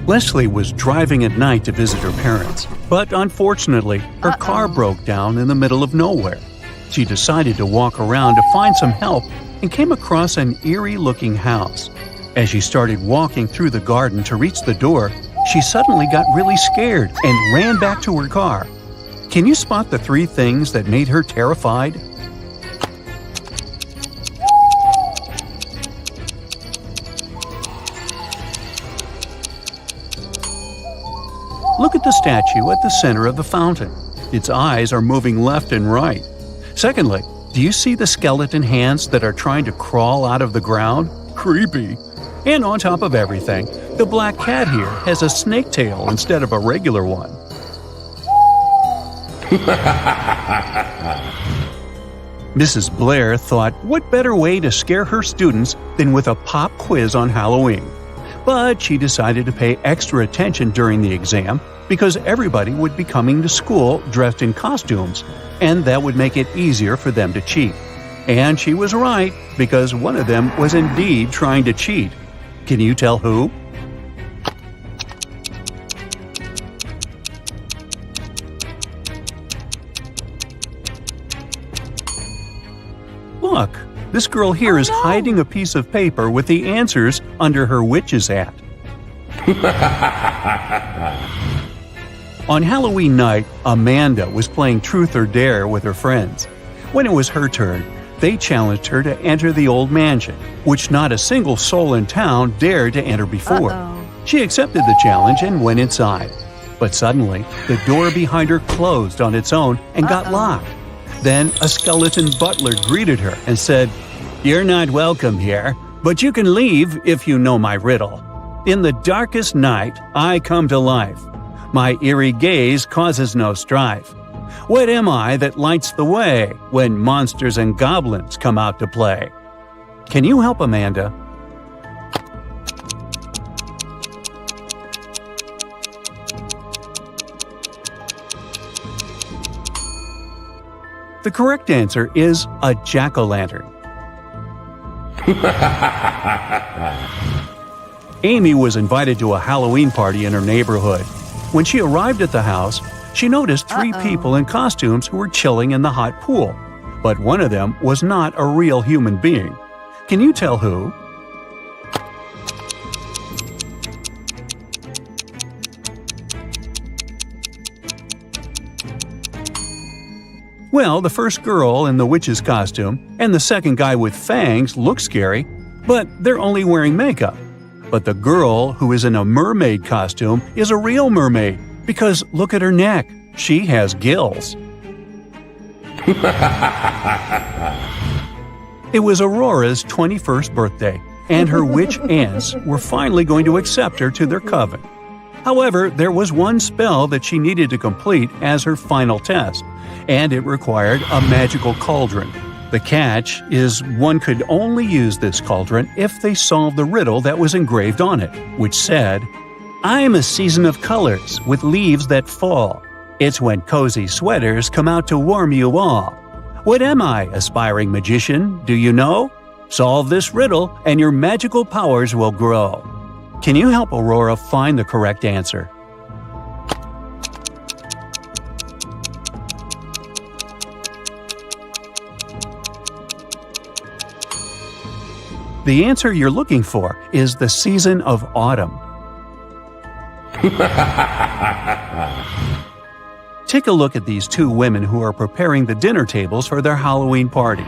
Leslie was driving at night to visit her parents, but unfortunately, her car broke down in the middle of nowhere. She decided to walk around to find some help and came across an eerie-looking house. As she started walking through the garden to reach the door, she suddenly got really scared and ran back to her car. Can you spot the 3 things that made her terrified? Look at the statue at the center of the fountain. Its eyes are moving left and right. Secondly, do you see the skeleton hands that are trying to crawl out of the ground? Creepy. And on top of everything, the black cat here has a snake tail instead of a regular one. Mrs. Blair thought, what better way to scare her students than with a pop quiz on Halloween? But she decided to pay extra attention during the exam because everybody would be coming to school dressed in costumes, and that would make it easier for them to cheat. And she was right, because one of them was indeed trying to cheat. Can you tell who? Look, this girl here is hiding a piece of paper with the answers under her witch's hat. On Halloween night, Amanda was playing Truth or Dare with her friends. When it was her turn, they challenged her to enter the old mansion, which not a single soul in town dared to enter before. She accepted the challenge and went inside. But suddenly, the door behind her closed on its own and got locked. Then a skeleton butler greeted her and said, "You're not welcome here, but you can leave if you know my riddle. In the darkest night, I come to life. My eerie gaze causes no strife. What am I that lights the way when monsters and goblins come out to play?" Can you help Amanda? The correct answer is a jack-o'-lantern. Amy was invited to a Halloween party in her neighborhood. When she arrived at the house, she noticed three people in costumes who were chilling in the hot pool. But one of them was not a real human being. Can you tell who? Well, the first girl in the witch's costume and the second guy with fangs look scary, but they're only wearing makeup. But the girl who is in a mermaid costume is a real mermaid, because look at her neck. She has gills. It was Aurora's 21st birthday, and her witch aunts were finally going to accept her to their coven. However, there was one spell that she needed to complete as her final test, and it required a magical cauldron. The catch is one could only use this cauldron if they solved the riddle that was engraved on it, which said, "I'm a season of colors with leaves that fall. It's when cozy sweaters come out to warm you all. What am I, aspiring magician, do you know? Solve this riddle and your magical powers will grow." Can you help Aurora find the correct answer? The answer you're looking for is the season of autumn. Take a look at these two women who are preparing the dinner tables for their Halloween party,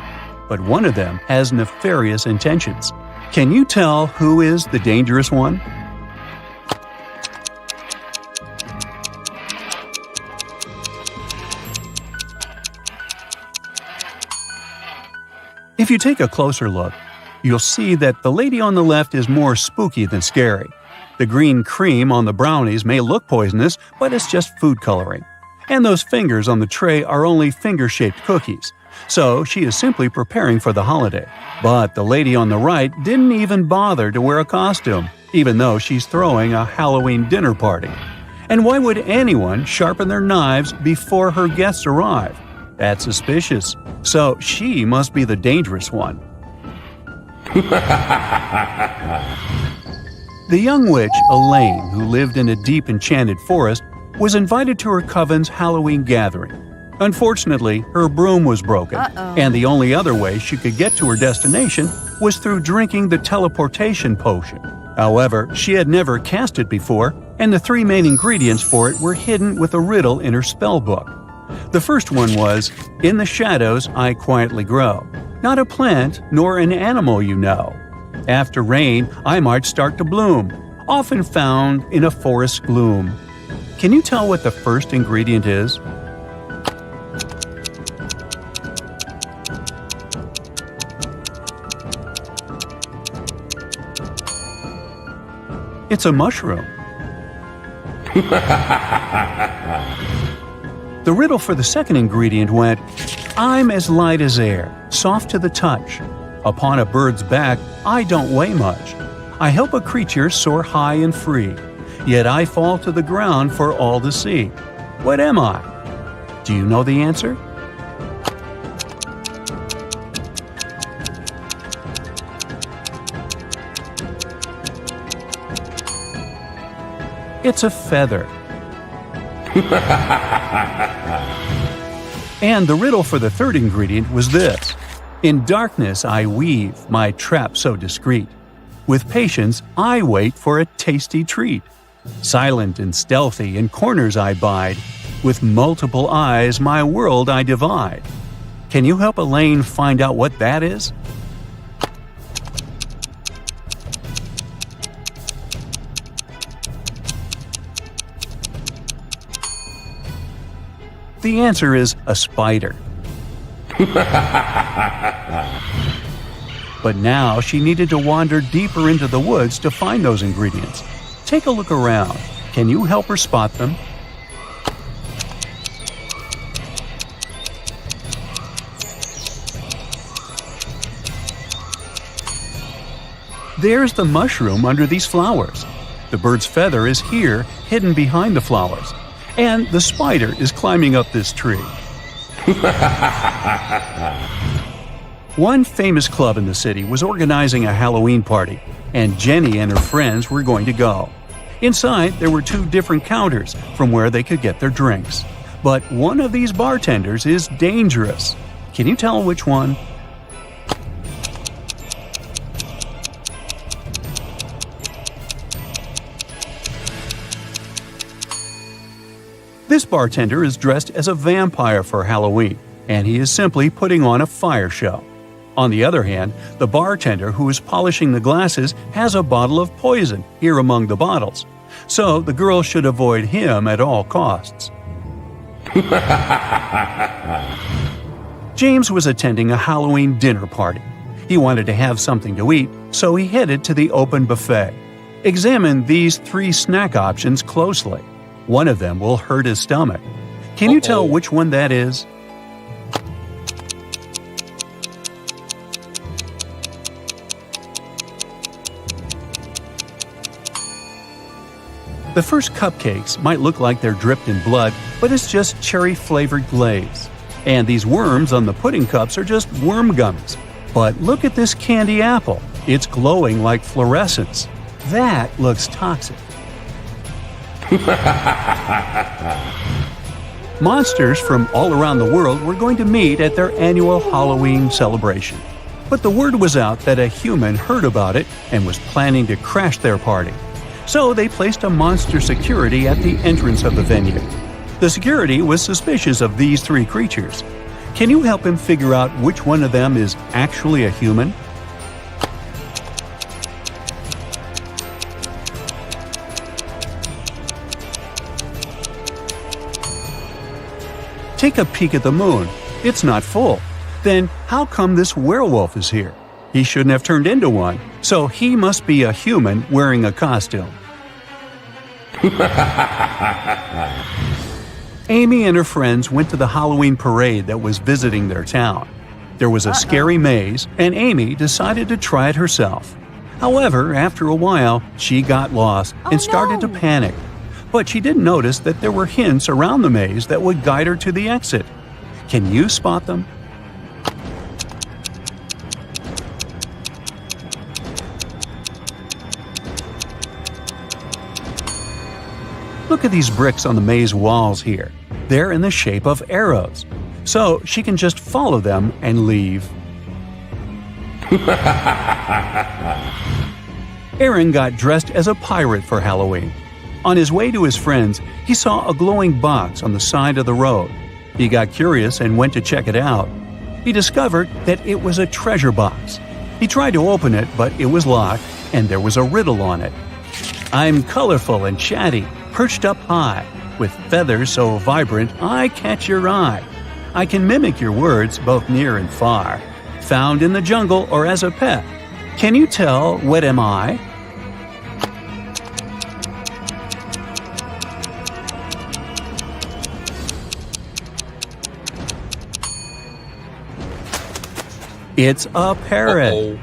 but one of them has nefarious intentions. Can you tell who is the dangerous one? If you take a closer look, you'll see that the lady on the left is more spooky than scary. The green cream on the brownies may look poisonous, but it's just food coloring. And those fingers on the tray are only finger-shaped cookies. So she is simply preparing for the holiday. But the lady on the right didn't even bother to wear a costume, even though she's throwing a Halloween dinner party. And why would anyone sharpen their knives before her guests arrive? That's suspicious. So she must be the dangerous one. The young witch, Elaine, who lived in a deep enchanted forest, was invited to her coven's Halloween gathering. Unfortunately, her broom was broken, and the only other way she could get to her destination was through drinking the teleportation potion. However, she had never cast it before, and the three main ingredients for it were hidden with a riddle in her spell book. The first one was, "In the shadows I quietly grow, not a plant nor an animal you know. After rain I might start to bloom, often found in a forest gloom." Can you tell what the first ingredient is? It's a mushroom. The riddle for the second ingredient went, "I'm as light as air, soft to the touch. Upon a bird's back, I don't weigh much. I help a creature soar high and free, yet I fall to the ground for all to see. What am I?" Do you know the answer? It's a feather. And the riddle for the third ingredient was this: "In darkness I weave my trap so discreet. With patience I wait for a tasty treat. Silent and stealthy in corners I bide. With multiple eyes my world I divide." Can you help Elaine find out what that is? The answer is a spider. But now she needed to wander deeper into the woods to find those ingredients. Take a look around. Can you help her spot them? There's the mushroom under these flowers. The bird's feather is here, hidden behind the flowers. And the spider is climbing up this tree. One famous club in the city was organizing a Halloween party, and Jenny and her friends were going to go. Inside, there were 2 different counters from where they could get their drinks. But one of these bartenders is dangerous. Can you tell which one? This bartender is dressed as a vampire for Halloween, and he is simply putting on a fire show. On the other hand, the bartender who is polishing the glasses has a bottle of poison here among the bottles, so the girl should avoid him at all costs. James was attending a Halloween dinner party. He wanted to have something to eat, so he headed to the open buffet. Examine these 3 snack options closely. One of them will hurt his stomach. Can you tell which one that is? The first cupcakes might look like they're dripped in blood, but it's just cherry-flavored glaze. And these worms on the pudding cups are just worm gummies. But look at this candy apple. It's glowing like fluorescence. That looks toxic. Monsters from all around the world were going to meet at their annual Halloween celebration. But the word was out that a human heard about it and was planning to crash their party. So they placed a monster security at the entrance of the venue. The security was suspicious of these 3 creatures. Can you help him figure out which one of them is actually a human? Take a peek at the moon. It's not full. Then how come this werewolf is here? He shouldn't have turned into one, so he must be a human wearing a costume. Amy and her friends went to the Halloween parade that was visiting their town. There was a scary maze, and Amy decided to try it herself. However, after a while, she got lost and started to panic. But she didn't notice that there were hints around the maze that would guide her to the exit. Can you spot them? Look at these bricks on the maze walls here. They're in the shape of arrows. So she can just follow them and leave. Aaron got dressed as a pirate for Halloween. On his way to his friends, he saw a glowing box on the side of the road. He got curious and went to check it out. He discovered that it was a treasure box. He tried to open it, but it was locked, and there was a riddle on it. I'm colorful and chatty, perched up high, with feathers so vibrant I catch your eye. I can mimic your words both near and far, found in the jungle or as a pet. Can you tell what am I? It's a parrot.